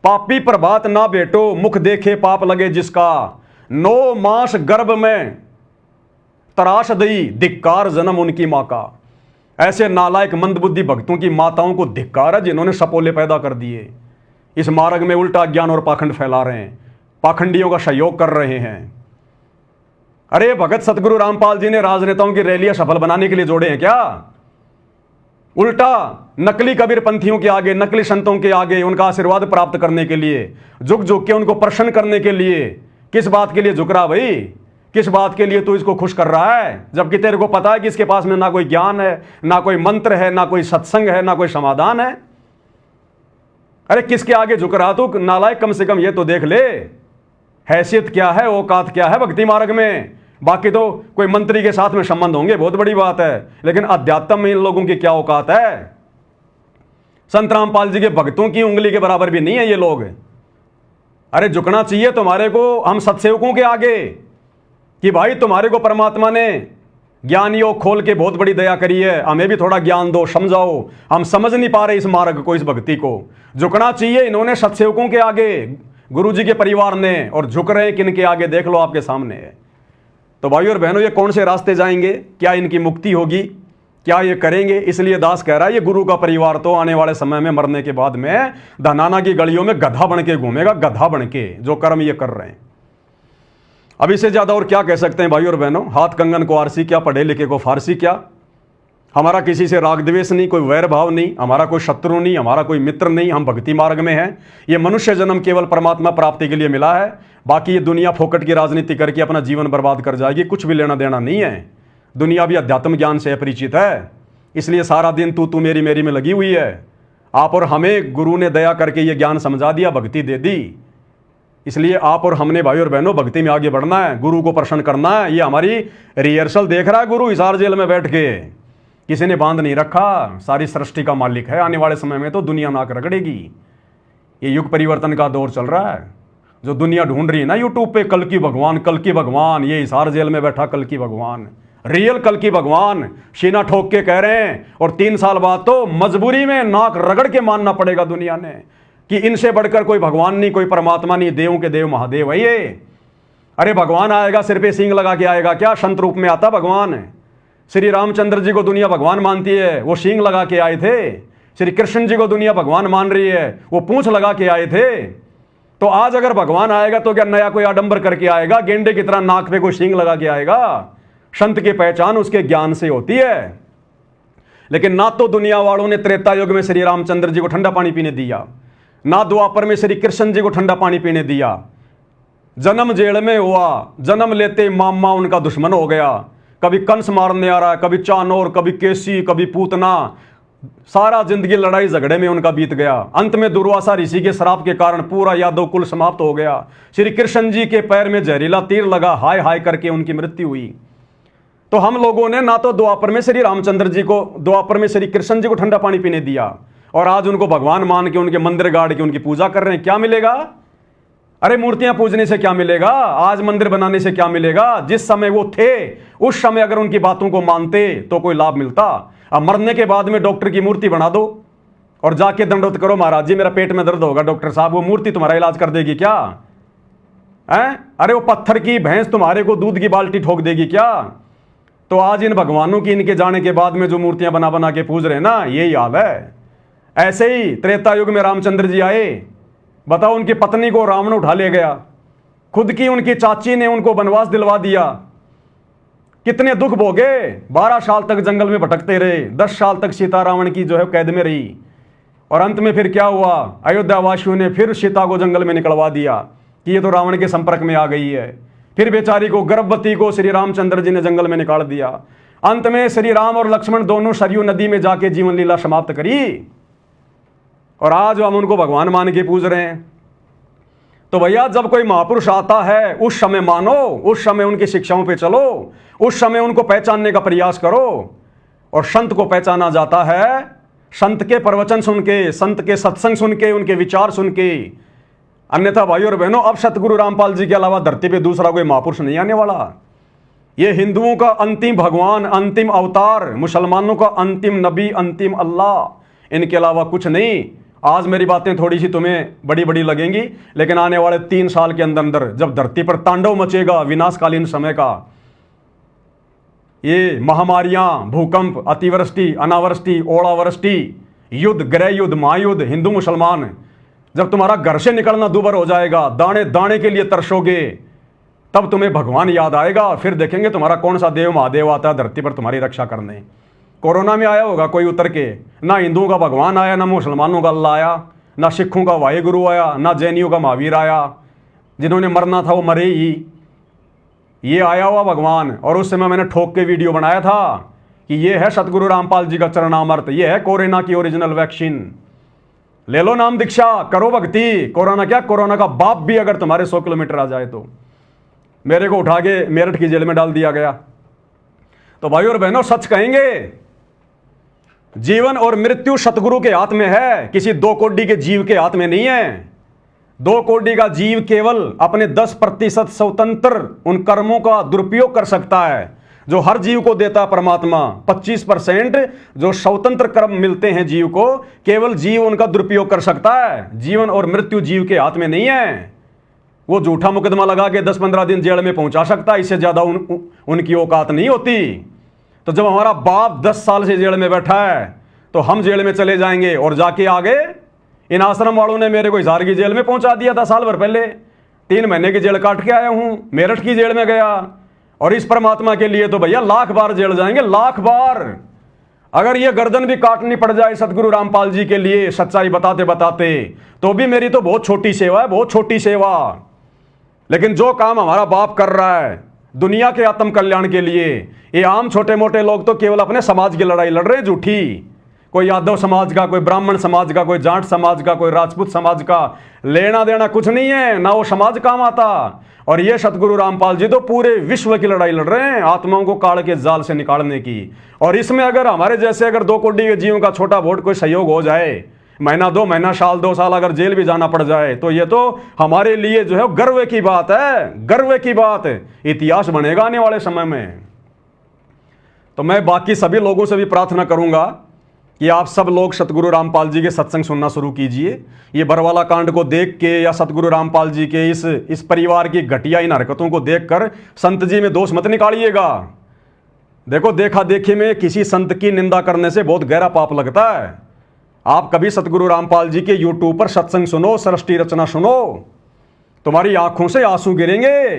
पापी प्रभात ना बेटो, मुख देखे पाप लगे जिसका, 9 मास गर्भ में तराश दई, धिक्कार जन्म उनकी माँ का। ऐसे नालायक मंदबुद्धि भक्तों की माताओं को धिक्कार है जिन्होंने सपोले पैदा कर दिए, इस मार्ग में उल्टा ज्ञान और पाखंड फैला रहे हैं, पाखंडियों का सहयोग कर रहे हैं। अरे भगत सतगुरु रामपाल जी ने राजनेताओं की रैलियां सफल बनाने के लिए जोड़े हैं क्या? उल्टा नकली कबीर पंथियों के आगे, नकली संतों के आगे उनका आशीर्वाद प्राप्त करने के लिए, झुक झुक के उनको प्रसन्न करने के लिए। किस बात के लिए झुक रहा भाई? किस बात के लिए तू इसको खुश कर रहा है, जबकि तेरे को पता है कि इसके पास में ना कोई ज्ञान है, ना कोई मंत्र है, ना कोई सत्संग है, ना कोई समाधान है। अरे किसके आगे झुक रहा तू नालायक? कम से कम ये तो देख ले हैसियत क्या है, औकात क्या है भक्ति मार्ग में। बाकी तो कोई मंत्री के साथ में संबंध होंगे, बहुत बड़ी बात है, लेकिन अध्यात्म में इन लोगों की क्या औकात है? संत रामपाल जी के भक्तों की उंगली के बराबर भी नहीं है ये लोग। अरे झुकना चाहिए तुम्हारे को हम सत्सेवकों के आगे, कि भाई तुम्हारे को परमात्मा ने ज्ञान योग खोल के बहुत बड़ी दया करी है, हमें भी थोड़ा ज्ञान दो, समझाओ, हम समझ नहीं पा रहे इस मार्ग को, इस भक्ति को। झुकना चाहिए इन्होंने सत्सेवकों के आगे, गुरु जी के परिवार ने, और झुक रहे हैं किन के आगे? देख लो आपके सामने है। तो भाइयों और बहनों, ये कौन से रास्ते जाएंगे? क्या इनकी मुक्ति होगी? क्या ये करेंगे? इसलिए दास कह रहा है ये गुरु का परिवार तो आने वाले समय में मरने के बाद में धनाना की गलियों में गधा बन के घूमेगा, गधा बन के, जो कर्म ये कर रहे हैं। अब इससे ज्यादा और क्या कह सकते हैं भाइयों और बहनों? हाथ कंगन को आरसी क्या, पढ़े लिखे को फारसी क्या। हमारा किसी से राग द्वेष नहीं, कोई वैर भाव नहीं, हमारा कोई शत्रु नहीं, हमारा कोई मित्र नहीं, हम भक्ति मार्ग में हैं। ये मनुष्य जन्म केवल परमात्मा प्राप्ति के लिए मिला है, बाकी ये दुनिया फोकट की राजनीति करके अपना जीवन बर्बाद कर जाएगी, कुछ भी लेना देना नहीं है। दुनिया भी अध्यात्म ज्ञान से अपरिचित है, इसलिए सारा दिन तू मेरी मेरी में लगी हुई है। आप और हमें गुरु ने दया करके ये ज्ञान समझा दिया, भक्ति दे दी, इसलिए आप और हमने भाई और बहनों भक्ति में आगे बढ़ना है, गुरु को प्रसन्न करना है। ये हमारी रिहर्सल देख रहा है गुरु हिसार जेल में बैठ के, किसी ने बांध नहीं रखा, सारी सृष्टि का मालिक है। आने वाले समय में तो दुनिया नाक रगड़ेगी। ये युग परिवर्तन का दौर चल रहा है, जो दुनिया ढूंढ रही है ना यूट्यूब पे, कल की भगवान, कल की भगवान, ये हिसार जेल में बैठा कल की भगवान, रियल कल की भगवान सीना ठोक के कह रहे हैं। और 3 साल बाद तो मजबूरी में नाक रगड़ के मानना पड़ेगा दुनिया ने कि इनसे बढ़कर कोई भगवान नहीं, कोई परमात्मा नहीं, देवों के देव महादेव है ये। अरे भगवान आएगा सिर पे सींग लगा के आएगा क्या? संत रूप में आता भगवान। श्री रामचंद्र जी को दुनिया भगवान मानती है, वो सींग लगा के आए थे। श्री कृष्ण जी को दुनिया भगवान मान रही है, वो पूंछ लगा के आए थे। तो आज अगर भगवान आएगा तो क्या नया कोई आडंबर करके आएगा? गेंडे की तरह नाक पे कोई सींग लगा के आएगा? संत की पहचान उसके ज्ञान से होती है। लेकिन ना तो दुनिया वालों ने त्रेता युग में श्री रामचंद्र जी को ठंडा पानी पीने दिया, ना द्वापर में श्री कृष्ण जी को ठंडा पानी पीने दिया। जन्म जेल में हुआ, जन्म लेते मामा उनका दुश्मन हो गया। कभी कंस मारने आ रहा है, कभी चानोर, कभी केसी, कभी पूतना, सारा जिंदगी लड़ाई झगड़े में उनका बीत गया। अंत में दुर्वासा ऋषि के श्राप के कारण पूरा यादव कुल समाप्त हो गया। श्री कृष्ण जी के पैर में जहरीला तीर लगा, हाय हाय करके उनकी मृत्यु हुई। तो हम लोगों ने ना तो द्वापर में श्री रामचंद्र जी को, द्वापर में श्री कृष्ण जी को ठंडा पानी पीने दिया, और आज उनको भगवान मान के उनके मंदिर गाड़ के उनकी पूजा कर रहे हैं। क्या मिलेगा? अरे मूर्तियां पूजने से क्या मिलेगा? आज मंदिर बनाने से क्या मिलेगा? जिस समय वो थे उस समय अगर उनकी बातों को मानते तो कोई लाभ मिलता। अब मरने के बाद में डॉक्टर की मूर्ति बना दो और जाके दंडवत करो, महाराज जी मेरा पेट में दर्द होगा, डॉक्टर साहब वो मूर्ति तुम्हारा इलाज कर देगी क्या? है? अरे वो पत्थर की भैंस तुम्हारे को दूध की बाल्टी ठोक देगी क्या? तो आज इन भगवानों की इनके जाने के बाद में जो मूर्तियां बना बना के पूज रहे हैं ना, यही हाल है। ऐसे ही त्रेता युग में रामचंद्र जी आए, बताओ उनकी पत्नी को रावण उठा ले गया, खुद की उनकी चाची ने उनको वनवास दिलवा दिया, कितने दुख भोगे। 12 साल तक जंगल में भटकते रहे, 10 साल तक सीता रावण की जो है कैद में रही, और अंत में फिर क्या हुआ? अयोध्या वासियों ने फिर सीता को जंगल में निकलवा दिया कि ये तो रावण के संपर्क में आ गई है। फिर बेचारी को, गर्भवती को श्री रामचंद्र जी ने जंगल में निकाल दिया। अंत में श्री राम और लक्ष्मण दोनों सरयू नदी में जाके जीवन लीला समाप्त करी, और आज हम उनको भगवान मान के पूज रहे हैं। तो भैया जब कोई महापुरुष आता है उस समय मानो, उस समय उनकी शिक्षाओं पे चलो, उस समय उनको पहचानने का प्रयास करो। और संत को पहचाना जाता है संत के प्रवचन सुन के, संत के सत्संग सुन के, उनके विचार सुन के। अन्यथा भाइयों और बहनों, अब सतगुरु रामपाल जी के अलावा धरती पे दूसरा कोई महापुरुष नहीं आने वाला। ये हिंदुओं का अंतिम भगवान, अंतिम अवतार, मुसलमानों का अंतिम नबी, अंतिम अल्लाह, इनके अलावा कुछ नहीं। आज मेरी बातें थोड़ी सी तुम्हें बड़ी बड़ी लगेंगी, लेकिन आने वाले 3 साल के अंदर अंदर जब धरती पर तांडव मचेगा विनाशकालीन समय का, ये महामारियां, भूकंप, अतिवृष्टि, अनावृष्टि, ओलावृष्टि, युद्ध, गृह युद्ध, महायुद्ध, हिंदू मुसलमान, जब तुम्हारा घर से निकलना दूभर हो जाएगा, दाने दाने के लिए तरसोगे, तब तुम्हें भगवान याद आएगा। फिर देखेंगे तुम्हारा कौन सा देव महादेव आता है धरती पर तुम्हारी रक्षा करने। कोरोना में आया होगा कोई उतर के, ना हिंदुओं का भगवान आया, ना मुसलमानों का अल्लाह आया, ना सिखों का वाहेगुरु आया, ना जैनियों का महावीर आया, जिन्होंने मरना था वो मरे ही। ये आया हुआ भगवान। और उस समय मैंने ठोक के वीडियो बनाया था कि ये है सतगुरु रामपाल जी का चरणामृत, ये है कोरोना की ओरिजिनल वैक्सीन। ले लो नाम दीक्षा, करो भक्ति। कोरोना क्या, कोरोना का बाप भी अगर तुम्हारे 100 किलोमीटर आ जाए तो। मेरे को उठा के मेरठ की जेल में डाल दिया गया। तो भाई और बहनों, सच कहेंगे, जीवन और मृत्यु सतगुरु के हाथ में है, किसी 2 कोड़ी के जीव के हाथ में नहीं है। 2 कोड़ी का जीव केवल अपने 10% स्वतंत्र उन कर्मों का दुरुपयोग कर सकता है जो हर जीव को देता है परमात्मा। 25% जो स्वतंत्र कर्म मिलते हैं जीव को, केवल जीव उनका दुरुपयोग कर सकता है। जीवन और मृत्यु जीव के हाथ में नहीं है। वो झूठा मुकदमा लगा के 10-15 दिन जेल में पहुंचा सकता है, इससे ज्यादा उनकी औकात नहीं होती। तो जब हमारा बाप 10 साल से जेल में बैठा है तो हम जेल में चले जाएंगे। और जाके आगे इन आश्रम वालों ने मेरे को हिसार की जेल में पहुंचा दिया था साल भर पहले। 3 महीने की जेल काट के आया हूं, मेरठ की जेल में गया। और इस परमात्मा के लिए तो भैया लाख बार जेल जाएंगे, लाख बार। अगर ये गर्दन भी काटनी पड़ जाए सतगुरु रामपाल जी के लिए सच्चाई बताते बताते, तो भी मेरी तो बहुत छोटी सेवा है, बहुत छोटी सेवा। लेकिन जो काम हमारा बाप कर रहा है दुनिया के आत्म कल्याण के लिए, ये आम छोटे मोटे लोग तो केवल अपने समाज की लड़ाई लड़ रहे हैं झूठी। कोई यादव समाज का, कोई ब्राह्मण समाज का, कोई जाट समाज का, कोई राजपूत समाज का लेना देना कुछ नहीं है, ना वो समाज काम आता। और ये सतगुरु रामपाल जी तो पूरे विश्व की लड़ाई लड़ रहे हैं आत्माओं को काल के जाल से निकालने की। और इसमें अगर हमारे जैसे अगर 2 कोड़ी के जीवों का छोटा वोट कोई सहयोग हो जाए, महीना 2 महीना, साल 2 साल अगर जेल भी जाना पड़ जाए, तो ये तो हमारे लिए जो है गर्व की बात है, गर्व की बात है। इतिहास बनेगा आने वाले समय में। तो मैं बाकी सभी लोगों से भी प्रार्थना करूंगा कि आप सब लोग सतगुरु रामपाल जी के सत्संग सुनना शुरू कीजिए। ये बरवाला कांड को देख के या सतगुरु रामपाल जी के इस परिवार की घटिया इन हरकतों को देखकर संत जी में दोष मत निकालिएगा। देखो, देखा देखी में किसी संत की निंदा करने से बहुत गहरा पाप लगता है। आप कभी सतगुरु रामपाल जी के यूट्यूब पर सत्संग सुनो, सृष्टि रचना सुनो, तुम्हारी आंखों से आंसू गिरेंगे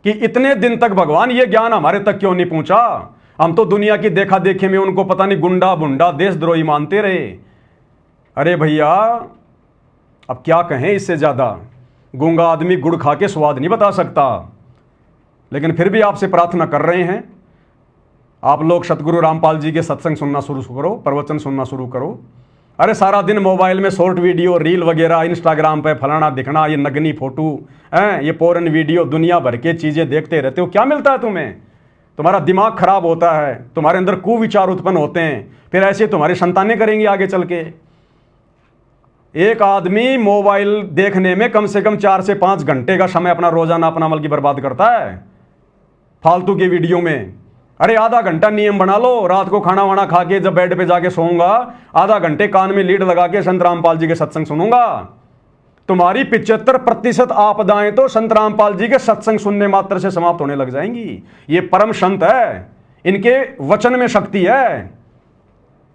कि इतने दिन तक भगवान ये ज्ञान हमारे तक क्यों नहीं पहुंचा। हम तो दुनिया की देखा देखे में उनको पता नहीं गुंडा बुंडा देशद्रोही मानते रहे। अरे भैया, अब क्या कहें इससे ज्यादा। गूंगा आदमी गुड़ खा के स्वाद नहीं बता सकता। लेकिन फिर भी आपसे प्रार्थना कर रहे हैं, आप लोग सतगुरु रामपाल जी के सत्संग सुनना शुरू करो, प्रवचन सुनना शुरू करो। अरे सारा दिन मोबाइल में शॉर्ट वीडियो, रील वगैरह, इंस्टाग्राम पे फलाना दिखना, ये नगनी फोटो हैं, ये पोर्न वीडियो, दुनिया भर के चीजें देखते रहते हो। क्या मिलता है तुम्हें? तुम्हारा दिमाग खराब होता है, तुम्हारे अंदर कुविचार उत्पन्न होते हैं, फिर ऐसे तुम्हारी संतानें करेंगी आगे चल के। एक आदमी मोबाइल देखने में कम से कम 4 से 5 घंटे का समय अपना रोजाना अपना बल्कि बर्बाद करता है फालतू के वीडियो में। अरे आधा घंटा नियम बना लो, रात को खाना वाना खा के जब बेड पे जाके सोऊंगा, आधा घंटे कान में लीड लगा के संत रामपाल जी के सत्संग सुनूंगा। तुम्हारी 75% आपदाएं तो संत रामपाल जी के सत्संग सुनने मात्र से समाप्त होने लग जाएंगी। ये परम संत है, इनके वचन में शक्ति है।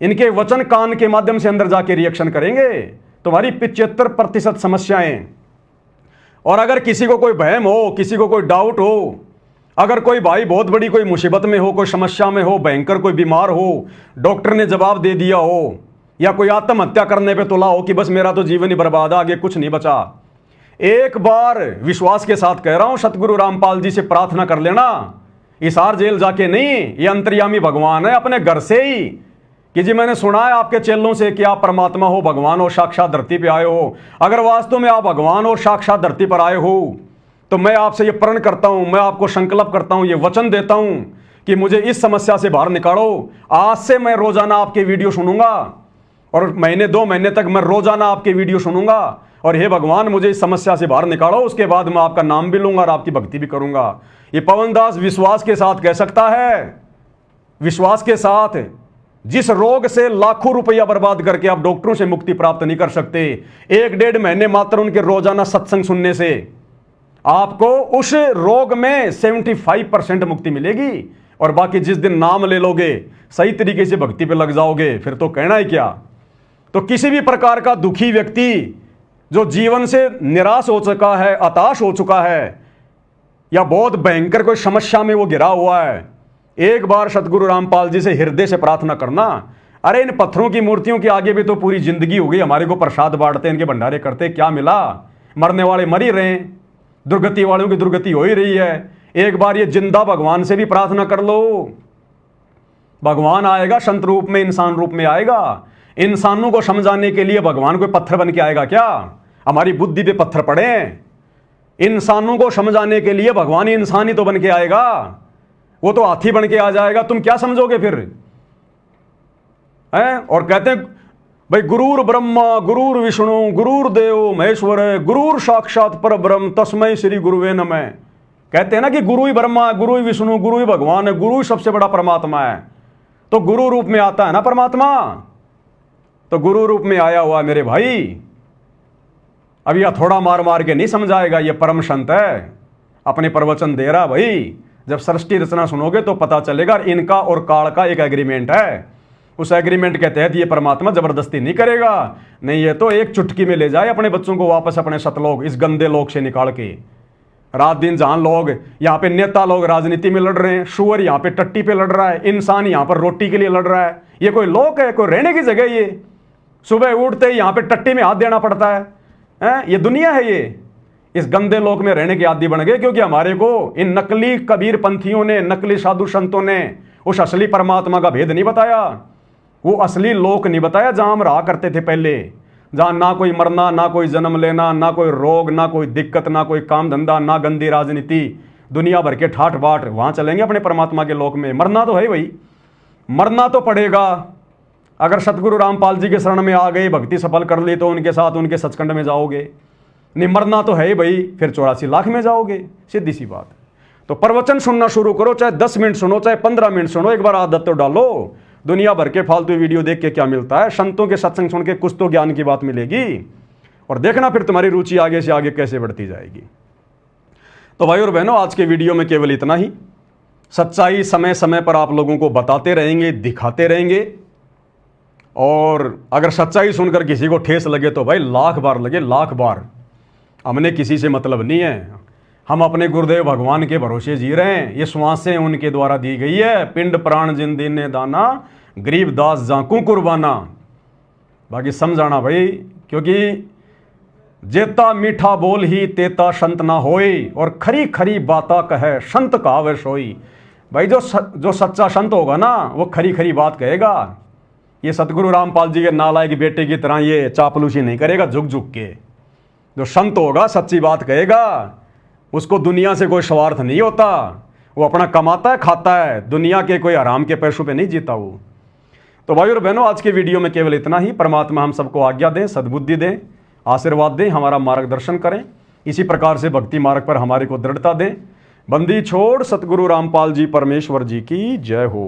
इनके वचन कान के माध्यम से अंदर जाके रिएक्शन करेंगे तुम्हारी 75% समस्याएं। और अगर किसी को कोई भयम हो, किसी को कोई डाउट हो, अगर कोई भाई बहुत बड़ी कोई मुसीबत में हो, कोई समस्या में हो, भयंकर कोई बीमार हो, डॉक्टर ने जवाब दे दिया हो, या कोई आत्महत्या करने पे तुला हो कि बस मेरा तो जीवन ही बर्बाद है, आगे कुछ नहीं बचा, एक बार विश्वास के साथ कह रहा हूं, सतगुरु रामपाल जी से प्रार्थना कर लेना। हिसार जेल जाके नहीं, ये अंतर्यामी भगवान है अपने घर से ही कि जी मैंने सुना है आपके चेलों से कि आप परमात्मा हो, भगवान हो, साक्षात धरती पे आए हो। अगर वास्तव में आप भगवान और साक्षात धरती पर आए हो तो मैं आपसे ये प्रण करता हूं, मैं आपको संकल्प करता हूं, ये वचन देता हूं कि मुझे इस समस्या से बाहर निकालो। आज से मैं रोजाना आपके वीडियो सुनूंगा और महीने 2 महीने तक मैं रोजाना आपके वीडियो सुनूंगा। और हे भगवान मुझे इस समस्या से बाहर निकालो, उसके बाद मैं आपका नाम भी लूंगा और आपकी भक्ति भी करूंगा। ये पवन दास विश्वास के साथ कह सकता है, विश्वास के साथ। जिस रोग से लाखों रुपया बर्बाद करके आप डॉक्टरों से मुक्ति प्राप्त नहीं कर सकते, 1-1.5 महीने मात्र उनके रोजाना सत्संग सुनने से आपको उस रोग में 75% मुक्ति मिलेगी। और बाकी जिस दिन नाम ले लोगे, सही तरीके से भक्ति पे लग जाओगे, फिर तो कहना ही क्या। तो किसी भी प्रकार का दुखी व्यक्ति जो जीवन से निराश हो चुका है, हताश हो चुका है, या बहुत भयंकर कोई समस्या में वो गिरा हुआ है, एक बार सतगुरु रामपाल जी से हृदय से प्रार्थना करना। अरे इन पत्थरों की मूर्तियों के आगे भी तो पूरी जिंदगी हो गई, हमारे को प्रसाद बांटते, इनके भंडारे करते, क्या मिला? मरने वाले मर ही रहे, दुर्गति वालों की दुर्गति हो ही रही है। एक बार ये जिंदा भगवान से भी प्रार्थना कर लो, भगवान आएगा, संत रूप में, इंसान रूप में आएगा। इंसानों को समझाने के लिए भगवान कोई पत्थर बन के आएगा क्या? हमारी बुद्धि पे पत्थर पड़े। इंसानों को समझाने के लिए भगवान इंसान ही तो बन के आएगा, वो तो हाथी बन के आ जाएगा, तुम क्या समझोगे फिर? हैं? और कहते हैं भाई गुरुर ब्रह्मा गुरुर विष्णु गुरुर देव महेश्वर गुरुर साक्षात पर ब्रह्म तस्मै श्री गुरुवे नमः। कहते हैं ना कि गुरु ही ब्रह्मा है, गुरु ही विष्णु, गुरु ही भगवान है, गुरु ही सबसे बड़ा परमात्मा है। तो गुरु रूप में आता है ना परमात्मा, तो गुरु रूप में आया हुआ मेरे भाई। अब यह थोड़ा मार मार के नहीं समझाएगा, ये परम संत है, अपने प्रवचन दे रहा भाई। जब सृष्टि रचना सुनोगे तो पता चलेगा। इनका और काल का एक एग्रीमेंट है, उस एग्रीमेंट के तहत ये परमात्मा जबरदस्ती नहीं करेगा। नहीं, ये तो एक चुटकी में ले जाए अपने बच्चों को वापस अपने सतलोक, इस गंदे लोक से निकाल के। रात दिन जहां लोग यहाँ पे नेता लोग राजनीति में लड़ रहे हैं, शुअर यहाँ पे टट्टी पे लड़ रहा है, इंसान यहाँ पर रोटी के लिए लड़ रहा है, ये कोई लोक है? कोई रहने की जगह? ये सुबह उठते ही यहाँ पे टट्टी में हाथ देना पड़ता है? ये दुनिया है? ये इस गंदे लोक में रहने के आदी बन गए, क्योंकि हमारे को इन नकली कबीर पंथियों ने, नकली साधु संतों ने उस असली परमात्मा का भेद नहीं बताया, वो असली लोक नहीं बताया जहां हम रहा करते थे पहले, जहां ना कोई मरना, ना कोई जन्म लेना, ना कोई रोग, ना कोई दिक्कत, ना कोई काम धंधा, ना गंदी राजनीति, दुनिया भर के ठाट बाट। वहां चलेंगे अपने परमात्मा के लोक में। मरना तो है भाई, मरना तो पड़ेगा। अगर सतगुरु रामपाल जी के शरण में आ गए, भक्ति सफल कर ली, तो उनके साथ उनके सचखंड में जाओगे। नहीं, मरना तो है भाई, फिर 84 लाख में जाओगे, सीधी सी बात। तो प्रवचन सुनना शुरू करो, चाहे 10 मिनट सुनो, चाहे 15 मिनट सुनो, एक बार आदत तो डालो। दुनिया भर के फालतू वीडियो देख के क्या मिलता है? संतों के सत्संग सुन के कुछ तो ज्ञान की बात मिलेगी, और देखना फिर तुम्हारी रुचि आगे से आगे कैसे बढ़ती जाएगी। तो भाई और बहनों, आज के वीडियो में केवल इतना ही। सच्चाई समय समय पर आप लोगों को बताते रहेंगे, दिखाते रहेंगे, और अगर सच्चाई सुनकर किसी को ठेस लगे तो भाई लाख बार लगे, लाख बार। हमने किसी से मतलब नहीं है, हम अपने गुरुदेव भगवान के भरोसे जी रहे हैं। ये श्वासें उनके द्वारा दी गई है। पिंड प्राण जिन दीने दाना, गरीब दास जाकू कुर्बाना। बाकी समझाना भाई, क्योंकि जेता मीठा बोल ही तेता संत ना होई, और खरी खरी बाता कहे संत कहावे सोई। भाई जो सच्चा संत होगा ना, वो खरी खरी बात कहेगा। ये सतगुरु रामपाल जी के नालायक बेटे की तरह ये चापलूसी नहीं करेगा झुक झुक के। जो संत होगा सच्ची बात कहेगा, उसको दुनिया से कोई स्वार्थ नहीं होता, वो अपना कमाता है, खाता है, दुनिया के कोई आराम के पैसों पे नहीं जीता वो। तो भाई और बहनों, आज के वीडियो में केवल इतना ही। परमात्मा हम सबको आज्ञा दें, सद्बुद्धि दें, आशीर्वाद दें, हमारा मार्गदर्शन करें, इसी प्रकार से भक्ति मार्ग पर हमारे को दृढ़ता दें। बंदी छोड़ सतगुरु रामपाल जी परमेश्वर जी की जय हो।